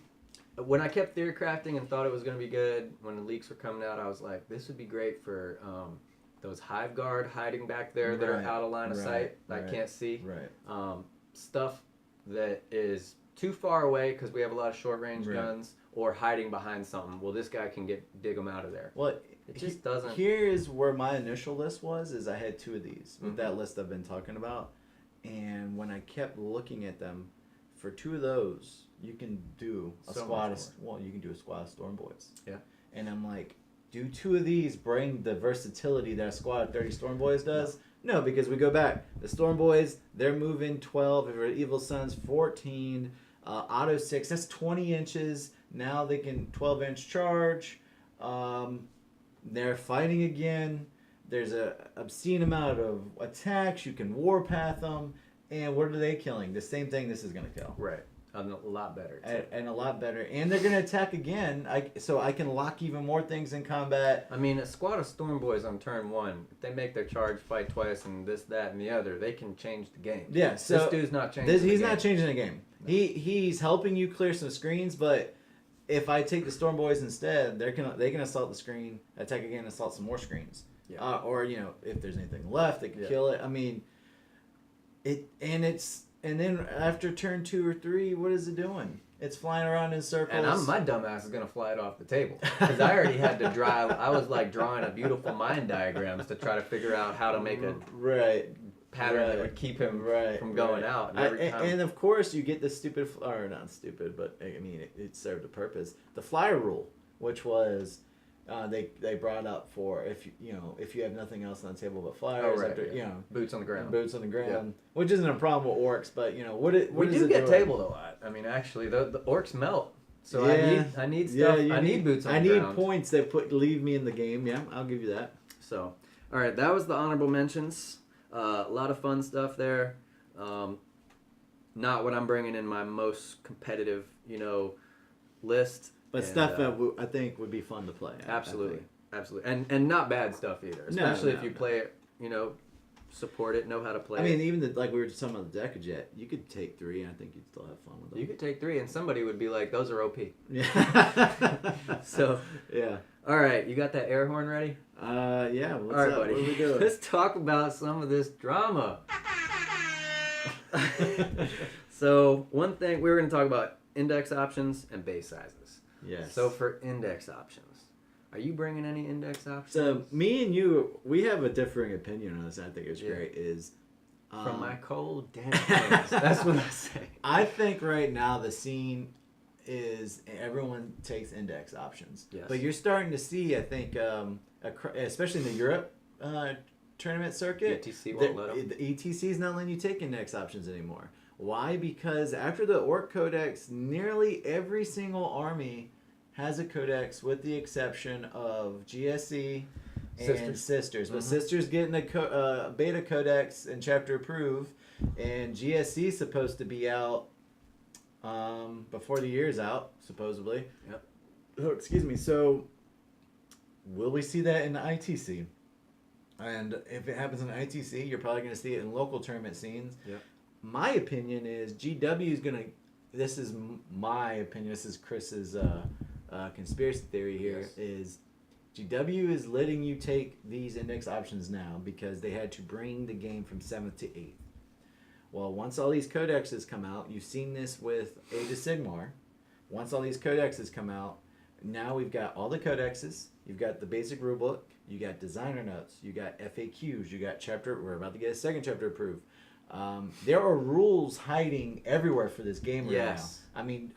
when I kept theory crafting and thought it was going to be good, when the leaks were coming out, I was like, this would be great for those hive guard hiding back there that are out of line of sight that I can't see. Right. Stuff that is too far away because we have a lot of short range guns. Or hiding behind something. Well, this guy can dig them out of there. Well, it just doesn't. Here's where my initial list was: is I had 2 of these with that list I've been talking about, and when I kept looking at them, for 2 of those, you can do a squad of Storm Boys. Yeah. And I'm like, do 2 of these bring the versatility that a squad of 30 Storm Boys does? No, because we go back. The Storm Boys, they're moving 12. If Evil Sons, 14. Auto 6, that's 20 inches. Now they can 12-inch charge. They're fighting again. There's a obscene amount of attacks. You can warpath them. And what are they killing? The same thing this is going to kill. Right. A lot better. And a lot better. And they're going to attack again. So I can lock even more things in combat. I mean, a squad of Storm Boys on turn 1, if they make their charge, fight twice, and this, that, and the other, they can change the game. Yeah, so this dude's not changing the game. He's not changing the game. No. He's helping you clear some screens, but if I take the Storm Boys instead, they can assault the screen, attack again, assault some more screens. Yeah. Or, you know, if there's anything left, they can kill it. I mean, and then after turn 2 or 3, what is it doing? It's flying around in circles. And my dumbass is going to fly it off the table. Because I already had to I was like drawing a beautiful mind diagrams to try to figure out how to make a pattern that would keep him from going out. And of course, you get the stupid, or not stupid, but I mean, it served a purpose. The flyer rule, which was they brought up for if you have nothing else on the table but flyers, boots on the ground, which isn't a problem with Orks, but you know we do get tabled a lot. I mean, actually, the Orks melt. So I need stuff. I need boots on the ground. I need points that leave me in the game. Yeah, I'll give you that. So All right, that was the honorable mentions. A lot of fun stuff there. Not what I'm bringing in my most competitive, list. But And, stuff that I think would be fun to play. Absolutely, absolutely, and not bad stuff either. Especially if you play it, support it, know how to play. I mean, even like we were just talking about the Decajet, you could take 3, and I think you'd still have fun with them. You could take 3, and somebody would be like, "Those are OP." Yeah. So yeah. All right, you got that air horn ready? Yeah. What's All right, up? buddy. What are we doing? Let's talk about some of this drama. So one thing we were going to talk about index options and base sizes. Yes. So for index options, are you bringing any index options? So me and you, we have a differing opinion on this. I think it's great. Is from my cold dead hands. That's what I say. I think right now the scene is everyone takes index options. Yes. But you're starting to see, I think, especially in the Europe tournament circuit, ETC won't let them. the ETC is not letting you take index options anymore. Why? Because after the Orc Codex, nearly every single army has a codex with the exception of GSE and Sisters. But Sisters getting a beta codex and chapter approved, and GSE is supposed to be out before the year's out, supposedly. Yep. Oh, excuse me. So, will we see that in the ITC? And if it happens in the ITC, you're probably going to see it in local tournament scenes. Yep. My opinion is GW is going to... This is my opinion. This is Chris's conspiracy theory here. Yes. Is GW is letting you take these index options now because they had to bring the game from 7th to 8th. Well, once all these codexes come out, you've seen this with Age of Sigmar. Once all these codexes come out, now we've got all the codexes. You've got the basic rulebook. You got designer notes. You got FAQs. You got chapter. We're about to get a second chapter approved. There are rules hiding everywhere for this game right now. I mean,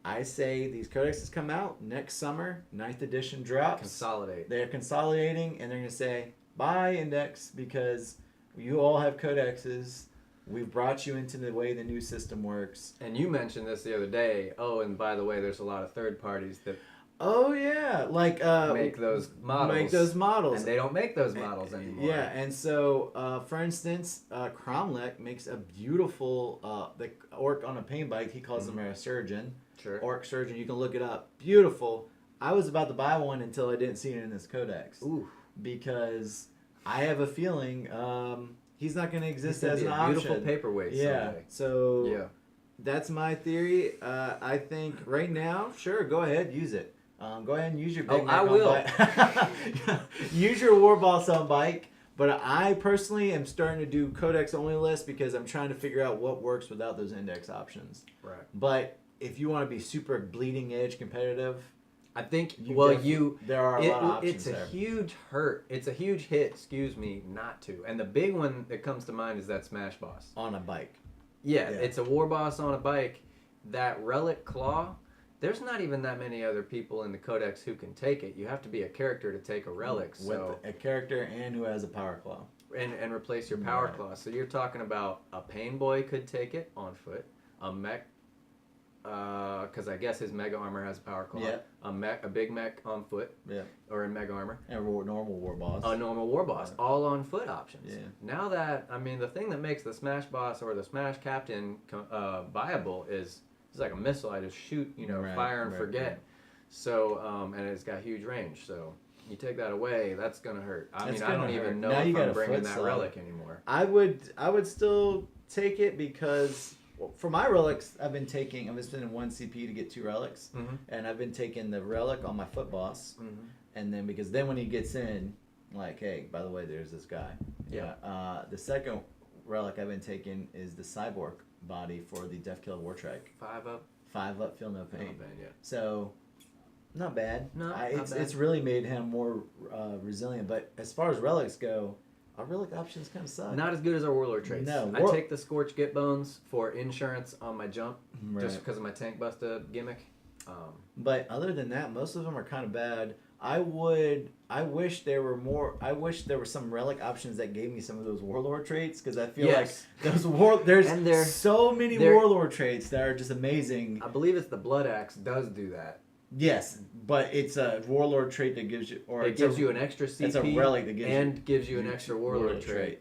I say these codexes come out next summer. 9th edition drops. Consolidate. They're consolidating, and they're going to say, buy index because you all have codexes. We've brought you into the way the new system works. And you mentioned this the other day. Oh, and by the way, there's a lot of third parties that Oh yeah, like make those models. Make those models, and they don't make those models anymore. Yeah, and so for instance, Cromlech makes a beautiful the orc on a pain bike. He calls them a surgeon. Sure. Orc surgeon. You can look it up. Beautiful. I was about to buy one until I didn't see it in this codex. Ooh. Because I have a feeling he's not going to exist as an option. Beautiful paperweight. Yeah. Someday. So that's my theory. I think right now, sure, go ahead, use it. Go ahead and use your big I will. Use your War Boss on bike. But I personally am starting to do codex only list because I'm trying to figure out what works without those index options. Right. But if you want to be super bleeding edge competitive, I think there are a lot of options. It's a huge hurt. It's a huge hit. Excuse me, not to. And the big one that comes to mind is that Smash Boss on a bike. Yeah, it's a War Boss on a bike. That Relic Claw. There's not even that many other people in the Codex who can take it. You have to be a character to take a relic. With a character and who has a power claw. And replace your power claw. So you're talking about a Pain Boy could take it on foot. A mech, because I guess his Mega Armor has a power claw. Yeah. A big mech on foot. Yeah. Or in Mega Armor. And a normal War Boss. A normal War Boss. All on foot options. Yeah. Now that, the thing that makes the Smash Boss or the Smash Captain viable is it's like a missile. I just shoot, fire and forget. Right. So, and it's got huge range. So you take that away, that's gonna hurt. I don't even know if I'm bringing that relic anymore. I would still take it because for my relics, I've been spending 1 CP to get 2 relics, and I've been taking the relic on my foot boss, and then because then when he gets in, like, hey, by the way, there's this guy. Yeah. The second relic I've been taking is the cyborg body for the Death Killer War Trike. 5 up, feel no pain. No pain, yeah. So, not bad. No, it's really made him more resilient. But as far as relics go, our relic options kind of suck. Not as good as our Warlord traits. No. I take the Scorch Get Bones for insurance on my jump, just because of my Tank Buster gimmick. But other than that, most of them are kind of bad. I wish there were some relic options that gave me some of those warlord traits because I feel like there's so many warlord traits that are just amazing. I believe it's the Blood Axe does do that. Yes, but it's a warlord trait that gives you, or It gives you an extra CP. It's a relic that gives and gives you an extra warlord trait. trait.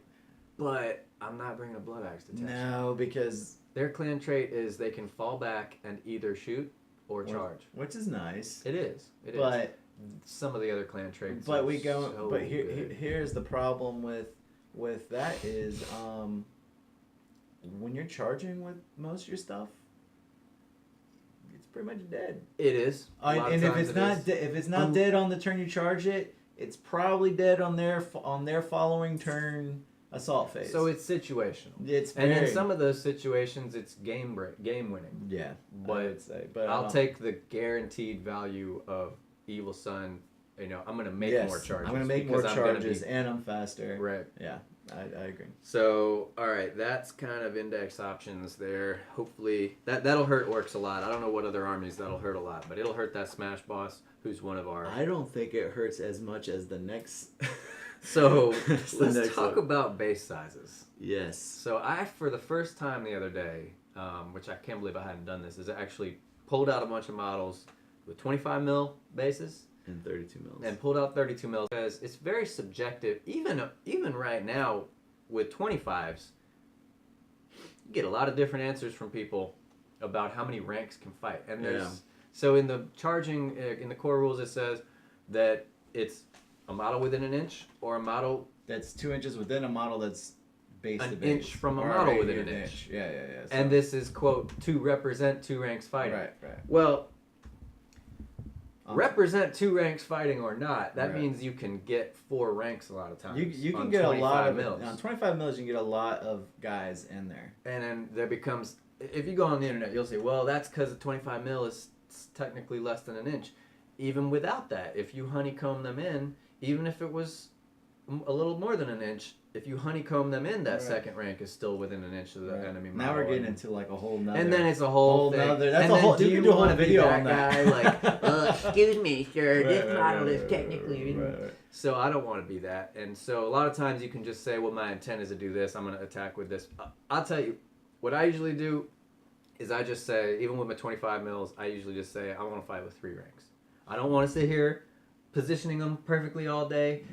But I'm not bringing a blood axe to test. No, because Their clan trait is they can fall back and either shoot or charge. which is nice. It is. It is. But some of the other clan traits. but are we go. so But good. here's the problem with that is when you're charging with most of your stuff, it's pretty much dead. It is. And if it's not dead on the turn you charge it, it's probably dead on their following turn assault phase. So it's situational. It's and in very- some of those situations, it's game winning. Yeah, But I would say. But I'll take the guaranteed value of Evil Sun. You know, I'm going to make more charges. I'm going to make more because I'm gonna charges, and I'm faster. Right. Yeah, I agree. So, all right, that's kind of index options there. Hopefully, that'll hurt Orks a lot. I don't know what other armies that'll hurt a lot, but it'll hurt that Smash boss, who's one of our... I don't think it hurts as much as the next... So, The let's next talk one. about base sizes. Yes. So I, for the first time the other day, which I can't believe I hadn't done this, is I actually pulled out a bunch of models with 25 mil bases And 32 mils. and pulled out 32 mils because it's very subjective. Even right now with 25s, you get a lot of different answers from people about how many ranks can fight. And there's so in the charging in the core rules it says that it's a model within an inch or a model That's 2 inches within a model that's base to an base. inch from a Or model within an an inch. Yeah. So. And this is, quote, to represent 2 ranks fighting. Right. Well, represent 2 ranks fighting or not, that Right. means you can get 4 ranks a lot of times. You can on get a lot 25 of mils. on 25 mils. You can get a lot of guys in there. And then there becomes, if you go on the internet, you'll say, well, that's because 25 mil is technically less than an inch. Even without that, if you honeycomb them in, even if it was a little more than an inch, if you honeycomb them in, that Right. second rank is still within an inch of the enemy model. Now we're getting into like a whole nother. And then it's a whole thing. Nother, and that's a then whole. do You you can do a whole want to be video that on that. guy? Like, excuse me, sir, this model is technically. Right. So I don't want to be that. And so a lot of times you can just say, well, my intent is to do this. I'm going to attack with this. I'll tell you, what I usually do is I just say, even with my 25 mils, I usually just say, I want to fight with 3 ranks. I don't want to sit here positioning them perfectly all day.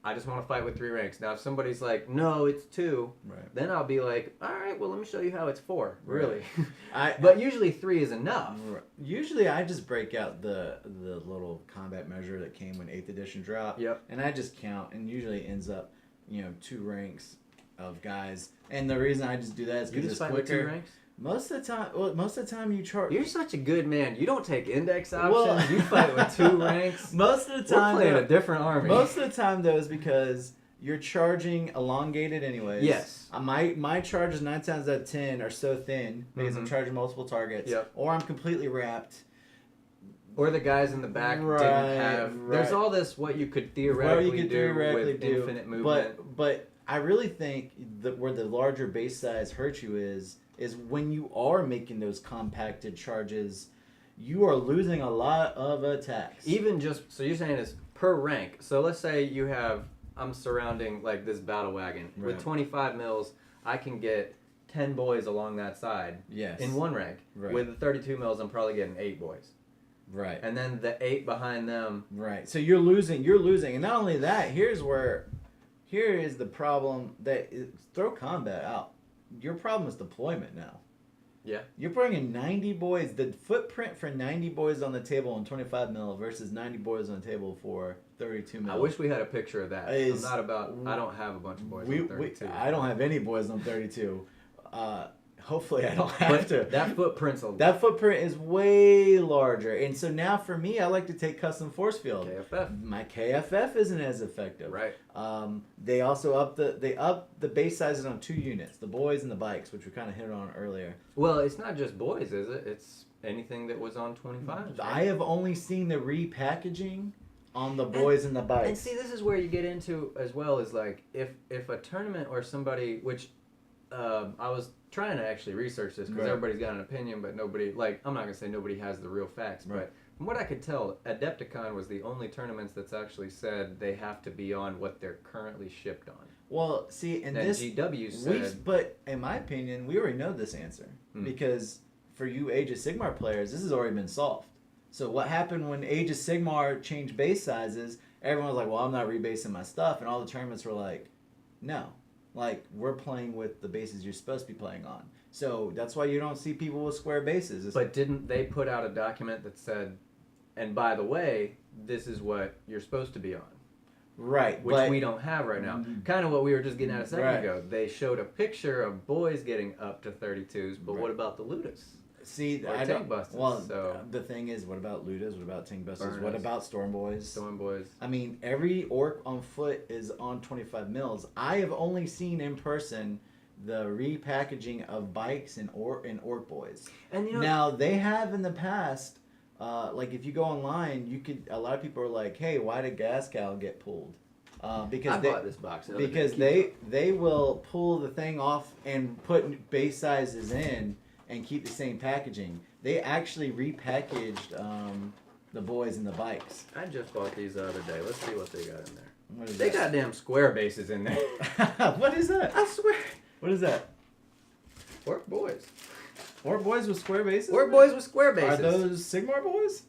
I just want to fight with 3 ranks. Now, if somebody's like, no, it's 2, Right. then I'll be like, all right, well, let me show you how it's 4, really. Right. But usually 3 is enough. Usually I just break out the little combat measure that came when 8th edition dropped. Yep. And I just count, and usually it ends up, 2 ranks of guys. And the reason I just do that is You because just it's fight with 2 quicker. ranks? Most of the time you charge. You're such a good man. You don't take index options. Well- You fight with 2 ranks. Most of the time, We're playing though- a different army. Most of the time though is because you're charging elongated anyways. Yes. My charges 9 times out of 10 are so thin because I'm charging multiple targets. Yep. Or I'm completely wrapped. Or the guys in the back Right, didn't have. right. There's all this what you could theoretically do with infinite movement. But I really think that where the larger base size hurts you is when you are making those compacted charges, you are losing a lot of attacks. Even just so you're saying is per rank. So let's say you have I'm surrounding like this battle wagon Right. with 25 mils. I can get 10 boys along that side Yes. in 1 rank. Right. With the 32 mils, I'm probably getting 8 boys. Right. And then the 8 behind them. Right. So you're losing, and not only that, here is the problem throw combat out. Your problem is deployment now. Yeah. You're bringing 90 boys. The footprint for 90 boys on the table on 25 mil versus 90 boys on the table for 32 mil. I wish we had a picture of that. I don't have a bunch of boys on 32. I don't have any boys on 32. Hopefully I don't have to. That footprint's That footprint is way larger. And so now for me, I like to take custom force field. KFF. My KFF isn't as effective. Right. They also up the base sizes on 2 units, the boys and the bikes, which we kind of hit on earlier. Well, it's not just boys, is it? It's anything that was on 25. Right? I have only seen the repackaging on the boys and the bikes. And see, this is where you get into as well is like if a tournament or somebody, which I was trying to actually research this because Right. everybody's got an opinion, but nobody, like, I'm not going to say nobody has the real facts, Right. but from what I could tell, Adepticon was the only tournaments that's actually said they have to be on what they're currently shipped on. Well, see, and And this GW said, but in my opinion, we already know this answer because for you Age of Sigmar players, this has already been solved. So what happened when Age of Sigmar changed base sizes? Everyone was like, well, I'm not rebasing my stuff. And all the tournaments were like, no. Like, we're playing with the bases you're supposed to be playing on. So that's why you don't see people with square bases. But didn't they put out a document that said, and by the way, this is what you're supposed to be on? Right. Which we don't have right now. Kind of what we were just getting at a second Right. ago. They showed a picture of boys getting up to 32s, but Right. what about the Ludus? See, Or I tank don't. busters, Well, so. the thing is, what about Ludas? What about Tank Busters? Burners. What about Storm Boys? Storm boys. I mean, every orc on foot is on 25 mils. I have only seen in person the repackaging of bikes and orc boys. And you know, Now they have in the past, like if you go online, you could. A lot of people are like, "Hey, why did Gas Cow get pulled?" Because I bought this box. The other day. because they will pull the thing off and put base sizes in and keep the same packaging. They actually repackaged the boys and the bikes. I just bought these the other day. Let's see what they got in there. What is They that? got damn square bases in there. What is that? I swear. What is that? Orc boys. Orc boys with square bases? Orc boys with square Are bases. those Sigmar boys?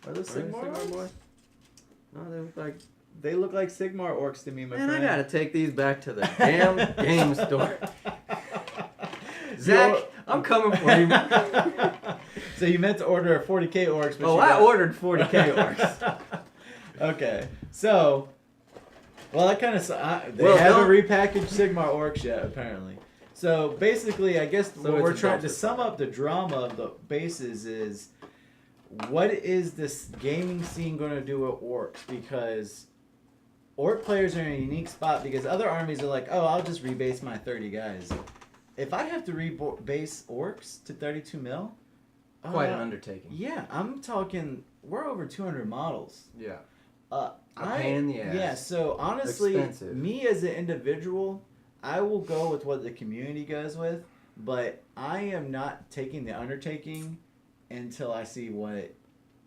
Are those Are they Sigmar, Sigmar boys? boys? No, they look like. They look like Sigmar orcs to me, my Man, friend. I gotta take these back to the damn game store. Zach, I'm coming for you. So you meant to order a 40K orcs, but Oh, you I got... ordered 40K orcs. Okay, so well, that kind of they Well, haven't don't- repackaged Sigmar orcs yet, apparently. So basically, I guess So what it's we're a trying to dumpster sum fire. up the drama of the bases is what is this gaming scene going to do with orcs? Because orc players are in a unique spot because other armies are like, oh, I'll just rebase my 30 guys. If I have to rebase orcs to 32 mil, Quite an undertaking. yeah, I'm talking. We're over 200 models. Yeah. A pain in the ass. Yeah, so honestly, Expensive. me as an individual, I will go with what the community goes with, but I am not taking the undertaking until I see what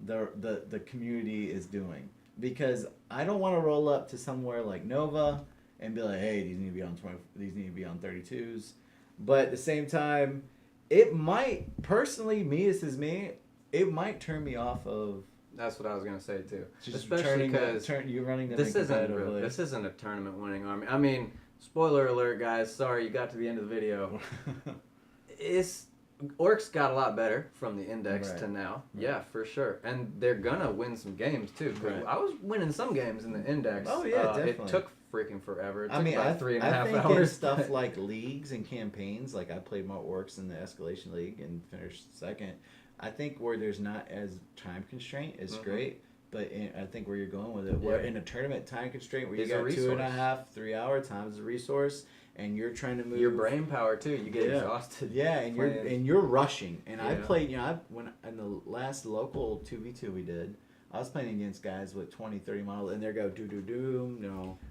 the community is doing. Because I don't want to roll up to somewhere like Nova and be like, hey, these need to be on 20, these need to be on 32s. But at the same time, it might, personally, this is me, it might turn me off of That's what I was gonna say too. just Especially because you running them this in isn't competitively. this isn't a tournament winning army. I mean, spoiler alert, guys. Sorry, you got to the end of the video. Orcs got a lot better from the index Right. to now. Right. Yeah, for sure. And they're gonna win some games too. 'Cause Right. I was winning some games in the index. Oh, yeah, It definitely. took freaking forever. It I took mean, about 3.5 think hours. in stuff like leagues and campaigns, like I played my orcs in the escalation league and finished second. I think where there's not as time constraint is great, but I think where you're going with it, where Yeah. in a tournament time constraint where you It's a got 2.5, resource. 3 hour times a resource, and you're trying to move Your brain power too. You get Yeah. exhausted. Yeah, and playing. you're rushing. And I Yeah. played, when in the last local 2v2 we did, I was playing against guys with 20, 30 models, and they go do,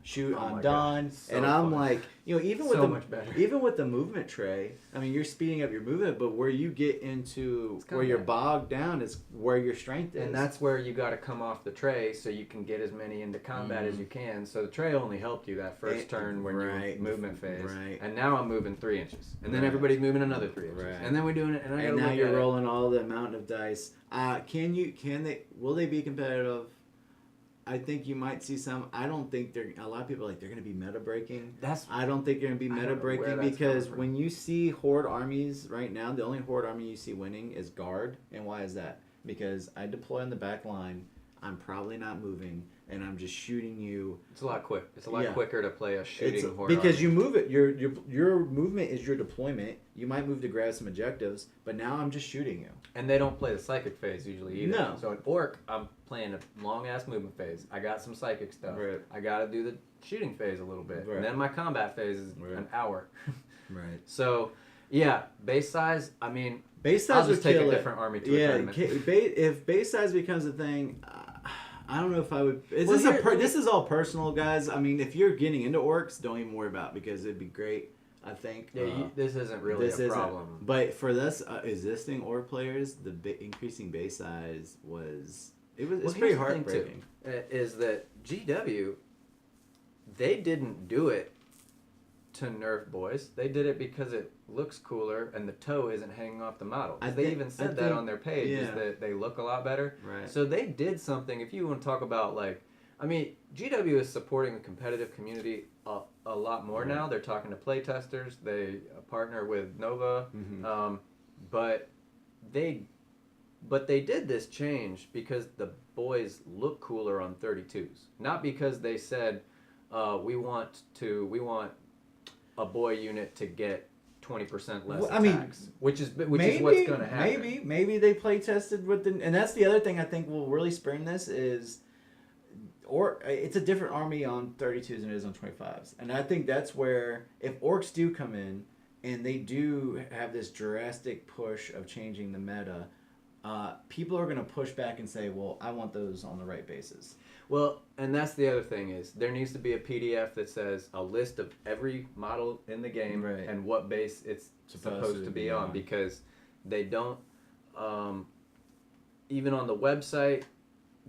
shoot, Oh I'm my done. gosh, so and I'm fun. like, even with So the much better. even with the movement tray, I mean, you're speeding up your movement, but where you get into It's where you're combat. bogged down is where your strength is. And that's where you got to come off the tray so you can get as many into combat as you can. So the tray only helped you that first turn when right, you were movement phase. right. And now I'm moving 3 inches. And then Right. everybody's moving another 3 inches. Right. And then we're doing it. And, I and gotta now look you're at it. rolling all the amount of dice. Will they be competitive? I think you might see some. I don't think a lot of people are like they're going to be meta breaking. I don't think they're going to be I don't meta know where breaking that's because coming from. when you see horde armies right now, the only horde army you see winning is guard. And why is that? Because I deploy on the back line. I'm probably not moving, and I'm just shooting you. It's a lot quick. It's a lot Yeah. quicker to play a shooting horde. Because army. you move it. Your movement is your deployment. You might move to grab some objectives, but now I'm just shooting you. And they don't play the psychic phase usually either. No. So at Orc, I'm playing a long ass movement phase. I got some psychic stuff. Right. I got to do the shooting phase a little bit. Right. And then my combat phase is Right. an hour. Right. So, yeah, base size, I mean, Base size I'll just would take a kill it. different army to a tournament. If base size becomes a thing, I don't know if I would. Well, This is all personal, guys. I mean, if you're getting into orcs, don't even worry about it because it'd be great. I think. Yeah, this isn't really a problem. But for this existing orc players, the increasing base size was it's Well, pretty here's the thing, heartbreaking. too, is that GW, they didn't do it to nerf boys. They did it because it looks cooler and the toe isn't hanging off the model. They even said that on their page, is that they look a lot better. Right. So they did something. If you want to talk about, like, I mean, GW is supporting the competitive community a lot more now. They're talking to playtesters. They partner with Nova. But they did this change because the boys look cooler on 32s. Not because they said, we want a boy unit to get 20% less attacks, which is what's going to happen. Maybe they play tested with and that's the other thing I think will really spring this is, or it's a different army on 32s than it is on 25s, and I think that's where if Orks do come in and they do have this drastic push of changing the meta, people are going to push back and say, well, I want those on the right bases. Well, and that's the other thing is there needs to be a PDF that says a list of every model in the game and what base it's supposed to be on, because they don't, even on the website,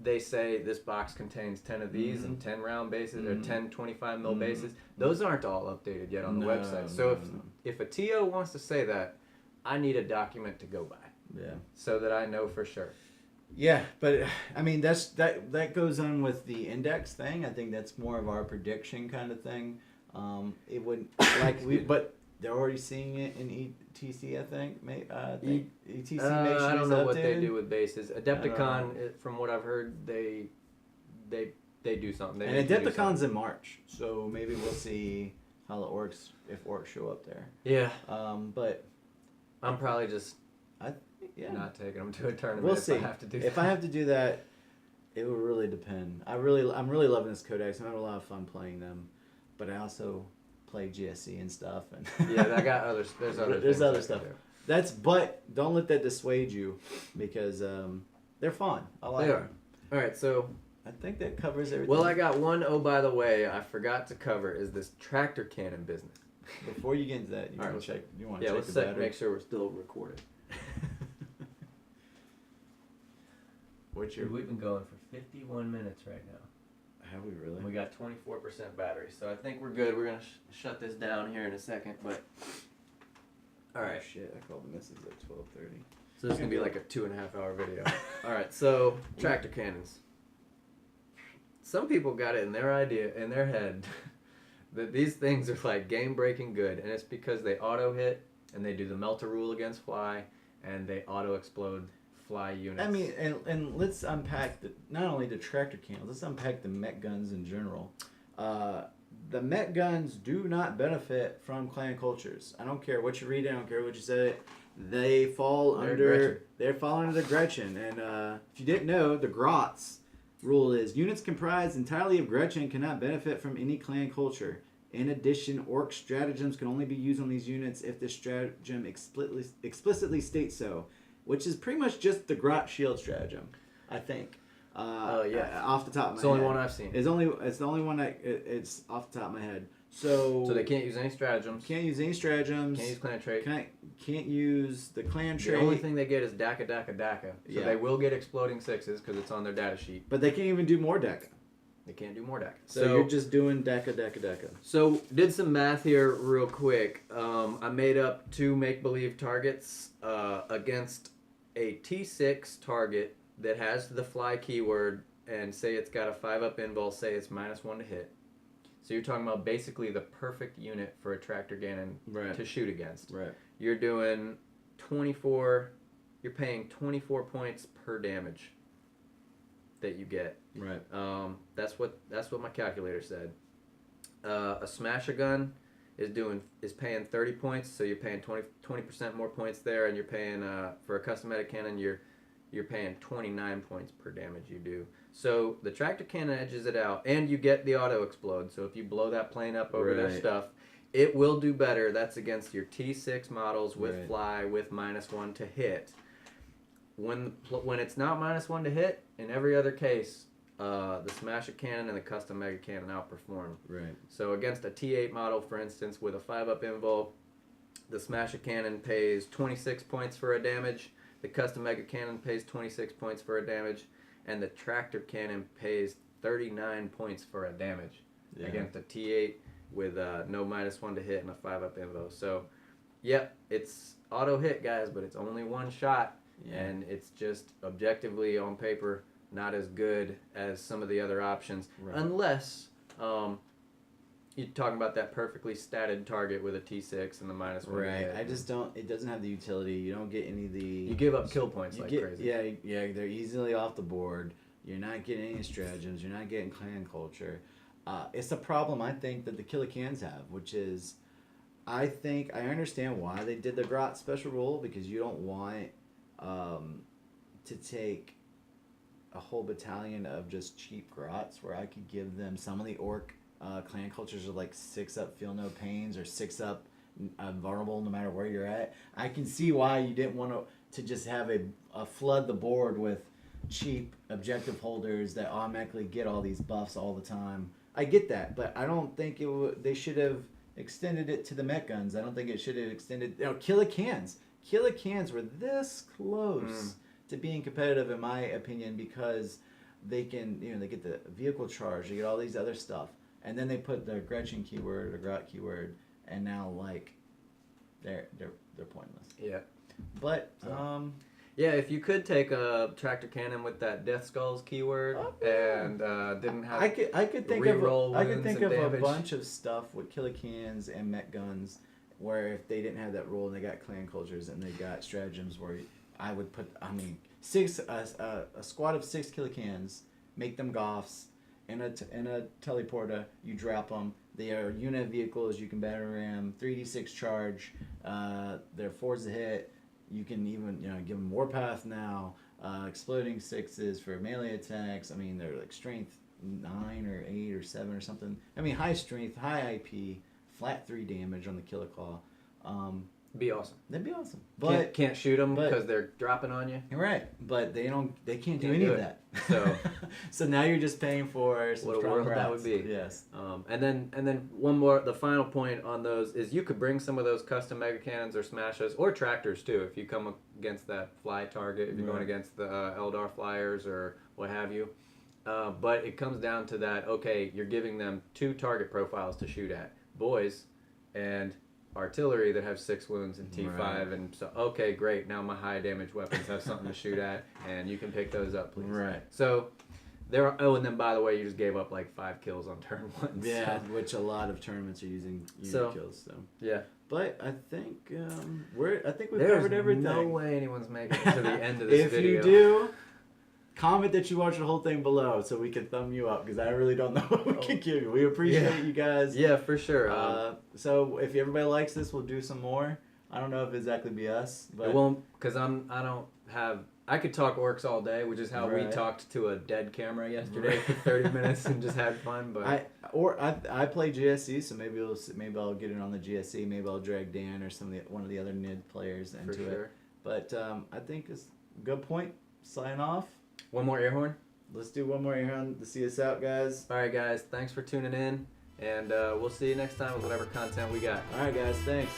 they say this box contains 10 of these and 10 round bases or 10 25 mil bases. Those aren't all updated yet on the website. So if a TO wants to say that, I need a document to go by. Yeah. So that I know for sure. Yeah, but I mean that goes on with the index thing. I think that's more of our prediction kind of thing. It would but they're already seeing it in ETC. I think. ETC. I don't know what they do with bases. Adepticon, from what I've heard, they do something. And Adepticon's in March, so maybe we'll see how the Orks, if Orks show up there. Yeah. But I'm probably just. Not taking them to a tournament. We'll see. If I have to do if that. I have to do that, it will really depend. I'm really loving this Codex. I'm having a lot of fun playing them, but I also play GSC and stuff. And I got others. There's other stuff. But don't let that dissuade you, because they're fun. I like them. All right, so I think that covers everything. Well, I got one. Oh, by the way, I forgot to cover is this tractor cannon business. Before you get into that, you want to check. Let's the battery? Make sure we're still recording. We've been going for 51 minutes right now. Have we really? We got 24% battery, so I think we're good. We're gonna shut this down here in a second, but all right. Oh, shit, I called the missus at 12:30. So this is gonna be like a 2.5 hour video. All right, so tractor cannons. Some people got it in their head that these things are like game breaking good, and it's because they auto hit and they do the melter rule against fly, and they auto explode fly units. I mean, and let's unpack not only the tractor cannons, let's unpack the mech guns in general. The mech guns do not benefit from clan cultures. I don't care what you read, I don't care what you say. They fall under the Gretchen. And if you didn't know, the Grots rule is units comprised entirely of Gretchen cannot benefit from any clan culture. In addition, Orc stratagems can only be used on these units if the stratagem explicitly states so, which is pretty much just the Grot shield stratagem, I think. Off the top of my head. It's the only one I've seen. It's the only one it's off the top of my head. So they can't use any stratagems. Can't use any stratagems. Can't use clan trait. Can't use the clan trait. The only thing they get is DACA. So they will get exploding sixes because it's on their data sheet. But they can't even do more DACA. They can't do more DACA. So you're just doing DACA. So did some math here real quick. I made up 2 make-believe targets against a T6 target that has the fly keyword, and say it's got a 5-up invul, say it's -1 to hit. So you're talking about basically the perfect unit for a tractor cannon to shoot against. Right. You're doing 24. You're paying 24 points per damage that you get. Right. That's what my calculator said. A smasher gun is paying 30 points, so you're paying 20% more points there, and you're paying for a custom-medic cannon you're paying 29 points per damage you do. So the tractor cannon edges it out, and you get the auto explode. So if you blow that plane up over their stuff, it will do better. That's against your T6 models with fly with -1 to hit. When it's not -1 to hit, in every other case, the Smasher Cannon and the Custom Mega Cannon outperform. Right. So against a T8 model, for instance, with a 5-up invul, the Smasher Cannon pays 26 points for a damage, the Custom Mega Cannon pays 26 points for a damage, and the Tractor Cannon pays 39 points for a damage against a T8 with no -1 to hit and a 5-up invo. So, yep, it's auto hit, guys, but it's only one shot, and it's just objectively on paper not as good as some of the other options, unless you're talking about that perfectly statted target with a T6 and the -1 to hit. I just don't. It doesn't have the utility. You don't get any of the. You give up kill points like crazy. Yeah. They're easily off the board. You're not getting any stratagems. You're not getting clan culture. It's a problem I think that the Killicans have, which is, I think I understand why they did the Grot special rule, because you don't want to take a whole battalion of just cheap Grots, where I could give them some of the Orc clan cultures are like 6-up feel no pains or 6-up vulnerable no matter where you're at. I can see why you didn't want to just have a flood the board with cheap objective holders that automatically get all these buffs all the time. I get that, but I don't think they should have extended it to the mech guns. I don't think it should have extended. Killicans. Killicans were this close to being competitive, in my opinion, because they can, they get the vehicle charge, they get all these other stuff, and then they put the Gretchen keyword or Grot keyword, and now they're pointless. Yeah. But yeah, if you could take a tractor cannon with that Death Skulls keyword and didn't have I could think reroll of a damage. bunch of stuff with Killicans and mech guns where if they didn't have that rule and they got clan cultures and they got stratagems where I would put a squad of 6 Killicans, make them Goths in a teleporter, you drop them. They are unit vehicles, you can batter ram, 3d6 charge, they're 4s to hit. You can even give them Warpath now, exploding 6s for melee attacks. I mean, they're like strength 9 or 8 or 7 or something. I mean, high strength, high IP, flat 3 damage on the Killer Claw. Be awesome. That'd be awesome. But can't shoot them because they're dropping on you. Right, but they can't do any of that. So so now you're just paying for some what a strong world rats. that would be. Yes. And then one more. The final point on those is you could bring some of those custom mega cannons or smashes or tractors too if you come against that fly target. If you're going against the Eldar flyers or what have you. But it comes down to that. Okay, you're giving them 2 target profiles to shoot at, boys, and artillery that have 6 wounds and T5, and so okay, great. Now my high damage weapons have something to shoot at, and you can pick those up, please. Right. So there are. Oh, and then by the way, you just gave up like 5 kills on turn 1. Yeah, so. which a lot of tournaments are using unit kills. So yeah. But I think we've covered everything. There's no way anyone's making it to the end of this video. If you do, comment that you watched the whole thing below so we can thumb you up, because I really don't know what we can give you. We appreciate you guys. Yeah, for sure. So if everybody likes this, we'll do some more. I don't know if exactly be us, but it won't, because I could talk Orcs all day, which is how we talked to a dead camera yesterday for 30 minutes and just had fun. But I play GSC, so maybe I'll get it on the GSC. Maybe I'll drag Dan or one of the other NID players into it. But I think it's a good point. Sign off. One more air horn. Let's do one more air horn to see us out, guys. All right, guys. Thanks for tuning in, and we'll see you next time with whatever content we got. All right, guys. Thanks.